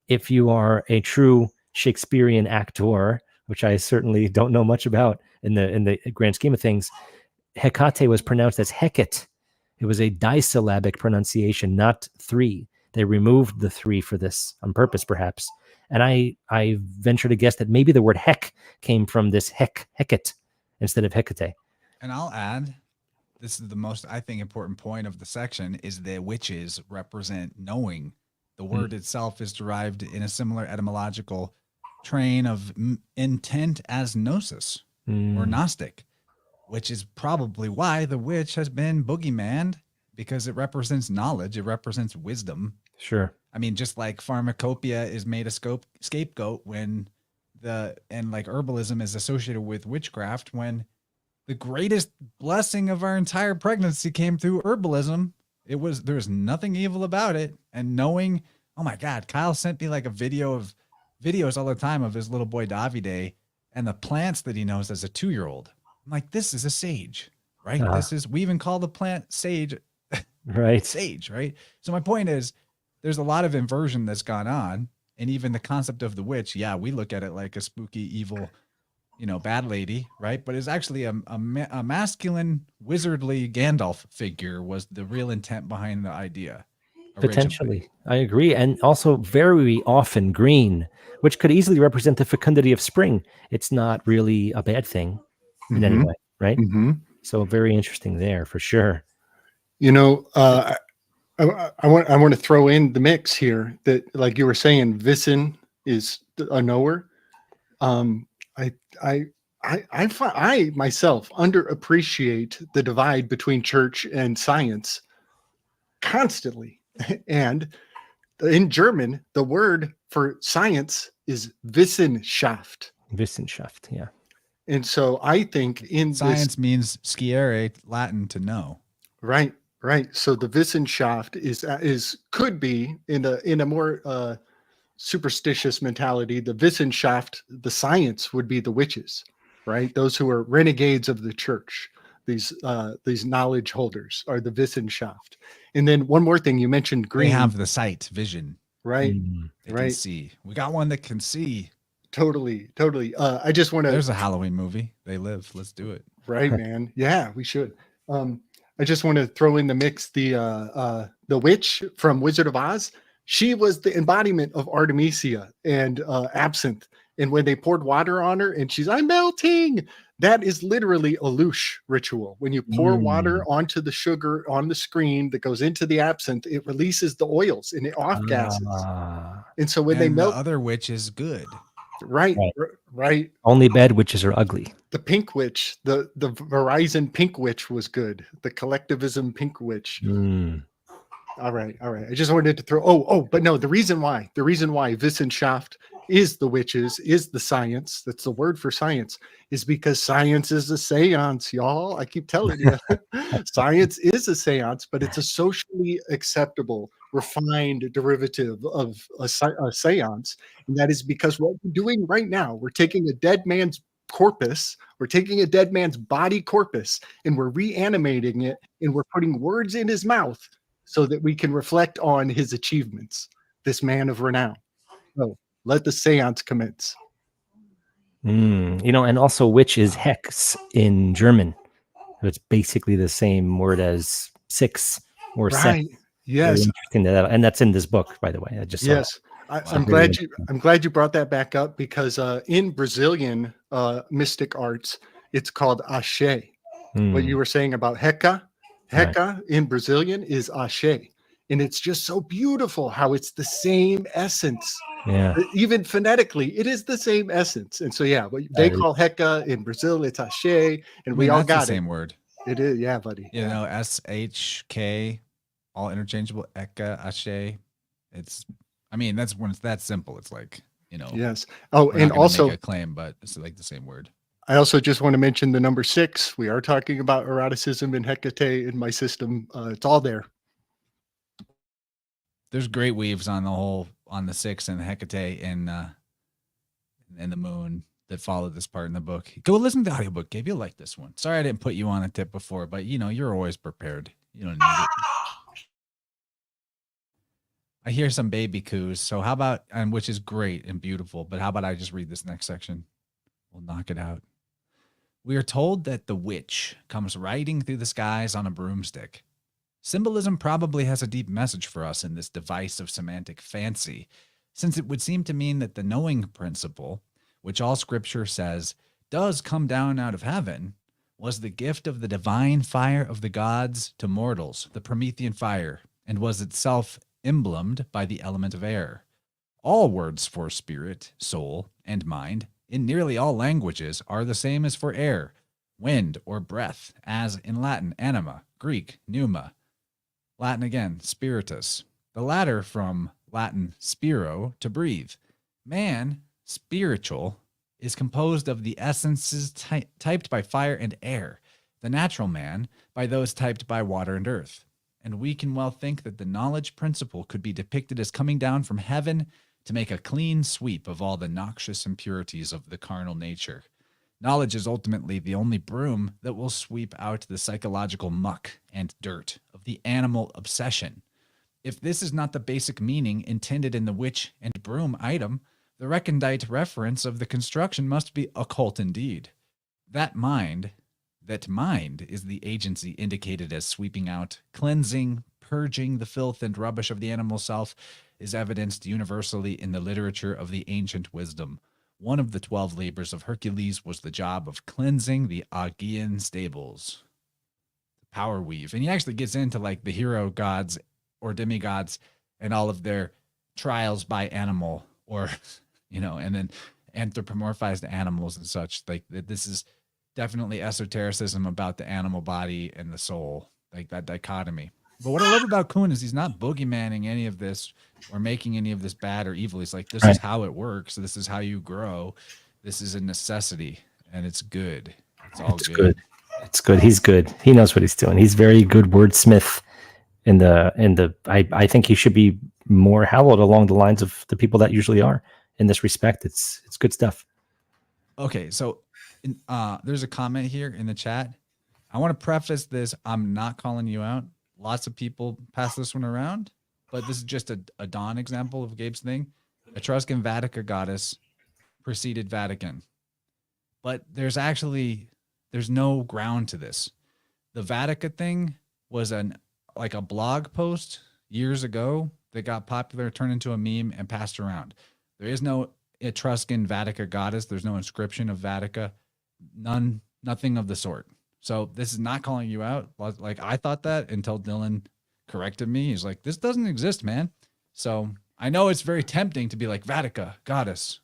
if you are a true Shakespearean actor, which I certainly don't know much about in the grand scheme of things, Hecate was pronounced as Hecate. It was a disyllabic pronunciation, not 3. They removed the 3 for this on purpose, perhaps. And I venture to guess that maybe the word heck came from this Hecate instead of Hecate. And I'll add, this is the most, I think, important point of the section, is that witches represent knowing. The word itself is derived in a similar etymological train of intent as gnosis or Gnostic, which is probably why the witch has been boogeymaned, because it represents knowledge. It represents wisdom. Sure. I mean, just like pharmacopoeia is made a scapegoat and like herbalism is associated with witchcraft, when the greatest blessing of our entire pregnancy came through herbalism. There's nothing evil about it. And knowing, oh my God, Kyle sent me like a videos all the time of his little boy Davide and the plants that he knows as a 2-year-old. I'm like, this is a sage, right? We even call the plant sage, right? Sage, right? So my point is, there's a lot of inversion that's gone on, And even the concept of the witch, yeah, we look at it like a spooky, evil, bad lady, right? But it's actually a masculine, wizardly Gandalf figure was the real intent behind the idea. Originally. Potentially, I agree. And also very often green, which could easily represent the fecundity of spring. It's not really a bad thing in any way, right? Mm-hmm. So very interesting there for sure. I want to throw in the mix here that, like you were saying, Vissen is a knower. I myself underappreciate the divide between church and science constantly. And in German, the word for science is Wissenschaft. Wissenschaft, yeah. And so I think in science means sciere, Latin to know. Right. So the Wissenschaft could be in a more superstitious mentality. The Wissenschaft, the science, would be the witches, right? Those who are renegades of the church. These knowledge holders are the Wissenschaft. And then one more thing, you mentioned green. They have the sight, vision. Right. They can see. We got one that can see. Totally. I just want to. There's a Halloween movie. They live. Let's do it. Right, man. Yeah, we should. I just want to throw in the mix the witch from Wizard of Oz. She was the embodiment of Artemisia and absinthe. And when they poured water on her and I'm melting, that is literally a louche ritual. When you pour water onto the sugar on the screen that goes into the absinthe, it releases the oils and it off gases. And so when they melt, the other witch is good. Right. Only bad witches are ugly. The pink witch, the Verizon pink witch was good. The collectivism pink witch. All right. I just wanted to throw. But no, the reason why Wissenschaft is the witches, is the science. That's the word for science, is because science is a seance, y'all. I keep telling you, science is a seance, but it's a socially acceptable, refined derivative of a seance. And that is because what we're doing right now, we're taking a dead man's corpus, we're taking a dead man's body corpus, and we're reanimating it, and we're putting words in his mouth so that we can reflect on his achievements, this man of renown. So let the seance commence. And also witch is hex in German. It's basically the same word as six or sex. Yes. Very interesting and that's in this book, by the way. I just saw yes. I'm glad you brought that back up, because in Brazilian mystic arts, it's called Axé. What you were saying about Heka in Brazilian is Axé. And it's just so beautiful how it's the same essence. Yeah. Even phonetically, it is the same essence. And so, what they call Heka in Brazil, it's Axé. And we all got the same word. It is. Yeah, buddy. SHK, all interchangeable. Eka, Axé. That's when it's that simple. It's like, Yes. Oh, and also make a claim, but it's like the same word. I also just want to mention the number 6. We are talking about eroticism and Hecate in my system. It's all there. There's great weaves on the 6 and the Hecate and the moon that follow this part in the book. Go listen to the audiobook, Gabe. You'll like this one. Sorry I didn't put you on a tip before, but you're always prepared. You don't need it. I hear some baby coos. So how about, and which is great and beautiful, but how about I just read this next section? We'll knock it out. We are told that the witch comes riding through the skies on a broomstick. Symbolism probably has a deep message for us in this device of semantic fancy, since it would seem to mean that the knowing principle, which all scripture says does come down out of heaven, was the gift of the divine fire of the gods to mortals, the Promethean fire, and was itself emblemed by the element of air. All words for spirit, soul, and mind in nearly all languages are the same as for air, wind, or breath, as in Latin, anima, Greek, pneuma, Latin again, spiritus. The latter from Latin spiro, to breathe. Man, spiritual, is composed of the essences typed by fire and air, the natural man by those typed by water and earth. And we can well think that the knowledge principle could be depicted as coming down from heaven to make a clean sweep of all the noxious impurities of the carnal nature. Knowledge is ultimately the only broom that will sweep out the psychological muck and dirt of the animal obsession. If this is not the basic meaning intended in the witch and broom item, the recondite reference of the construction must be occult indeed. That mind is the agency indicated as sweeping out, cleansing, purging the filth and rubbish of the animal self is evidenced universally in the literature of the ancient wisdom. One of the 12 labors of Hercules was the job of cleansing the Augean stables. Power weave. And he actually gets into like the hero gods or demigods and all of their trials by animal, or, and then anthropomorphized animals and such. Like this is definitely esotericism about the animal body and the soul, like that dichotomy. But what I love about Kuhn is he's not boogeymanning any of this or making any of this bad or evil. He's like, this is how it works. This is how you grow. This is a necessity, and it's good. It's all good. It's good. He's good. He knows what he's doing. He's very good wordsmith. I think he should be more hallowed along the lines of the people that usually are in this respect. It's good stuff. Okay, so there's a comment here in the chat. I want to preface this. I'm not calling you out. Lots of people pass this one around, but this is just a Dawn example of Gabe's thing. Etruscan Vatica goddess preceded Vatican. But there's no ground to this. The Vatica thing was like a blog post years ago that got popular, turned into a meme, and passed around. There is no Etruscan Vatica goddess. There's no inscription of Vatica. Nothing of the sort. So this is not calling you out. Like I thought that until Dylan corrected me. He's like, this doesn't exist, man. So I know it's very tempting to be like Vatica, goddess,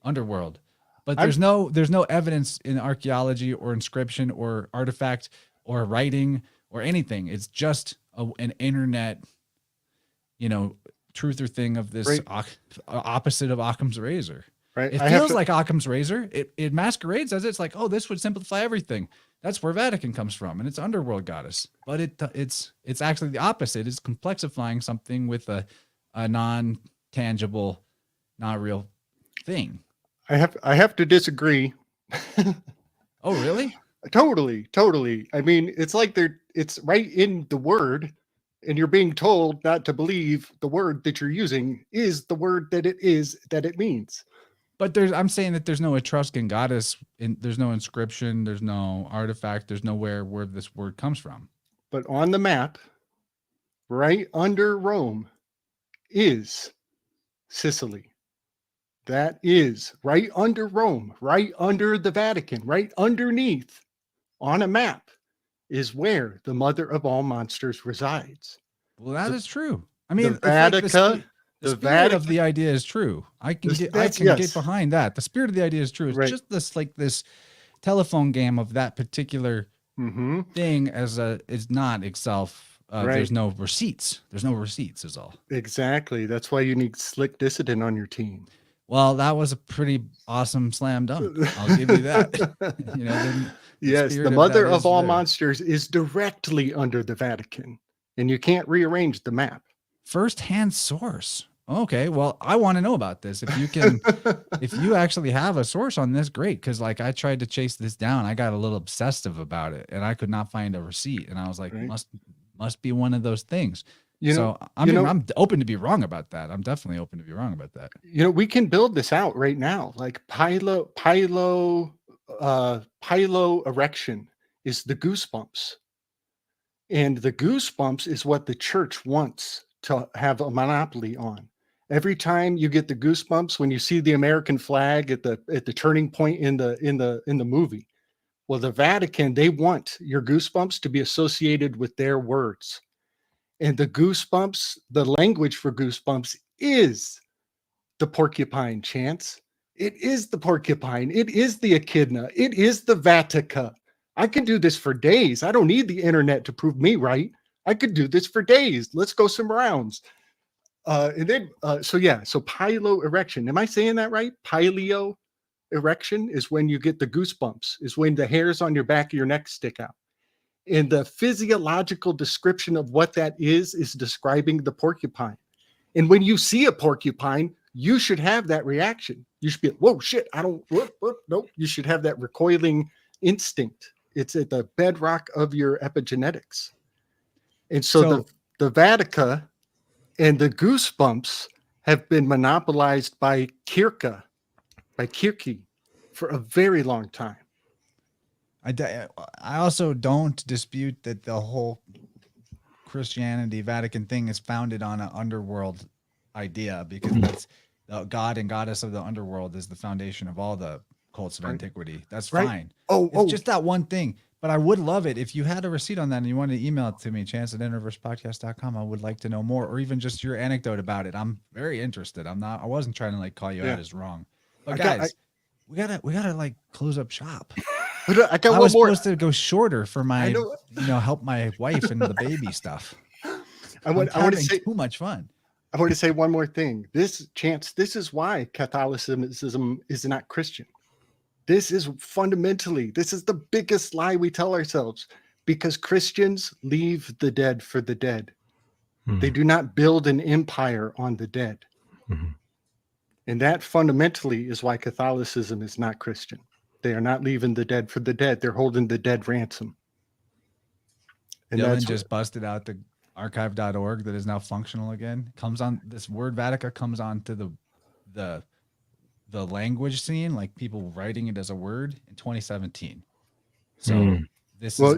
underworld. But there's no evidence in archaeology or inscription or artifact or writing or anything. It's just an internet, truther thing of this opposite of Occam's razor. Right. It feels like Occam's razor. It masquerades as it's like, oh, this would simplify everything. That's where Vatican comes from, and it's underworld goddess. But it's actually the opposite. It's complexifying something with a non-tangible, not real thing. I have to disagree. Oh, really? Totally. I mean, it's like it's right in the word, and you're being told not to believe the word that you're using is the word that it means. But I'm saying that there's no Etruscan goddess, there's no inscription, there's no artifact, there's nowhere where this word comes from. But on the map, right under Rome, is Sicily. That is right under Rome, right under the Vatican, right underneath on a map is where the mother of all monsters resides. Well, that is true. I mean, the Vatica. The spirit of the idea is true. I can get behind that. The spirit of the idea is true. It's just this telephone game of that particular thing is not itself. There's no receipts. There's no receipts is all. Exactly. That's why you need Slick Dissident on your team. Well, that was a pretty awesome slam dunk. I'll give you that. Yes, the mother of all monsters is directly under the Vatican, and you can't rearrange the map. First-hand source. Okay, well, I want to know about this. If you actually have a source on this, great. Because like I tried to chase this down, I got a little obsessive about it, and I could not find a receipt. And I was like, must be one of those things. I'm open to be wrong about that. I'm definitely open to be wrong about that. We can build this out right now. Like pylo erection is the goosebumps, and the goosebumps is what the church wants to have a monopoly on. Every time you get the goosebumps when you see the American flag at the turning point in the movie, well, the Vatican, they want your goosebumps to be associated with their words. And the goosebumps, the language for goosebumps is the porcupine, Chance. It is the porcupine. It is the echidna. It is the Vatica. I can do this for days. I don't need the internet to prove me right. I could do this for days. Let's go some rounds. So pylo erection. Am I saying that right? Paleo erection is when you get the goosebumps, is when the hairs on your back of your neck stick out. And the physiological description of what that is describing the porcupine. And when you see a porcupine, you should have that reaction. You should be, whoa, shit, nope. You should have that recoiling instinct. It's at the bedrock of your epigenetics. And so the Vatica And the goosebumps have been monopolized by Kirke for a very long time. I also don't dispute that the whole Christianity Vatican thing is founded on an underworld idea, because that's the god and goddess of the underworld is the foundation of all the cults of antiquity. That's fine. It's just that one thing. But I would love it if you had a receipt on that and you wanted to email it to me, chance@innerversepodcast.com. I would like to know more, or even just your anecdote about it. I'm very interested. I wasn't trying to like call you out as wrong. But guys, we gotta like close up shop. But I got I one was more. supposed to go shorter for my, help my wife and the baby stuff. I want to say too much fun. I want to say one more thing. This is why Catholicism is not Christian. This is the biggest lie we tell ourselves, because Christians leave the dead for the dead. They do not build an empire on the dead. And that fundamentally is why Catholicism is not Christian. They are not leaving the dead for the dead. They're holding the dead ransom. And Dylan just busted out the archive.org that is now functional again. This word Vatica comes on to the language scene, like people writing it as a word in 2017. So this is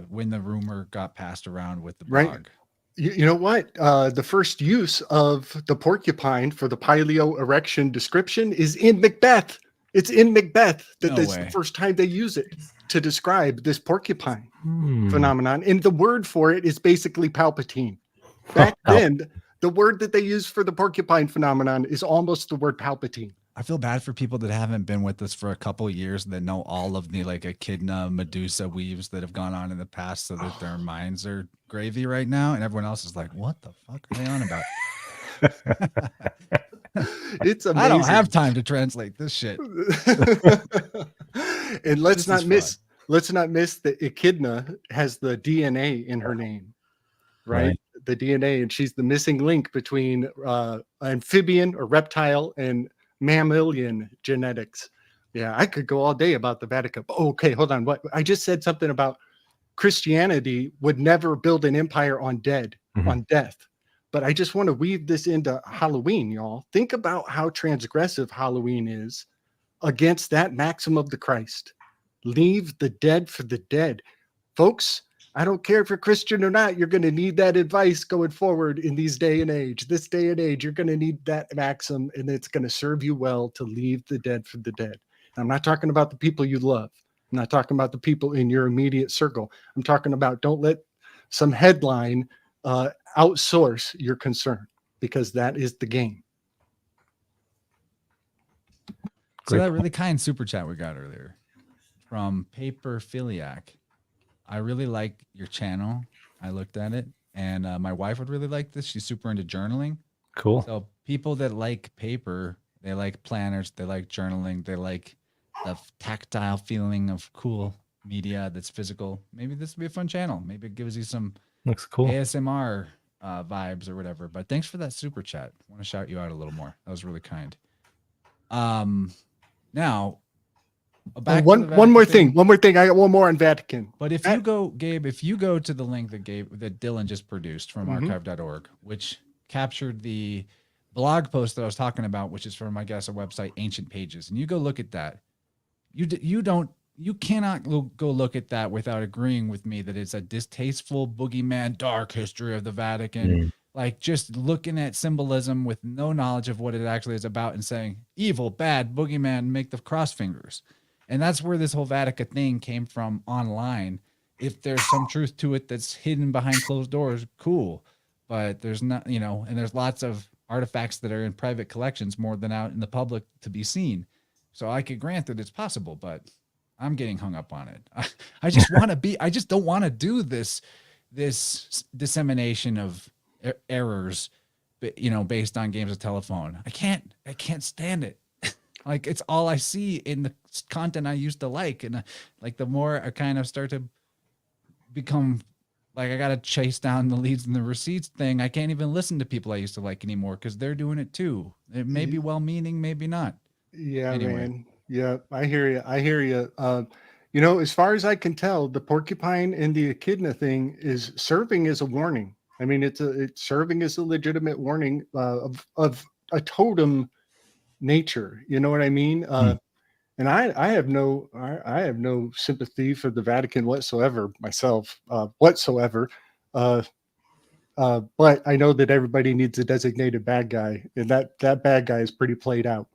when the rumor got passed around with the blog. Right. You know what? The first use of the porcupine for the paleo erection description is in Macbeth. It's in Macbeth that this is the first time they use it to describe this porcupine phenomenon. And the word for it is basically Palpatine. Back then, the word that they use for the porcupine phenomenon is almost the word Palpatine. I feel bad for people that haven't been with us for a couple of years that know all of the like echidna Medusa weaves that have gone on in the past, so that their minds are gravy right now, and everyone else is like, what the fuck are they on about? It's amazing. I don't have time to translate this shit. And let's not miss that echidna has the DNA in her name, right? The DNA, and she's the missing link between amphibian or reptile and mammalian genetics. Yeah, I could go all day about the Vatican. Okay, hold on. What I just said something about Christianity would never build an empire on death. But I just want to weave this into Halloween, y'all. Think about how transgressive Halloween is against that maxim of the Christ. Leave the dead for the dead. Folks, I don't care if you're Christian or not, you're going to need that advice going forward in this day and age. This day and age, you're going to need that maxim, and it's going to serve you well to leave the dead for the dead. I'm not talking about the people you love. I'm not talking about the people in your immediate circle. I'm talking about don't let some headline outsource your concern, because that is the game. So that really kind super chat we got earlier from Paper Philiac. I really like your channel. I looked at it, and my wife would really like this. She's super into journaling. Cool. So people that like paper, they like planners, they like journaling, they like the tactile feeling of cool media that's physical. Maybe this would be a fun channel. Maybe it gives you some looks cool ASMR vibes or whatever. But thanks for that super chat. I want to shout you out a little more. That was really kind. Now, one more thing. I got one more on Vatican. But if you go, Gabe, if you go to the link that Dylan just produced from archive.org, which captured the blog post that I was talking about, which is from, I guess, a website, Ancient Pages, and you go look at that, you cannot go look at that without agreeing with me that it's a distasteful, boogeyman, dark history of the Vatican. Like just looking at symbolism with no knowledge of what it actually is about and saying evil, bad, boogeyman, make the cross fingers. And that's where this whole Vatican thing came from online. If there's some truth to it that's hidden behind closed doors, cool. But there's not, and there's lots of artifacts that are in private collections more than out in the public to be seen. So I could grant that it's possible, but I'm getting hung up on it. I just I just don't want to do this dissemination of errors, based on games of telephone. I can't stand it. Like it's all I see in the content I used to like. And like the more I kind of start to become like, I got to chase down the leads and the receipts thing. I can't even listen to people I used to like anymore because they're doing it too. It may be well-meaning, maybe not. Yeah, anyway. Man. Yeah, I hear you. As far as I can tell, the porcupine and the echidna thing is serving as a warning. I mean, it's serving as a legitimate warning of a totem nature. You know what I mean? And I have no sympathy for the Vatican whatsoever myself, whatsoever. But I know that everybody needs a designated bad guy, and that bad guy is pretty played out.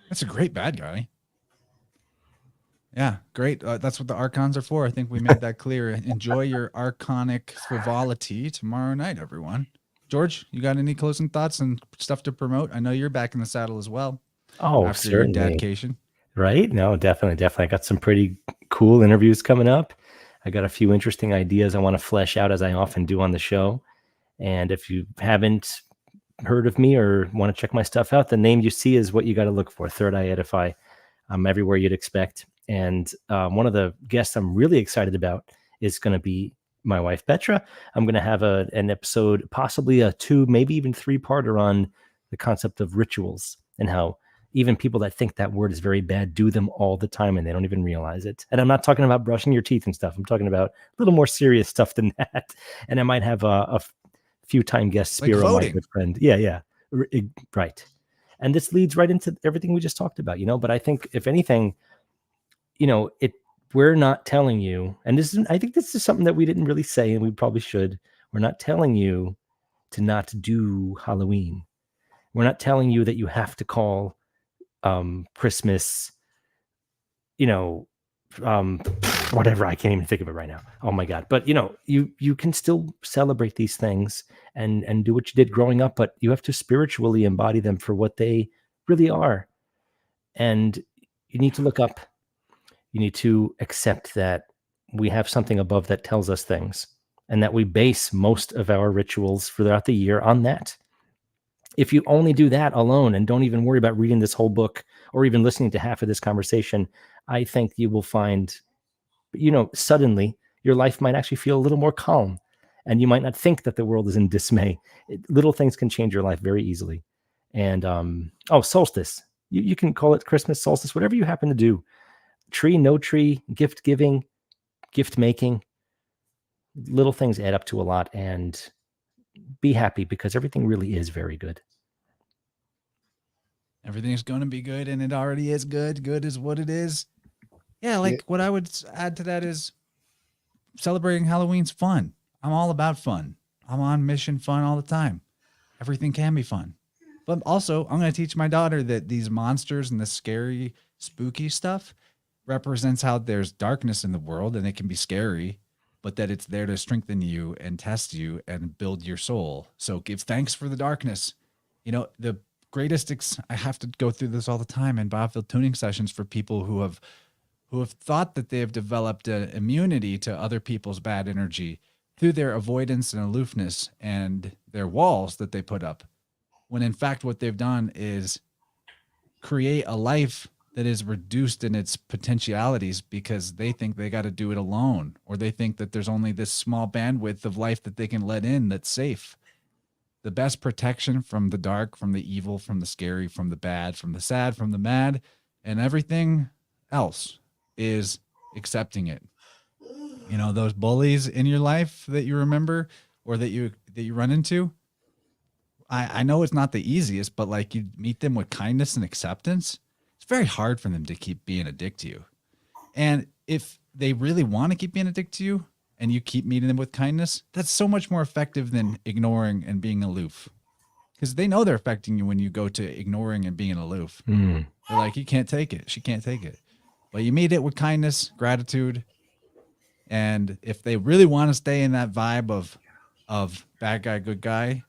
That's a great bad guy. Yeah, great. That's what the archons are for. I think we made that clear. Enjoy your archonic frivolity tomorrow night, everyone. George, you got any closing thoughts and stuff to promote? I know you're back in the saddle as well. Oh, after certainly. your dadcation. Right? No, definitely. I got some pretty cool interviews coming up. I got a few interesting ideas I want to flesh out, as I often do on the show. And if you haven't heard of me or want to check my stuff out, the name you see is what you got to look for. Third Eye Edify. I'm everywhere you'd expect. And one of the guests I'm really excited about is going to be my wife, Petra. I'm going to have an episode, possibly a 2, maybe even 3-parter on the concept of rituals and how even people that think that word is very bad do them all the time and they don't even realize it. And I'm not talking about brushing your teeth and stuff. I'm talking about a little more serious stuff than that. And I might have a few time guest, Spiro, my good friend. Yeah. Right. And this leads right into everything we just talked about, but I think if anything, we're not telling you, and I think this is something that we didn't really say, and we probably should. We're not telling you to not do Halloween. We're not telling you that you have to call Christmas, whatever. I can't even think of it right now. Oh my God. But you can still celebrate these things and do what you did growing up, but you have to spiritually embody them for what they really are. And you need to look up. You need to accept that we have something above that tells us things, and that we base most of our rituals throughout the year on that. If you only do that alone and don't even worry about reading this whole book or even listening to half of this conversation, I think you will find, suddenly your life might actually feel a little more calm, and you might not think that the world is in dismay. Little things can change your life very easily. And, solstice. You can call it Christmas, solstice, whatever you happen to do. Tree, no tree, gift giving, gift making. Little things add up to a lot, and be happy because everything really is very good. Everything's going to be good, and it already is good. Good is what it is. Yeah, what I would add to that is celebrating Halloween's fun. I'm all about fun. I'm on mission fun all the time. Everything can be fun. But also, I'm going to teach my daughter that these monsters and the scary, spooky stuff represents how there's darkness in the world, and it can be scary, but that it's there to strengthen you and test you and build your soul. So give thanks for the darkness. The greatest, I have to go through this all the time in biofield tuning sessions for people who have thought that they have developed an immunity to other people's bad energy through their avoidance and aloofness and their walls that they put up. When in fact, what they've done is create a life that is reduced in its potentialities because they think they got to do it alone, or they think that there's only this small bandwidth of life that they can let in that's safe. The best protection from the dark, from the evil, from the scary, from the bad, from the sad, from the mad, and everything else is accepting it. Those bullies in your life that you remember or that you run into, I know it's not the easiest, but you meet them with kindness and acceptance. It's very hard for them to keep being a dick to you. And if they really want to keep being a dick to you and you keep meeting them with kindness, that's so much more effective than ignoring and being aloof. Because they know they're affecting you when you go to ignoring and being aloof. They're like, you can't take it. She can't take it. But you meet it with kindness, gratitude. And if they really want to stay in that vibe of bad guy, good guy,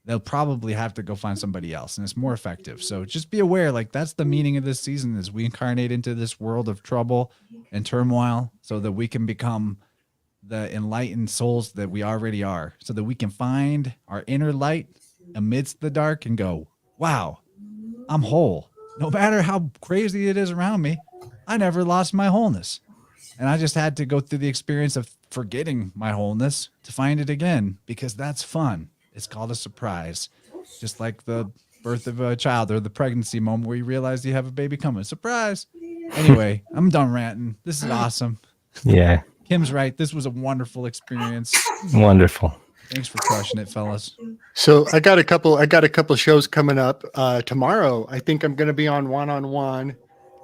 they'll probably have to go find somebody else, and it's more effective. So just be aware, that's the meaning of this season, is we incarnate into this world of trouble and turmoil so that we can become the enlightened souls that we already are, so that we can find our inner light amidst the dark and go, wow, I'm whole. No matter how crazy it is around me, I never lost my wholeness. And I just had to go through the experience of forgetting my wholeness to find it again, because that's fun. It's called a surprise. Just like the birth of a child or the pregnancy moment where you realize you have a baby coming. Surprise. Anyway, I'm done ranting. This is awesome. Yeah. Kim's right. This was a wonderful experience. Wonderful. Thanks for crushing it, fellas. So I got a couple shows coming up. Tomorrow, I think I'm going to be on one-on-one,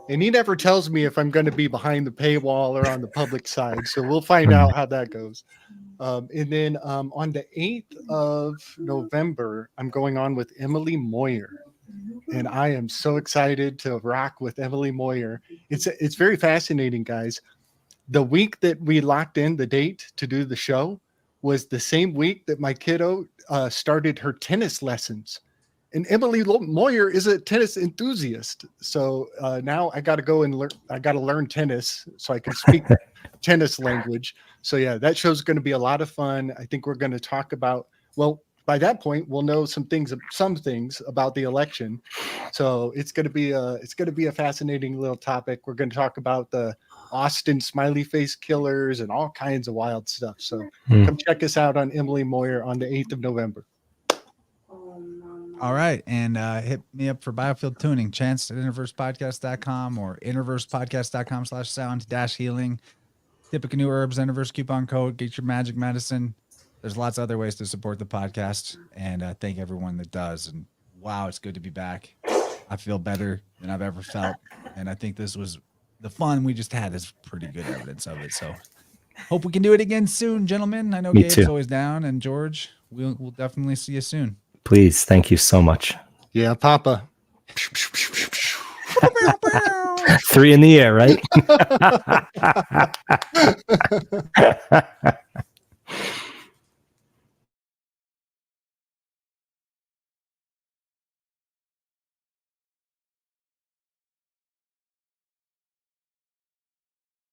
and he never tells me if I'm going to be behind the paywall or on the public side. So we'll find out how that goes. And then on the 8th of November, I'm going on with Emily Moyer, and I am so excited to rock with Emily Moyer. It's very fascinating, guys. The week that we locked in the date to do the show was the same week that my kiddo started her tennis lessons. And Emily Moyer is a tennis enthusiast. So now I got to go and learn. I got to learn tennis so I can speak tennis language. So yeah, that show's going to be a lot of fun. I think we're going to talk about, well, by that point, we'll know some things about the election. So it's going to be a fascinating little topic. We're going to talk about the Austin smiley face killers and all kinds of wild stuff. So come check us out on Emily Moyer on the 8th of November. All right. And hit me up for biofield tuning. Chance at InnerVersePodcast.com or InnerVersePodcast.com/sound-healing. Typical new herbs, InnerVerse coupon code. Get your magic medicine. There's lots of other ways to support the podcast. And thank everyone that does. And wow, it's good to be back. I feel better than I've ever felt. And I think this was the fun we just had is pretty good evidence of it. So hope we can do it again soon, gentlemen. I know Me Gabe's too. always down, and George, we'll definitely see you soon. Please. Thank you so much. Yeah, Papa. 3 in the air, right?